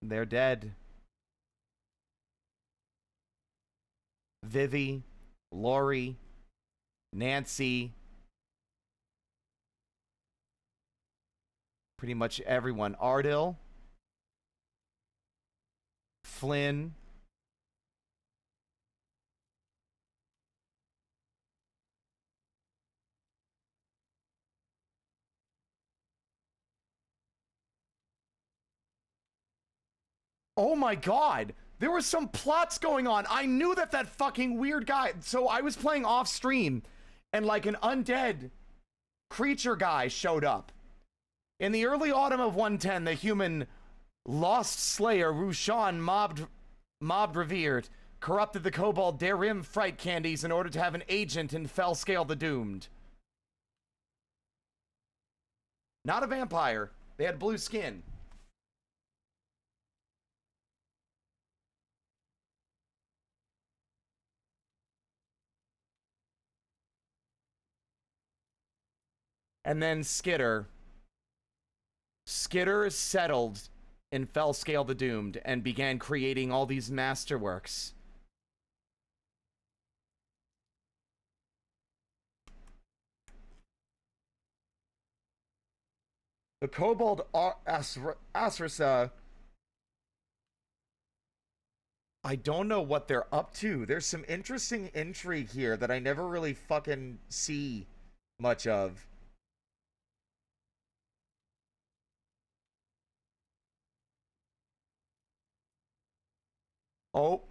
They're dead. Vivi, Lori, Nancy. Pretty much everyone. Ardil. Flynn. Oh my god! There were some plots going on. I knew that that fucking weird guy... So I was playing off stream, and like an undead creature guy showed up. In the early autumn of 110, the human Lost Slayer Rushan mobbed revered, corrupted the kobold Darim fright candies in order to have an agent in Fell Scale the Doomed. Not a vampire. They had blue skin. And then Skitter. Skitter settled in Fell Scale the Doomed and began creating all these masterworks. The Kobold Asrasa. I don't know what they're up to. There's some interesting intrigue here that I never really fucking see much of. Oh.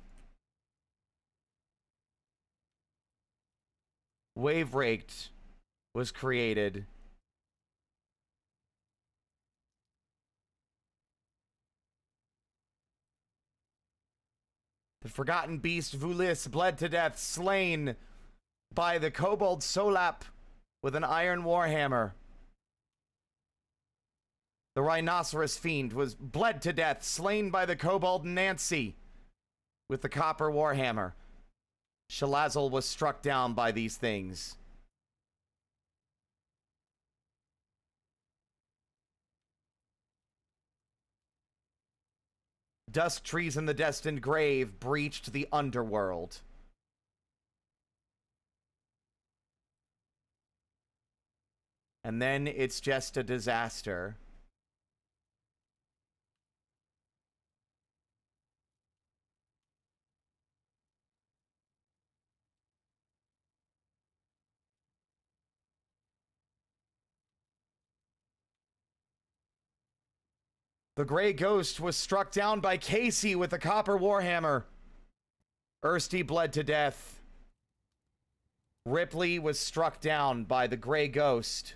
Wave Raked was created. The Forgotten Beast Vulis bled to death, slain by the Kobold Solap with an iron warhammer. The Rhinoceros Fiend was bled to death, slain by the Kobold Nancy with the copper warhammer. Shalazel was struck down by these things. Dusk trees in the destined grave breached the underworld. And then it's just a disaster. The Grey Ghost was struck down by Casey with a copper warhammer. Ersty bled to death. Ripley was struck down by the Grey Ghost.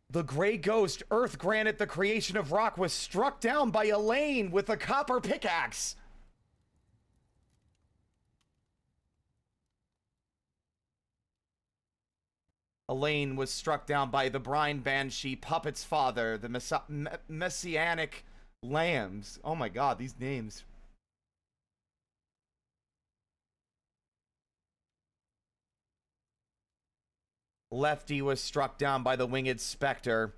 The Grey Ghost, Earth Granite, the creation of rock, was struck down by Elaine with a copper pickaxe. Elaine was struck down by the Brine Banshee, Puppet's father, the Messianic Lambs. Oh my god, these names. Lefty was struck down by the Winged Spectre.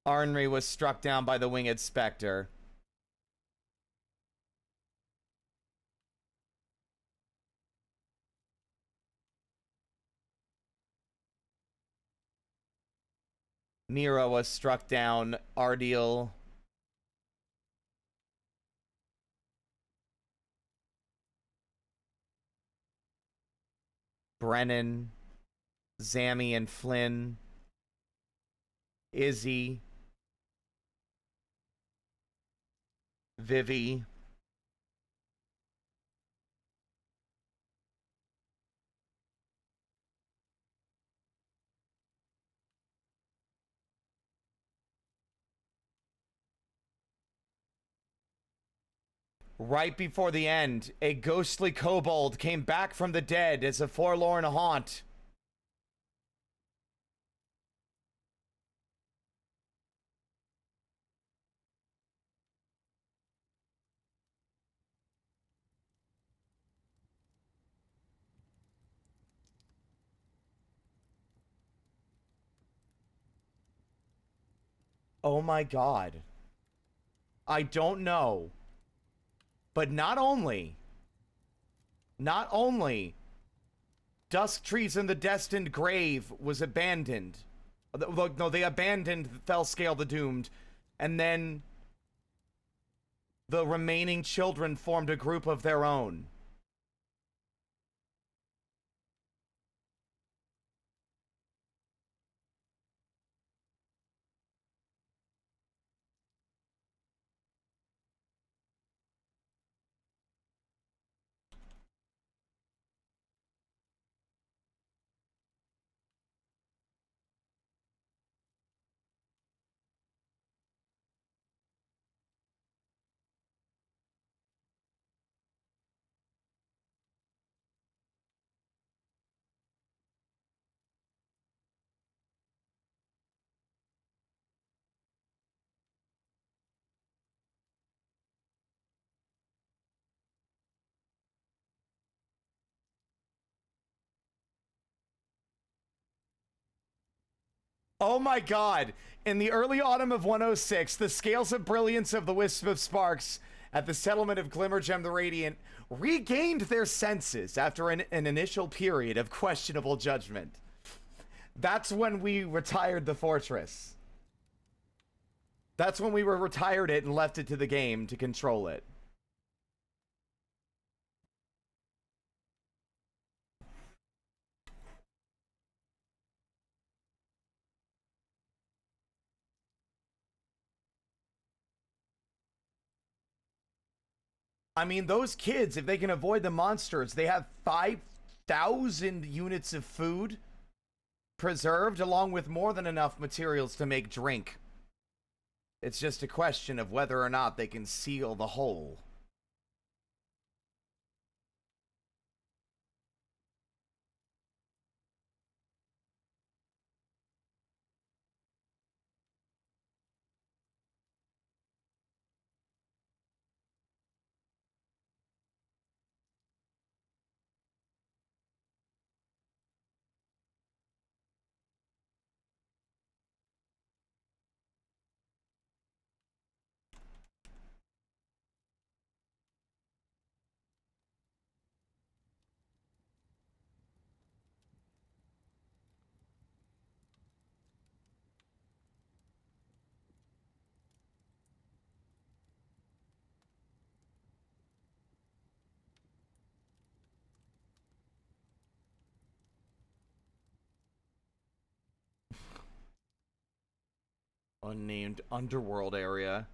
Arnry was struck down by the winged specter. Nero was struck down. Ardiel. Brennan. Zammy and Flynn. Izzy. Vivi. Right before the end, a ghostly kobold came back from the dead as a forlorn haunt. Oh my god. I don't know. But not only Dusk Trees in the Destined Grave was abandoned. No, they abandoned Fellscale the Doomed. And then the remaining children formed a group of their own. Oh my god. In the early autumn of 106, the scales of brilliance of the Wisp of Sparks at the settlement of Glimmergem the Radiant regained their senses after an initial period of questionable judgment. That's when we retired the fortress. That's when we retired it and left it to the game to control it. I mean, those kids, if they can avoid the monsters, they have 5,000 units of food preserved, along with more than enough materials to make drink. It's just a question of whether or not they can seal the hole. Unnamed underworld area.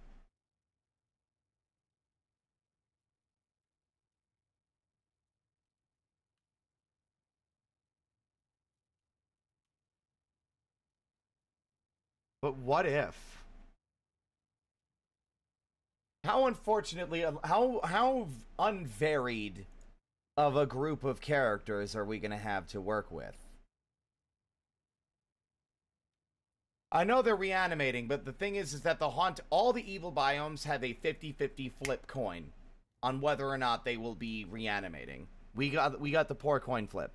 But what if? How unfortunately, how unvaried of a group of characters are we going to have to work with? I know they're reanimating, but the thing is that the haunt, all the evil biomes have a 50-50 flip coin on whether or not they will be reanimating. We got the poor coin flip.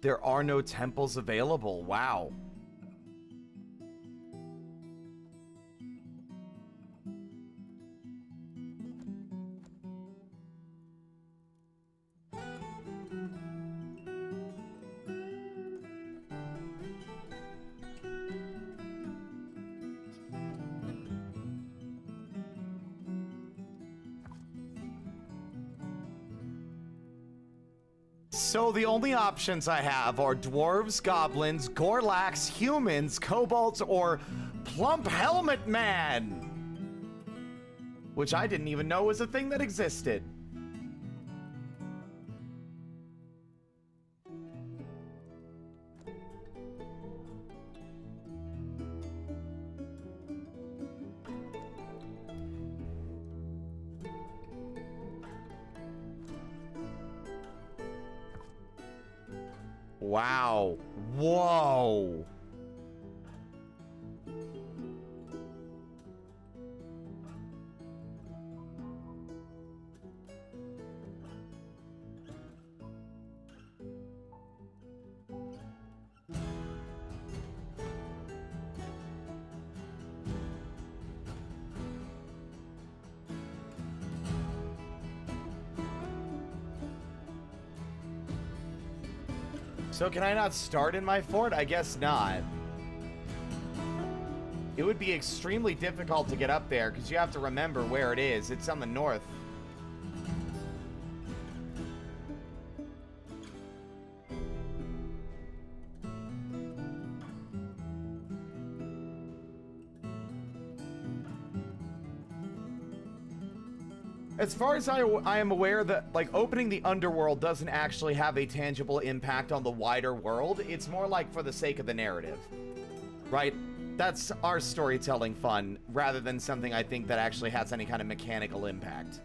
There are no temples available. Wow. So the only options I have are dwarves, goblins, Gorlax, humans, kobolds, or Plump Helmet Man. Which I didn't even know was a thing that existed. Wow. Whoa. So can I not start in my fort? I guess not. It would be extremely difficult to get up there because you have to remember where it is. It's on the north. As far as I am aware, that like opening the underworld doesn't actually have a tangible impact on the wider world. It's more like for the sake of the narrative, right? That's our storytelling fun rather than something I think that actually has any kind of mechanical impact.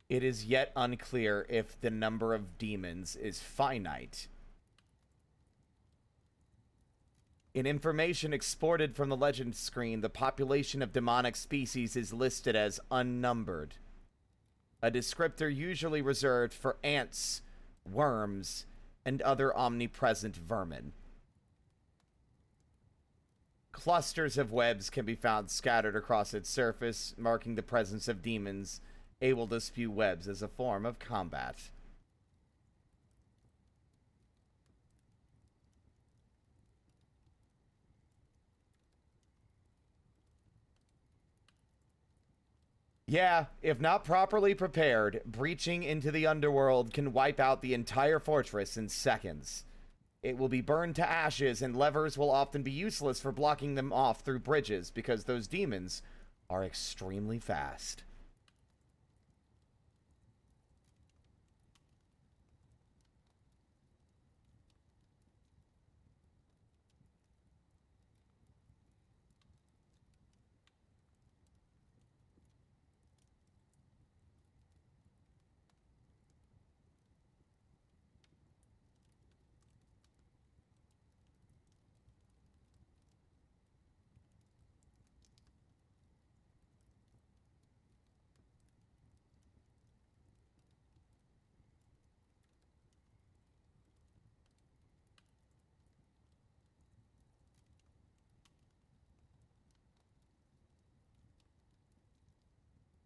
It is yet unclear if the number of demons is finite. In information exported from the legend screen, the population of demonic species is listed as unnumbered, a descriptor usually reserved for ants, worms, and other omnipresent vermin. Clusters of webs can be found scattered across its surface, marking the presence of demons able to spew webs as a form of combat. Yeah, if not properly prepared, breaching into the underworld can wipe out the entire fortress in seconds. It will be burned to ashes, and levers will often be useless for blocking them off through bridges because those demons are extremely fast.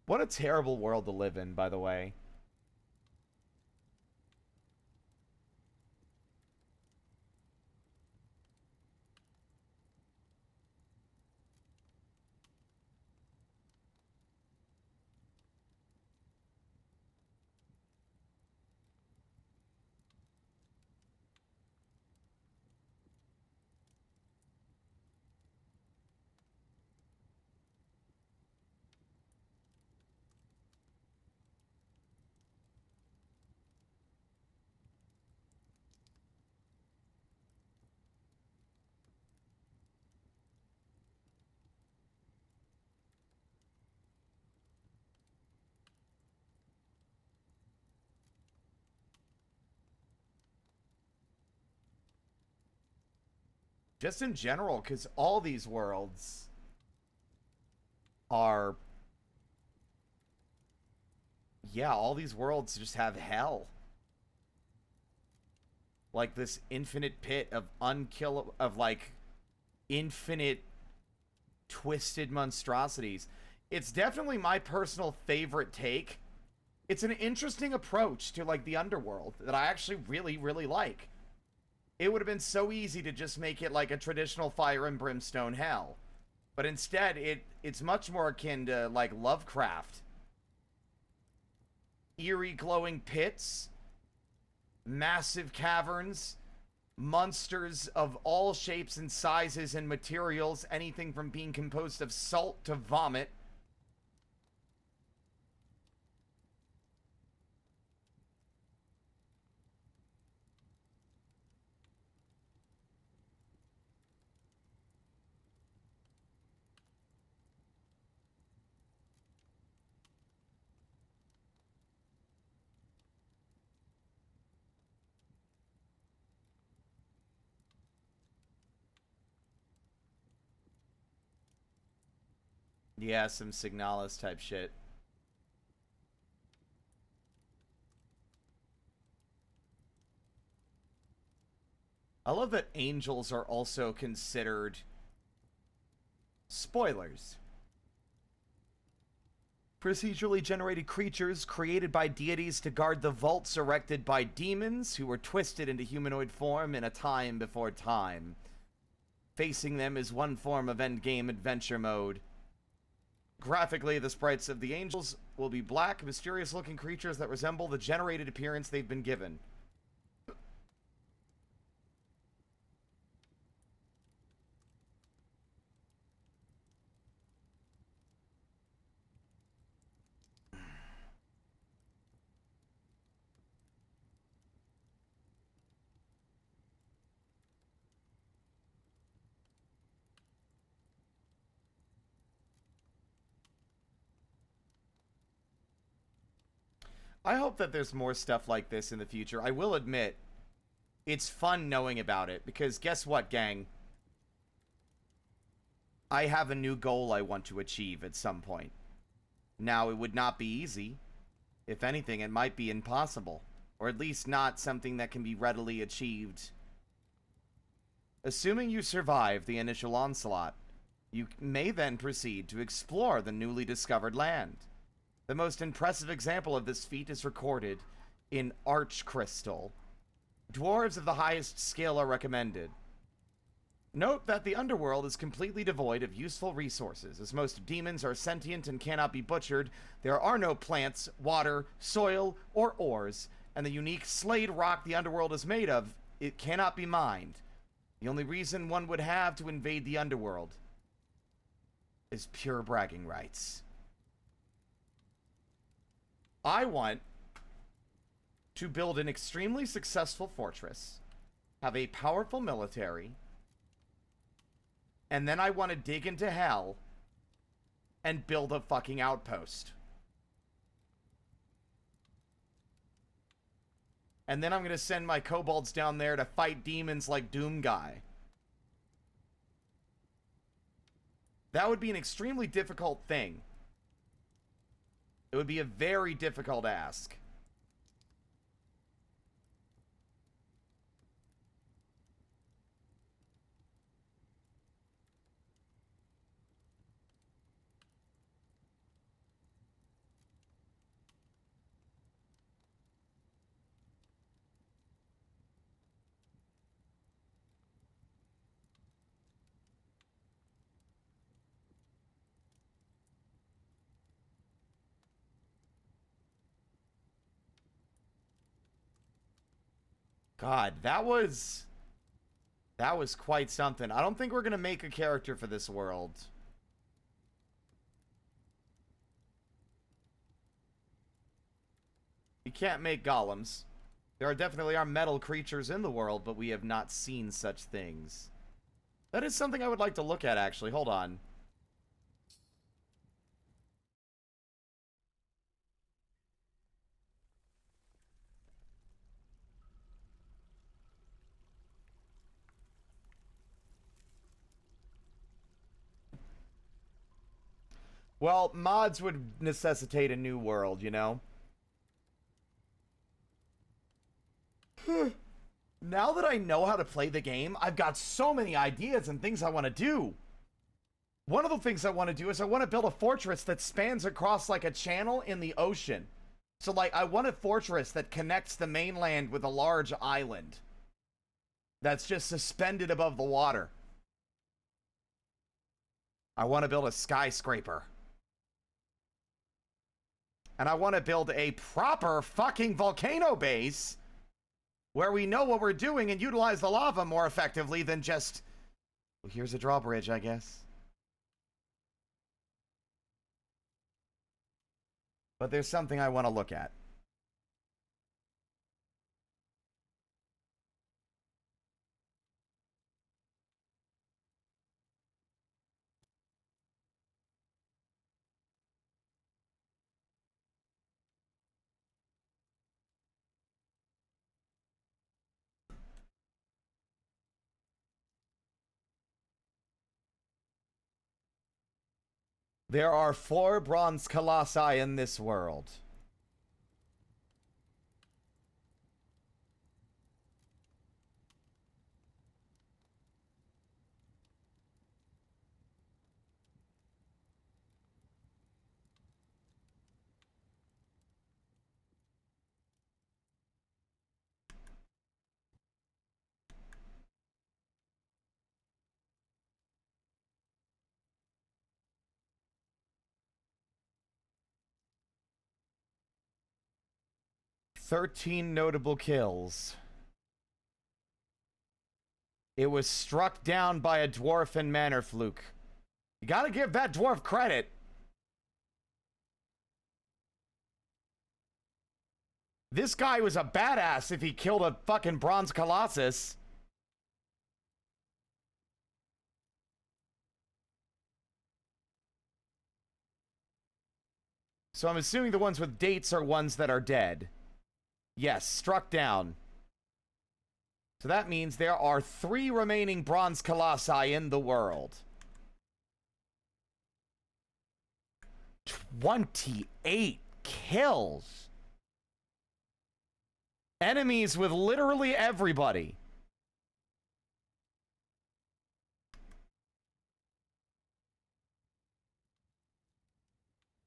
What a terrible world to live in, by the way. Just in general, because all these worlds are... Yeah, all these worlds just have hell. Like this infinite pit of like infinite twisted monstrosities. It's definitely my personal favorite take. It's an interesting approach to like the underworld that I actually really, really like. It would have been so easy to just make it like a traditional fire and brimstone hell. But instead, it's much more akin to like Lovecraft. Eerie glowing pits, massive caverns, monsters of all shapes and sizes and materials, anything from being composed of salt to vomit. Yeah, some Signalis type shit. I love that angels are also considered spoilers. Procedurally generated creatures created by deities to guard the vaults erected by demons who were twisted into humanoid form in a time before time. Facing them is one form of endgame adventure mode. Graphically, the sprites of the angels will be black, mysterious-looking creatures that resemble the generated appearance they've been given. I hope that there's more stuff like this in the future. I will admit, it's fun knowing about it, because guess what, gang? I have a new goal I want to achieve at some point. Now, it would not be easy. If anything, it might be impossible. Or at least not something that can be readily achieved. Assuming you survive the initial onslaught, you may then proceed to explore the newly discovered land. The most impressive example of this feat is recorded in Arch Crystal. Dwarves of the highest skill are recommended. Note that the underworld is completely devoid of useful resources. As most demons are sentient and cannot be butchered, there are no plants, water, soil, or ores, and the unique slade rock the underworld is made of, it cannot be mined. The only reason one would have to invade the underworld is pure bragging rights. I want to build an extremely successful fortress, have a powerful military, and then I want to dig into hell and build a fucking outpost. And then I'm going to send my kobolds down there to fight demons like Doom Guy. That would be an extremely difficult thing. It would be a very difficult ask. God, that was quite something. I don't think we're going to make a character for this world. You can't make golems. There definitely are metal creatures in the world, but we have not seen such things. That is something I would like to look at, actually. Hold on. Well, mods would necessitate a new world, you know? Now that I know how to play the game, I've got so many ideas and things I want to do. One of the things I want to do is I want to build a fortress that spans across like a channel in the ocean. So like I want a fortress that connects the mainland with a large island that's just suspended above the water. I want to build a skyscraper. And I want to build a proper fucking volcano base where we know what we're doing and utilize the lava more effectively than just, well, here's a drawbridge, I guess. But there's something I want to look at. There are 4 bronze colossi in this world. "13 notable kills. It was struck down by a dwarf in Mannerfluke." You gotta give that dwarf credit. This guy was a badass if he killed a fucking bronze colossus. So I'm assuming the ones with dates are ones that are dead. Yes, struck down. So that means there are 3 remaining bronze colossi in the world. 28 kills. Enemies with literally everybody.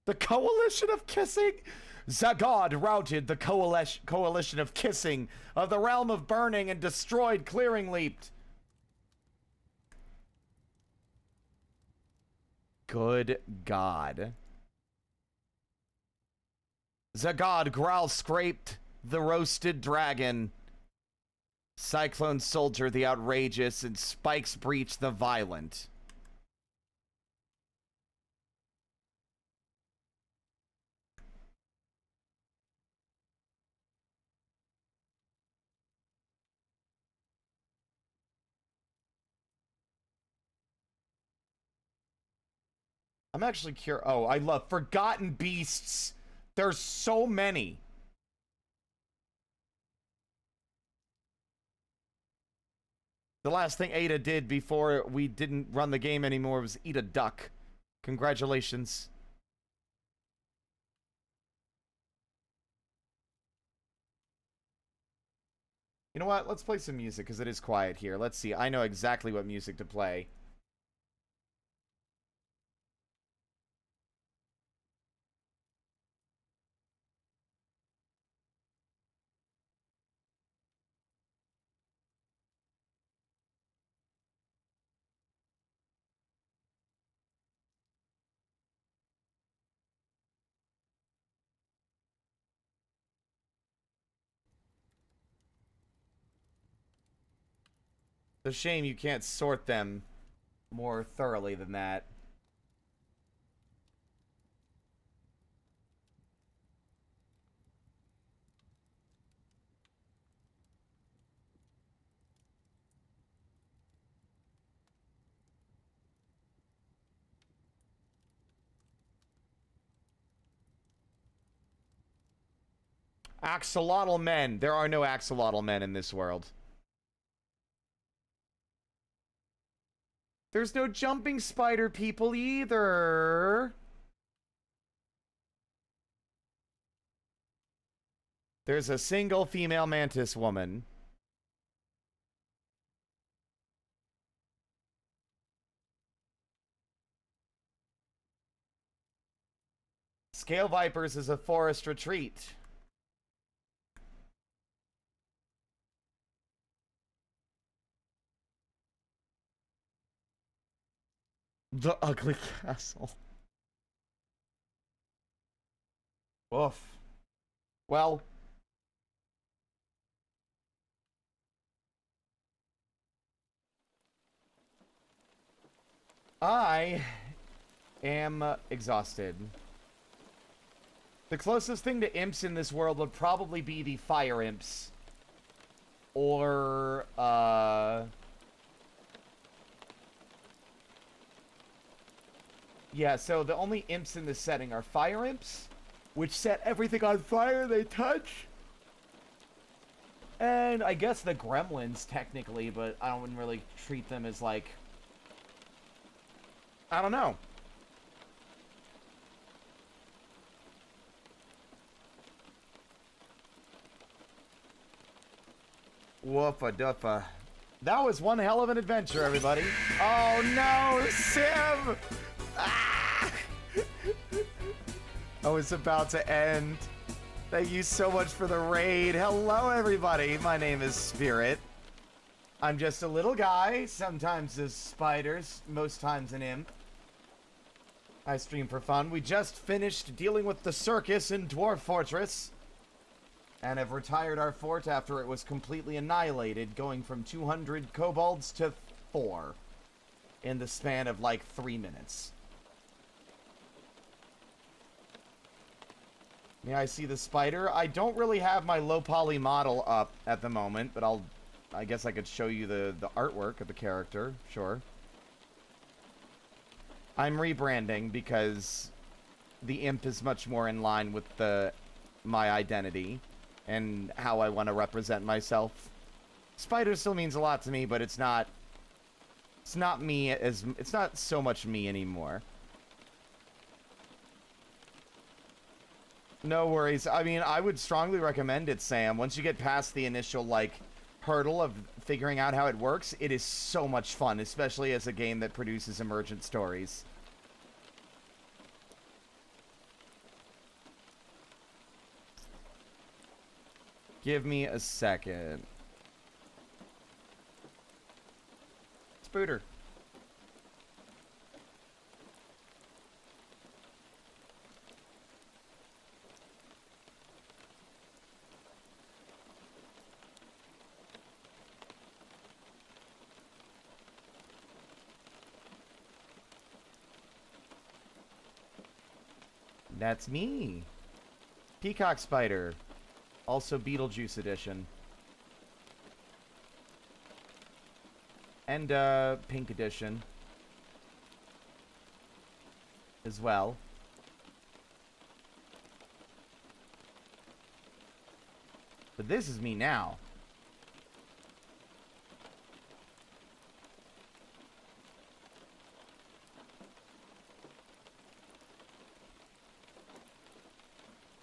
The Coalition of Kissing? Zagod routed the coalition of Kissing of the Realm of Burning and destroyed Clearing Leaped. Good God. Zagod growl scraped the roasted dragon. Cyclone Soldier the outrageous and Spikes Breach the violent. I'm actually curious. Oh, I love Forgotten Beasts. There's so many. The last thing Ada did before we didn't run the game anymore was eat a duck. Congratulations. You know what? Let's play some music because it is quiet here. Let's see. I know exactly what music to play. It's a shame you can't sort them more thoroughly than that. Axolotl men. There are no axolotl men in this world. There's no jumping spider people either. There's a single female mantis woman. Scale Vipers is a forest retreat. The ugly castle. Woof. Well. I am exhausted. The closest thing to imps in this world would probably be the fire imps. Or, yeah, so the only imps in this setting are fire imps, which set everything on fire they touch. And I guess the gremlins, technically, but I don't really treat them as, like... I don't know. Woofa duffa. That was one hell of an adventure, everybody. Oh no, Sim! Ah! I was about to end. Thank you so much for the raid. Hello, everybody. My name is Spirit. I'm just a little guy, sometimes as spiders, most times an imp. I stream for fun. We just finished dealing with the circus in Dwarf Fortress. And have retired our fort after it was completely annihilated, going from 200 kobolds to 4 in the span of like 3 minutes. May I see the spider? I don't really have my low poly model up at the moment, but I guess I could show you the artwork of the character, sure. I'm rebranding because the imp is much more in line with my identity and how I want to represent myself. Spider still means a lot to me, but it's not me it's not so much me anymore. No worries. I mean, I would strongly recommend it, Sam. Once you get past the initial, like, hurdle of figuring out how it works, it is so much fun, especially as a game that produces emergent stories. Give me a second. Spooter. That's me. Peacock Spider. Also Beetlejuice edition. And pink edition. As well. But this is me now.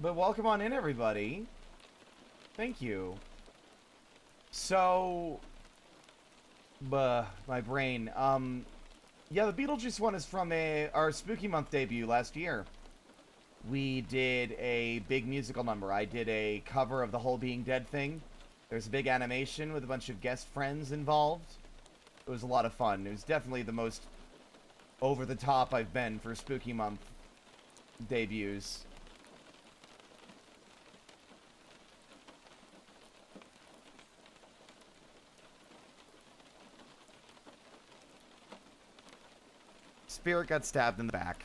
But welcome on in, everybody. Thank you. So, my brain. Yeah, the Beetlejuice one is from our Spooky Month debut last year. We did a big musical number. I did a cover of the whole Being Dead thing. There's a big animation with a bunch of guest friends involved. It was a lot of fun. It was definitely the most over the top I've been for Spooky Month debuts. Spirit got stabbed in the back.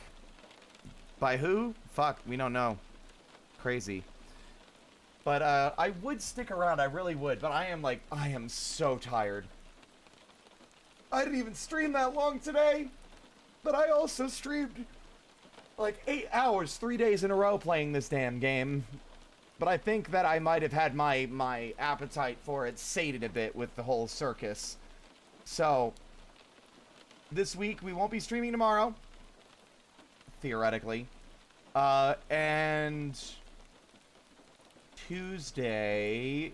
By who? Fuck, we don't know. Crazy. But, I would stick around, I really would, but I am so tired. I didn't even stream that long today, but I also streamed, like, 8 hours, 3 days in a row playing this damn game. But I think that I might have had my appetite for it sated a bit with the whole circus. So, this week, we won't be streaming tomorrow. Theoretically. And Tuesday,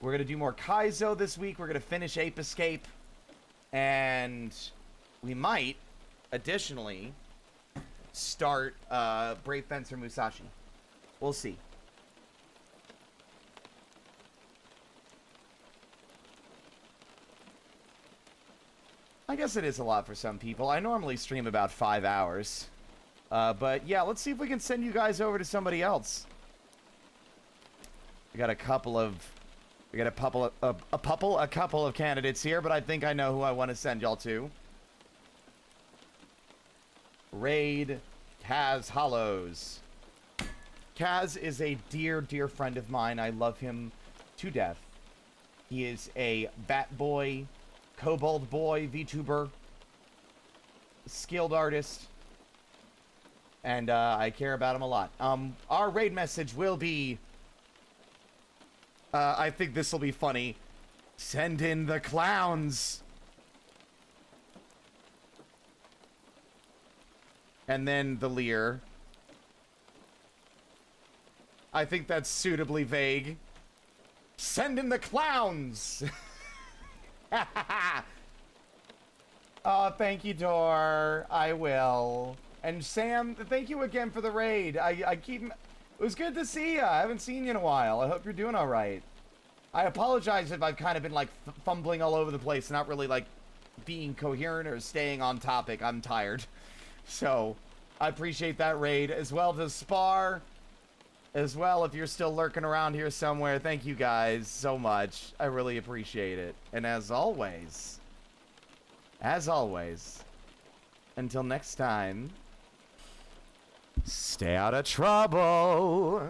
we're going to do more Kaizo this week. We're going to finish Ape Escape. And we might, additionally, start Brave Fencer Musashi. We'll see. I guess it is a lot for some people. I normally stream about 5 hours. But yeah, let's see if we can send you guys over to somebody else. We got a couple of candidates here, but I think I know who I want to send y'all to. Raid Kaz Hollows. Kaz is a dear, dear friend of mine. I love him to death. He is a Bat Boy, Kobold Boy, VTuber, skilled artist, and I care about him a lot. Our raid message will be, I think this will be funny, send in the clowns. And then the leer. I think that's suitably vague. Send in the clowns! Oh, thank you, Dor. I will. And Sam, thank you again for the raid. It was good to see ya. I haven't seen you in a while. I hope you're doing all right. I apologize if I've kind of been, like, fumbling all over the place, not really, like, being coherent or staying on topic. I'm tired. So, I appreciate that raid. As well to Spar. As well, if you're still lurking around here somewhere, thank you guys so much. I really appreciate it. And as always, until next time, stay out of trouble.